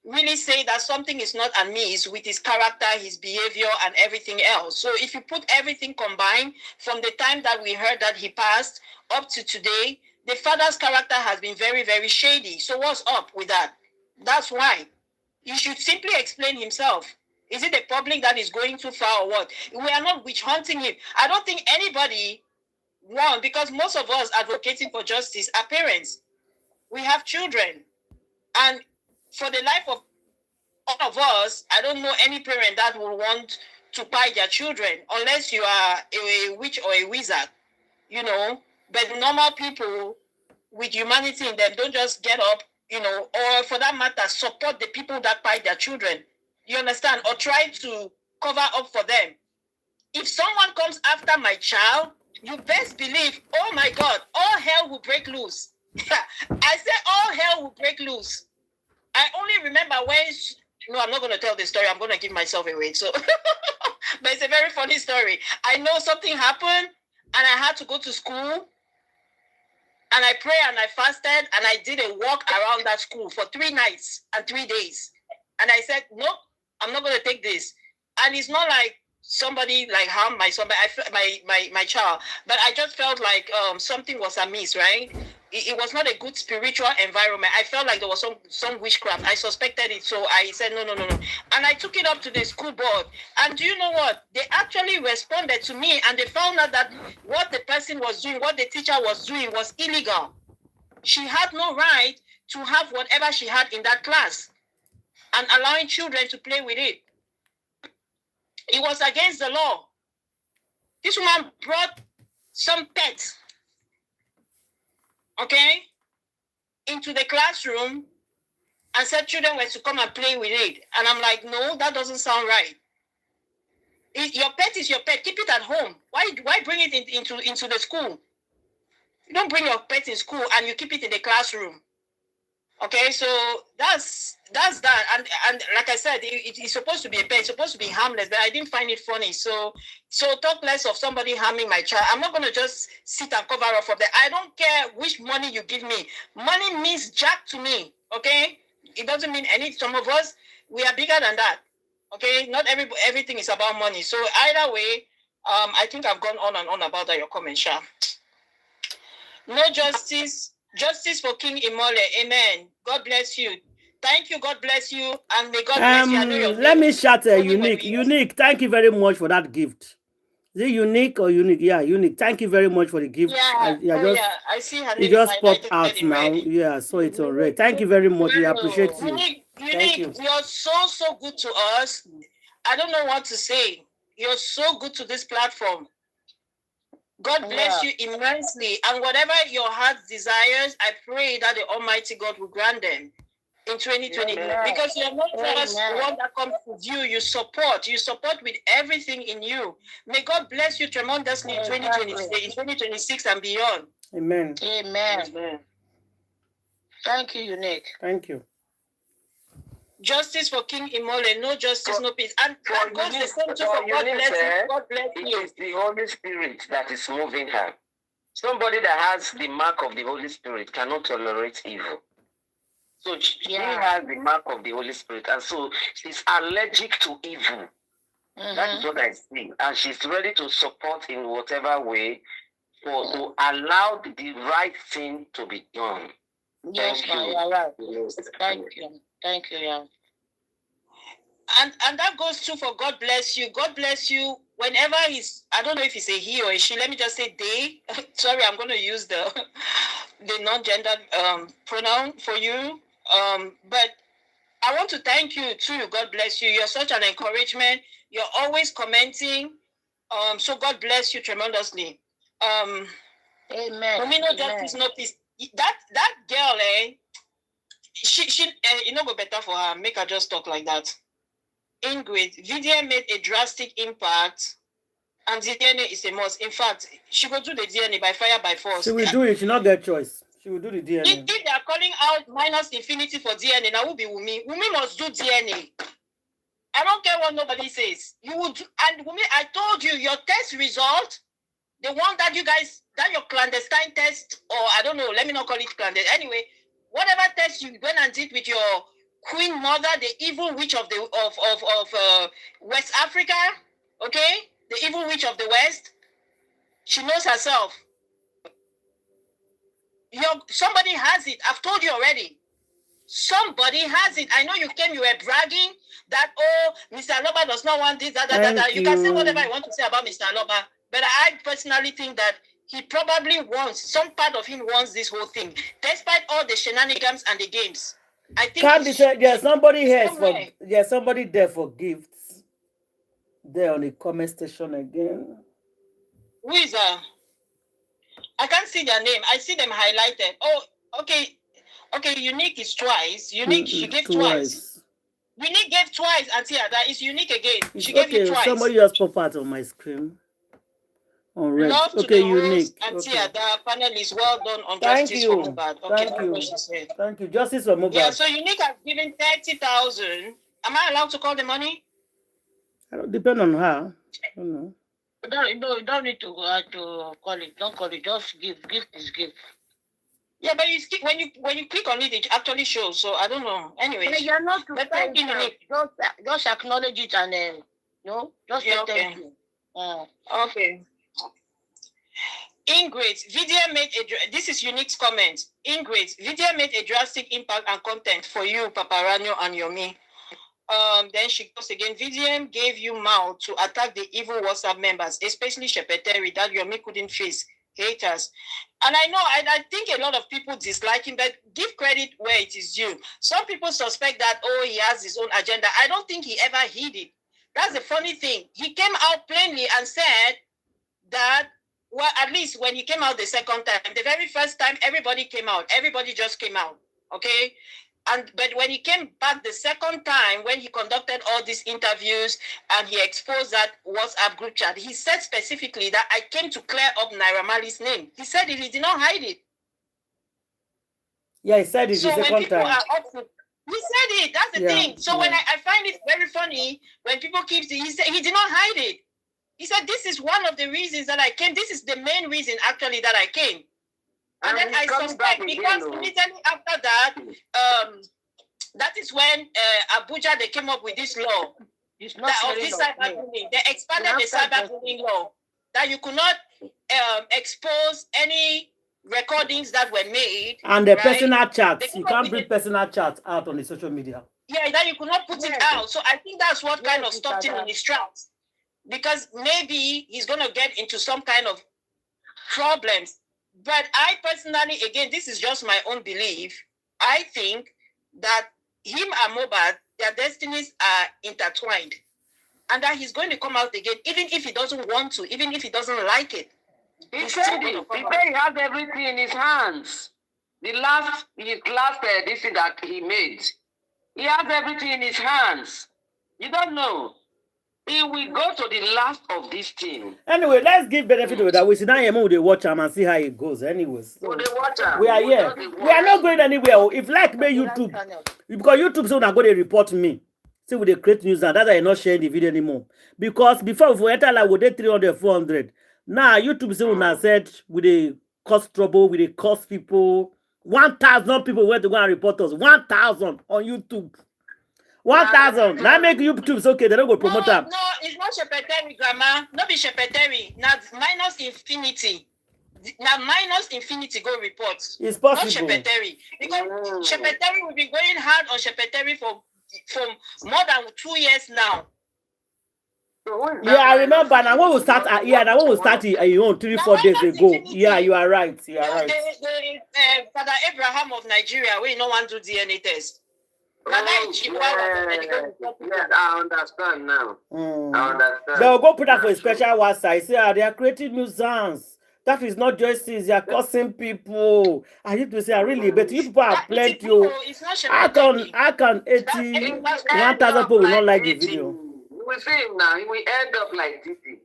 really say that something is not amiss with his character, his behavior, and everything else. So if you put everything combined from the time that we heard that he passed up to today, the father's character has been very, very shady. So what's up with that? That's why. He should simply explain himself. Is it the public that is going too far or what? We are not witch hunting him. I don't think anybody won, because most of us advocating for justice are parents. We have children. And for the life of all of us, I don't know any parent that will want to buy their children unless you are a witch or a wizard, you know. But normal people with humanity in them don't just get up, you know, or for that matter, support the people that buy their children. You understand? Or try to cover up for them. If someone comes after my child, you best believe, oh my God, all hell will break loose. I said all hell will break loose. I only remember when, no, I'm not going to tell the story. I'm going to give myself away. So, but it's a very funny story. I know something happened and I had to go to school and I prayed and I fasted and I did a walk around that school for 3 nights and 3 days. And I said, nope, I'm not going to take this. And it's not like somebody like harmed my son, my child, but I just felt like something was amiss, right? It was not a good spiritual environment. I felt like there was some witchcraft. I suspected it, so I said no. And I took it up to the school board. And do you know what? They actually responded to me and they found out that what the person was doing, what the teacher was doing was illegal. She had no right to have whatever she had in that class and allowing children to play with it. It was against the law. This woman brought some pets, okay, into the classroom and said children were to come and play with it. And I'm like, no, that doesn't sound right. Your pet is your pet. Keep it at home. Why bring it into the school? You don't bring your pet in school and you keep it in the classroom. Okay, so that's that. And like I said, it's supposed to be a pet. It's supposed to be harmless, but I didn't find it funny. So talk less of somebody harming my child. I'm not going to just sit and cover up for that. I don't care which money you give me. Money means jack to me, okay? It doesn't mean anything. Some of us, we are bigger than that, okay? Not everything is about money. So either way, I think I've gone on and on about that, your comment, Sha. No justice. Justice for King Imole. Amen. God bless you. Thank you. God bless you. And may God bless you. I know your
let me shout Unique. Unique, thank you very much for that gift. Is it Unique or Unique? Yeah, Unique. Thank you very much for the gift.
Yeah, I see her name.
It just popped out now. Yeah, so it's all right. Thank you very much. We appreciate you.
Unique, you're so good to us. I don't know what to say. You're so good to this platform. God bless you immensely. And whatever your heart desires, I pray that the Almighty God will grant them in 2020. Because you're not just one that comes to you, you support with everything in you. May God bless you tremendously in 2026 and beyond.
Amen.
Amen. Thank you, Unique.
Thank you.
Justice for King Imole, no justice, no peace. And God goes the same to for God bless you. God bless you.
It is the Holy Spirit that is moving her. Somebody that has the mark of the Holy Spirit cannot tolerate evil. So she has the mark of the Holy Spirit, and so she's allergic to evil. That is what I see. And she's ready to support in whatever way to allow the right thing to be done.
Yes, you're right. Thank you, yeah. And that goes too for God bless you. God bless you whenever I don't know if it's a he or a she. Let me just say they. Sorry, I'm going to use the non-gendered pronoun for you. But I want to thank you too. God bless you. You're such an encouragement. You're always commenting. So God bless you tremendously. Amen. For me, no justice, no peace. That girl, she you know, go better for her. Make her just talk like that. Ingrid, VDN made a drastic impact, and the DNA is a must. In fact, she will do the DNA by fire, by force.
She will do it. She not get choice. She will do the DNA.
If they are calling out minus infinity for DNA, now will be Wumi. Wumi must do DNA. I don't care what nobody says. You would, and Wumi, I told you your test result, the one that you guys, that your clandestine test, or I don't know, let me not call it clandestine. Anyway, whatever test you went and did with your queen mother, the evil witch of the West Africa, okay, the evil witch of the West, she knows herself. Somebody has it. I've told you already. Somebody has it. I know you came, you were bragging that, oh, Mr. Aloba does not want this, that. You can say whatever you want to say about Mr. Aloba, but I personally think that he probably wants, some part of him wants this whole thing, despite all the shenanigans and the games. I think
Candy said there's somebody here for, there's somebody there for gifts. There on the comment section again.
Who is I can't see their name. I see them highlighted. Oh, okay. Okay, Unique is twice. Unique, she gave twice. Unique gave twice, and that is Unique again. She gave you twice.
Somebody just pop out on my screen. On red.
Love to
okay,
the
Unique.
Host, and the panel is well done on
Thank
justice
you.
for Mohbad. Okay,
Thank you. Thank you. Justice for Mohbad.
Yeah, so Unique has given 30,000. Am I allowed to call the money?
I don't depend on her. I don't know.
No, you don't need to call it. Don't call it. Just give. Give is give.
Yeah, but you skip, when you click on it, it actually shows. So I don't know. Anyway,
but you're not to
thank you.
Just acknowledge it and just say thank you.
Okay. Ingrid, video made this is Unique's comment. Ingrid, video made a drastic impact and content for you, Paparanyo and Yomi. Then she goes again. VDM gave you mouth to attack the evil WhatsApp members, especially Shepeteri, that Yomi couldn't face. Haters. And I know, I think a lot of people dislike him, but give credit where it is due. Some people suspect that, oh, he has his own agenda. I don't think he ever hid it. That's the funny thing. He came out plainly and said that, well, at least when he came out the second time, the very first time, everybody came out. Everybody just came out, okay? But when he came back the second time, when he conducted all these interviews and he exposed that WhatsApp group chat, he said specifically that I came to clear up Naira Marley's name. He said it, he did not hide it.
Yeah, he said it the second time.
He said it, that's the thing. So when I find it very funny, when people keep saying, he said he did not hide it. He said, this is one of the reasons that I came. This is the main reason actually that I came. And then I suspect because immediately after that, that is when Abuja, they came up with this law of this cyberbullying. They expanded the cyberbullying law that you could not expose any recordings that were made.
And the personal chats. You can't bring personal chats out on the social media.
Yeah, that you could not put it out. So I think that's what kind of stopped him in his tracks. Because maybe he's going to get into some kind of problems. But I personally, again, this is just my own belief. I think that him and Mohbad, their destinies are intertwined. And that he's going to come out again, even if he doesn't want to, even if he doesn't like it.
He said he has everything in his hands. His last this thing that he made. He has everything in his hands. You don't know. He will go to the last of this thing.
Anyway, let's give benefit of that. We sit down here with the watch him and see how it goes. Anyways, so we are here. We are not going anywhere. If like me, YouTube, because YouTube so not going to report me. See, we they create news and that's why I'm not sharing the video anymore. Because before we enter like we did 300, 400. Now YouTube so now said we they cause trouble, we they cause people. 1,000 people went to go and report us. 1,000 on YouTube. 1,000. Now make YouTube okay. They don't go promote them.
No, it's not Shepeteri, Grandma. Not be Shepeteri. Now minus infinity. Now minus infinity go reports.
It's possible.
Not Shepeteri. Because Shepeteri will be going hard on Shepeteri for more than 2 years now.
Yeah, I remember. Now when we start, now when we start it, 3-4 days ago. Yeah, you are right. You are right.
Father Abraham of Nigeria, we no one do DNA test.
I understand now. I understand.
They'll go put that for a special website. Say, they are creating nuisance. That is not justice. They are causing people. I need to say, really, but you people are plenty. I can 1,000 people will not like the video.
We see him now. He will end up like Didi.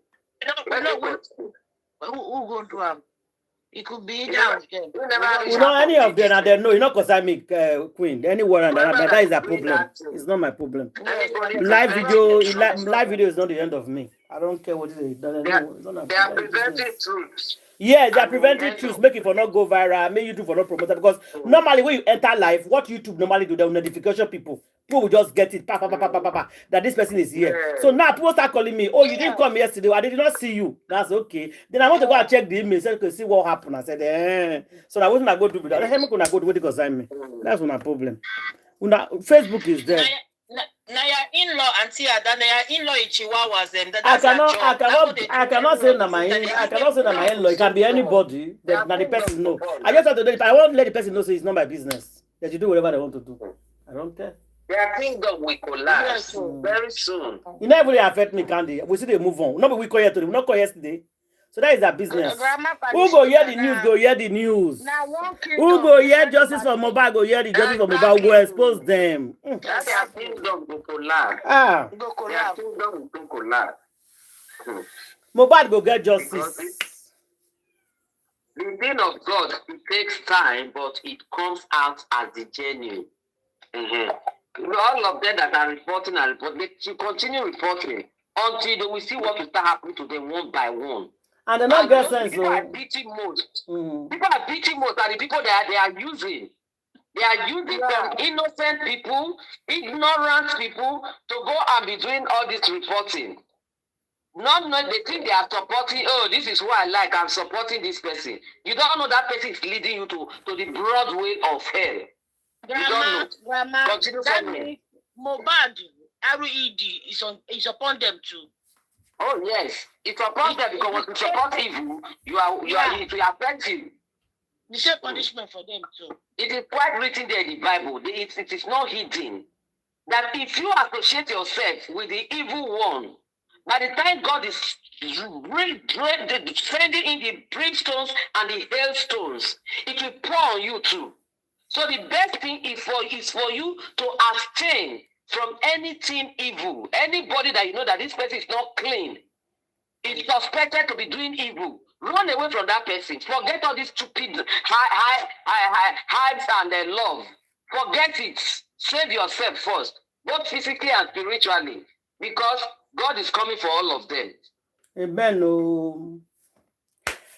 Who going to have? It could be down again.
You know, any of them, and they know, you know, because I'm a queen. Anyone, and that is a problem. It's not my problem. Live video is not the end of me. I don't care what it is.
They are preventing truth.
Yes, they are preventing truth, make it for not go viral, make YouTube for not promote it. Because normally when you enter live, what YouTube normally do, they will notification people. People will just get it, that this person is here.
Yeah.
So now people start calling me, oh, you didn't come yesterday, I did not see you. That's okay. Then I want to go and check the email, so I can see what happened. I said, So I wasn't going to do that. I'm going to go to what because I'm me. That's not my problem. Facebook is there.
Now your in-law auntie Ada, now your in-law in Chihuahuas,
I cannot say that my in-law. It can be anybody that the person know. I just have to do it. I won't let the person know, so it's not my business. They should do whatever they want to do. I don't care.
Their kingdom will collapse very soon.
It never really affect me, Candy. We see they move on. No, but we call yesterday. We not call yesterday. So that is our business. Who go hear the news? Go hear the news. Who go hear justice for Mohbad? Go hear the justice for Mohbad. Go expose them.
That's their kingdom will collapse. Their kingdom will collapse.
Mohbad go get justice.
The thing of God, it takes time, but it comes out as the genuine. You know, all of them that are reporting, they should continue reporting until they will see what will start happening to them one by one.
And they're not get sense.
People are beating most. People are beating most are the people that they are using. They are using some innocent people, ignorant people to go and be doing all this reporting. Not they think they are supporting, oh, this is who I like, I'm supporting this person. You don't know that person is leading you to the broad way of hell.
Grandma, that means Mohbad, RED is upon them too.
Oh yes, it's upon them because when you support evil, it will affect you.
The same punishment for them too.
It is quite written there in the Bible. It is not hidden that if you associate yourself with the evil one, by the time God is sending in the brimstones and the hailstones, it will pour on you too. So the best thing is for you to abstain from anything evil. Anybody that you know that this person is not clean, is suspected to be doing evil. Run away from that person. Forget all these stupid hypes and love. Forget it. Save yourself first, both physically and spiritually, because God is coming for all of them.
Amen. Oh.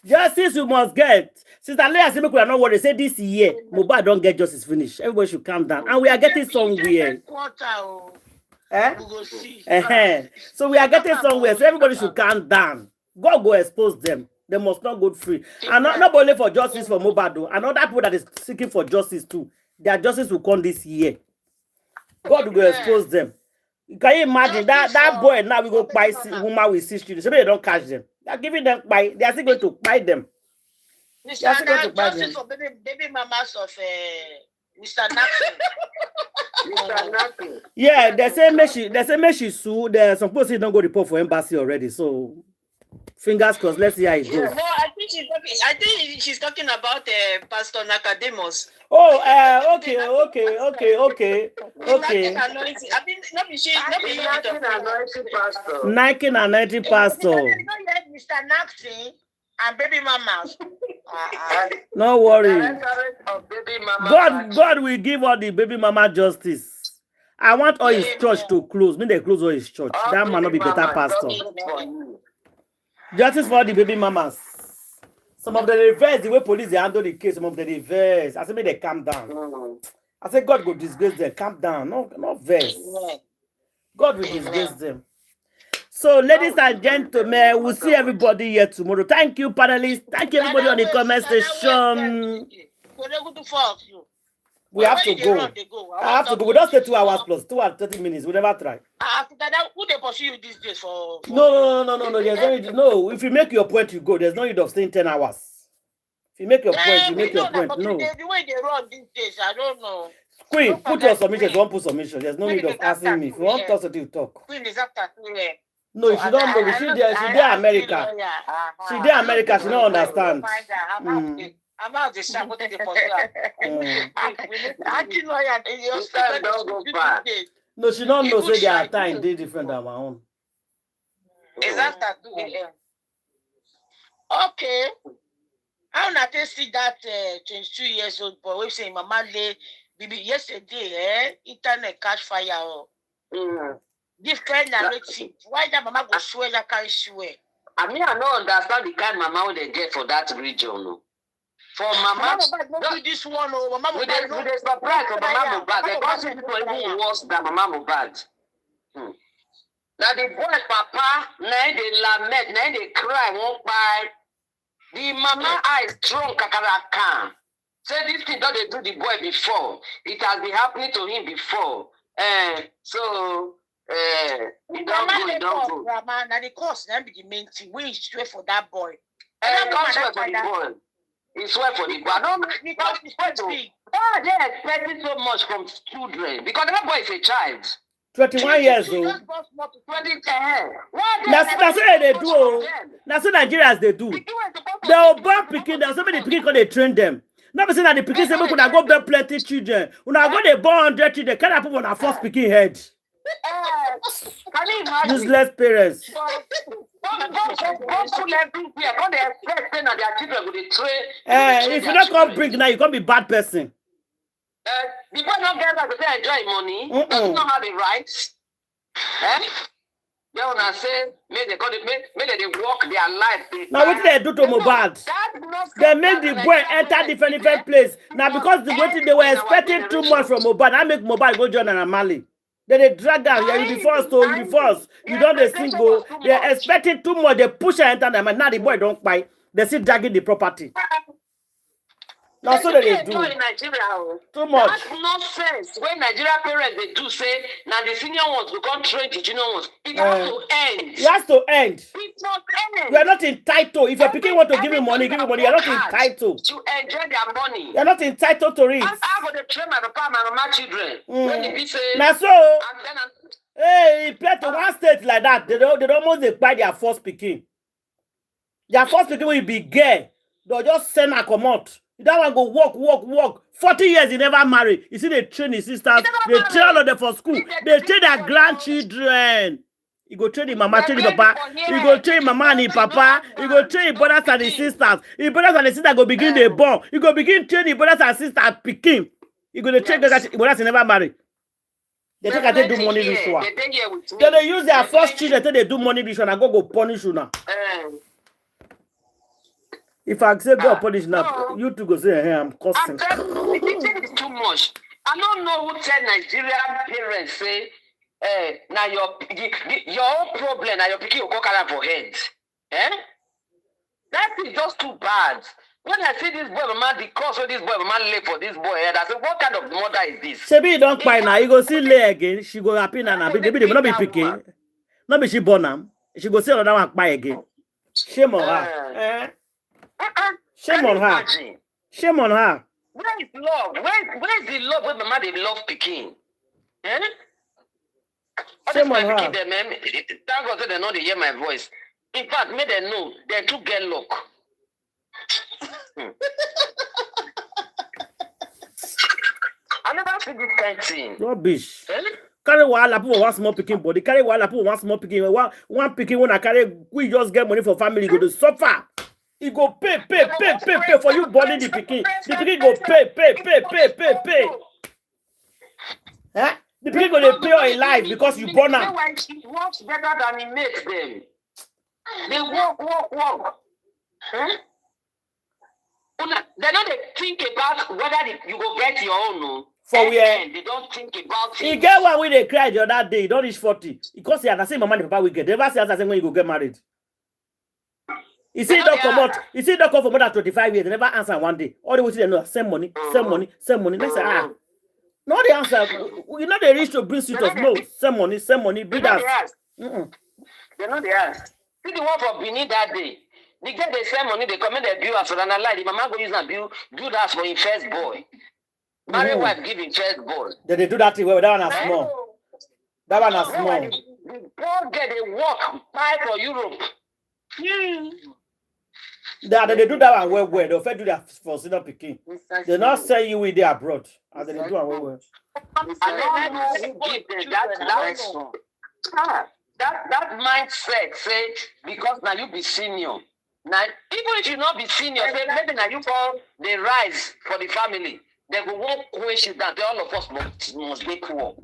Justice you must get. Sister Leah said, we are not worried. Say this year, Mohbad don't get justice finished. Everybody should calm down. And we are getting somewhere. So we are getting somewhere. So everybody should calm down. God will expose them. They must not go free. And not only for justice for Mohbad, though. And other people that is seeking for justice too. Their justice will come this year. God will expose them. Can you imagine that boy now we go buy woman with 6 children? So they don't catch them. They are giving them buy. They are still going to buy them.
Mr. Justice for baby mamas of Mr.
Napping.
Yeah, they say me she sue. There's some people say don't go report for embassy already. So fingers crossed. Let's see how it goes.
No, I think she's talking about Pastor Nakademos.
Oh, okay.
I mean, not be
Nike and 90 pastor.
Mr. Naxi and baby mamas.
No worry. God will give all the baby mama justice. I want all his church to close. Mean they close all his church. That might not be better pastor. Justice for the baby mamas. Some of the reverse, the way police they handle the case, some of the reverse. I say, may they calm down. I say, God will disgrace them. Calm down. No verse. God will disgrace them. So, ladies and gentlemen, we'll see everybody here tomorrow. Thank you, panelists. Thank you, everybody on the comment section. We have to go. I have to go. We don't stay 2 hours plus 2 hours 30 minutes. We never try.
Who they pursue you these days for?
No. There's no need. No, if you make your point, you go. There's no need of staying 10 hours. If you make your point, you make your point. No.
The way they run these days, I don't know.
Queen, put your submission. If you want to put submission, there's no need of asking me. If you want to talk, so you talk.
Queen is after 3 a.m.
No, she don't know. She there America. She there America. She don't understand.
I'm out the shop. What did they
No, she don't know. Say their time they different than my own.
It's after 2 a.m. Okay. How not they see that 22 years old boy? We say Mama lay baby yesterday. Internet catch fire. Different narrative. Why that Mama go swear that carry swear?
I mean, I don't understand the kind of Mama they get for that region. No. For Mama,
don't do this one. Oh, Mama
with a surprise for Mama Mohbad. They got people even worse than Mama Mohbad. Now the boy Papa, now they lament, now they cry, won't buy. The Mama eyes strong, kakaraka. Say this thing that they do the boy before. It has been happening to him before. It don't go.
Now the cost now be the main thing. We swear for that boy.
Don't swear for the boy. He swear for the boy. Don't swear to. Why are they expecting so much from children? Because that boy is a child.
21 years old. That's what they do. That's what Nigerians they do. They will born picking. There's so many picking because they train them. Not saying that the picking say we could go born plenty children. When I go they born 100 children, can I put on a first picking head?
Can you imagine?
Useless parents. If you don't come bring now, you can't be bad person.
The boy don't get that to enjoy money. Does not have the rights. They wanna say, make they walk their life.
Now what they do to Mohbad? They make the boy enter different place. Now because they were expecting too much from Mohbad, I make Mohbad go join an Mali. Then they drag down. Yeah, you be first, so you be first. You don't they single. They are expecting too much. They push and enter them, and now the boy don't buy. They still dragging the property. That's what they do.
In Nigeria,
too much.
That's nonsense. When Nigerian parents they do say, now the senior ones will come train the junior ones. It has to end.
It has to end.
It must end.
You are not entitled. If your picking want to give you money, give you money. You are not entitled.
To enjoy their money.
You are not entitled to it.
I go to train my papa and my children. When they say,
now so, hey, play to one state like that. They almost buy their first picking. Their first picking will be gay. They'll just send a come out. That one go work. 40 years he never marry. You see, they train his sisters. They train all of them for school. They train their grandchildren. You go train the mama, train the papa. You go train mama and the papa. You go train the brothers and the sisters. The brothers and the sisters go begin the born. You go begin train the brothers and sisters picking. You go to train the brothers never marry. They think they do money this one. Then they use their first children till they do money this one. I go punish you now. If I say go punish now, you two go say, hey, I'm cussing.
The is too much. I don't know who tell Nigerian parents say, now your own problem, now your picking will go carry for head. That is just too bad. When I see this boy, mama, the cost of this boy, mama lay for this boy head, I say, what kind of mother is this?
Shebi you don't cry now. You go see lay again. She go happy now. Baby, they will not be picking. Not be she born them. She go see another one cry again. Shame on her. Shame on her. Shame on her.
Where is love? Where is the love when mama they love picking?
Shame on her.
Thank God they know they hear my voice. In fact, may they know they too get luck. I never see this kind of thing.
Rubbish. Carry wahala put one small picking body. Carry wahala put one small picking. One picking when I carry, we just get money for family. Go to suffer. He go pay for you burning the picking. The picking go pay. The picking go pay all in life because you burn them.
It works better than it makes them. They work. They don't think about whether you go get your own. No.
For where?
They don't think about it.
He get one when they cried the other day. He don't reach 40. Because he had the same mama and papa we get. They never say the same when you go get married. You see don't come out. You see don't come for more than 25 years. They never answer one day. All the way to they know same money. They say no the answer. You know they reach to bring suit of no. Same money. Bring us.
They know they ask. See the one for Benin that day. They get the same money, they come in their bill after an lie. The mama go use and build house for his first boy. Married wife give him first boy.
Then they do that thing where that one is small. That one is small.
The poor get a work buy for Europe.
They do that one well. They'll do that for senior picking. They not sell you with their abroad. And they do one well.
I don't know who give them that mindset say because now you be senior. Now, even if you not be senior, say maybe now you call the rise for the family. They will walk questions that all of us must be poor.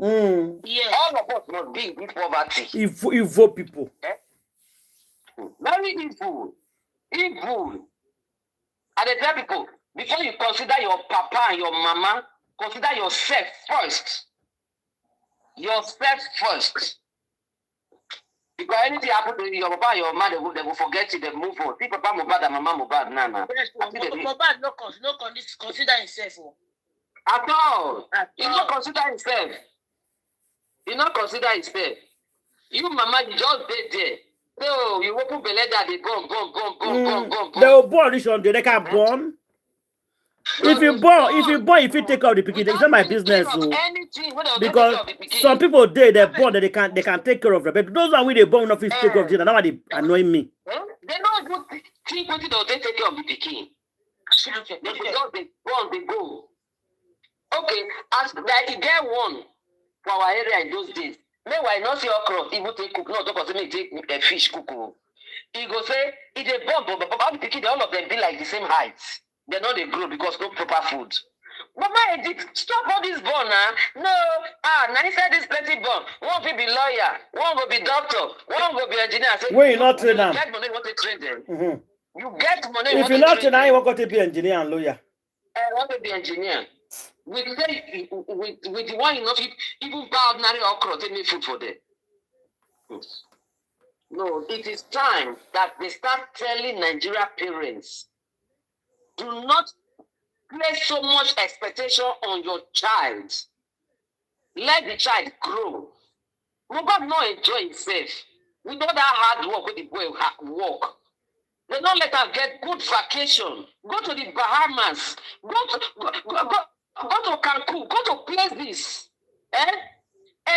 Yes.
All of us must be in poverty.
Evil people.
Very evil. Evil. And they tell people, before you consider your papa and your mama, consider yourself first. Yourself first. Because anything happen to your papa and your mama, they will forget it, they move on. See papa Mohbad and mama Mohbad, nah.
Yes, Mohbad no consider himself.
At all. He not consider himself. He not consider himself. You mama, you just dead there. So you open belly that they bomb.
They will born this one, they can't born. If you born, if you take out the pikin, it's not my business. So. Because some people they born that they can take care of them. But those are when they born enough to take care of them. Now they annoy me.
They know good think what they take care of the pikin. They born, they go. Okay, as like you get one for our area in those days. Meanwhile, not see okra, he will take cook, no, don't consider me take a fish cook. He go say, it's a bomb, but the pikin, all of them be like the same height. They're not they grow because no proper food. Mama, stop all this born now. No, now he said this plenty born. One will be lawyer, one will be doctor, one will be engineer.
Wait, not train them.
You get money, what they train them. You get money.
If you're not trained, you want to be engineer and lawyer.
I want to be engineer. With the one you know, even buy ordinary okra, take me food for them. No, it is time that they start telling Nigerian parents, do not place so much expectation on your child. Let the child grow. Mohbad not enjoy himself. With all that hard work with the boy work. They don't let her get good vacation. Go to the Bahamas. Go to Cancun. Go to places.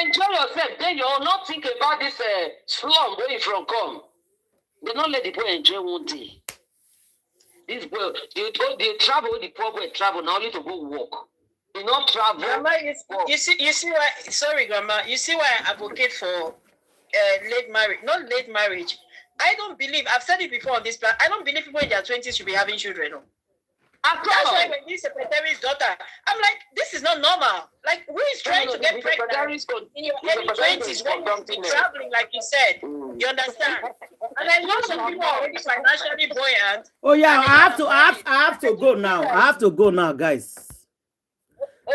Enjoy yourself. Then you'll not think about this slum where you from come. They don't let the boy enjoy one day. This boy, they travel with the poor boy travel now only to go walk. You not travel.
Grandma, you see why? Sorry, Grandma. You see why I advocate for late marriage? Not late marriage. I don't believe. I've said it before on this plan. I don't believe people in their 20s should be having children. No. That's why when this secretary's daughter, I'm like, this is not normal. Like, who is trying to get pregnant in your early 20s when you're traveling, like you said? You understand? And I know some people are already financially buoyant.
Oh yeah, I have to go now. I have to go now, guys.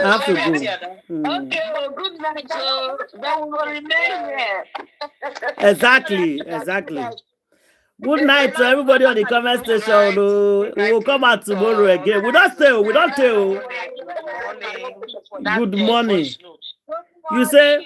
I have to go.
Okay, well, good night. Then we will remain here.
Exactly. Good night to everybody on the comment section. We will come out tomorrow again. We don't tell. Good morning. You say?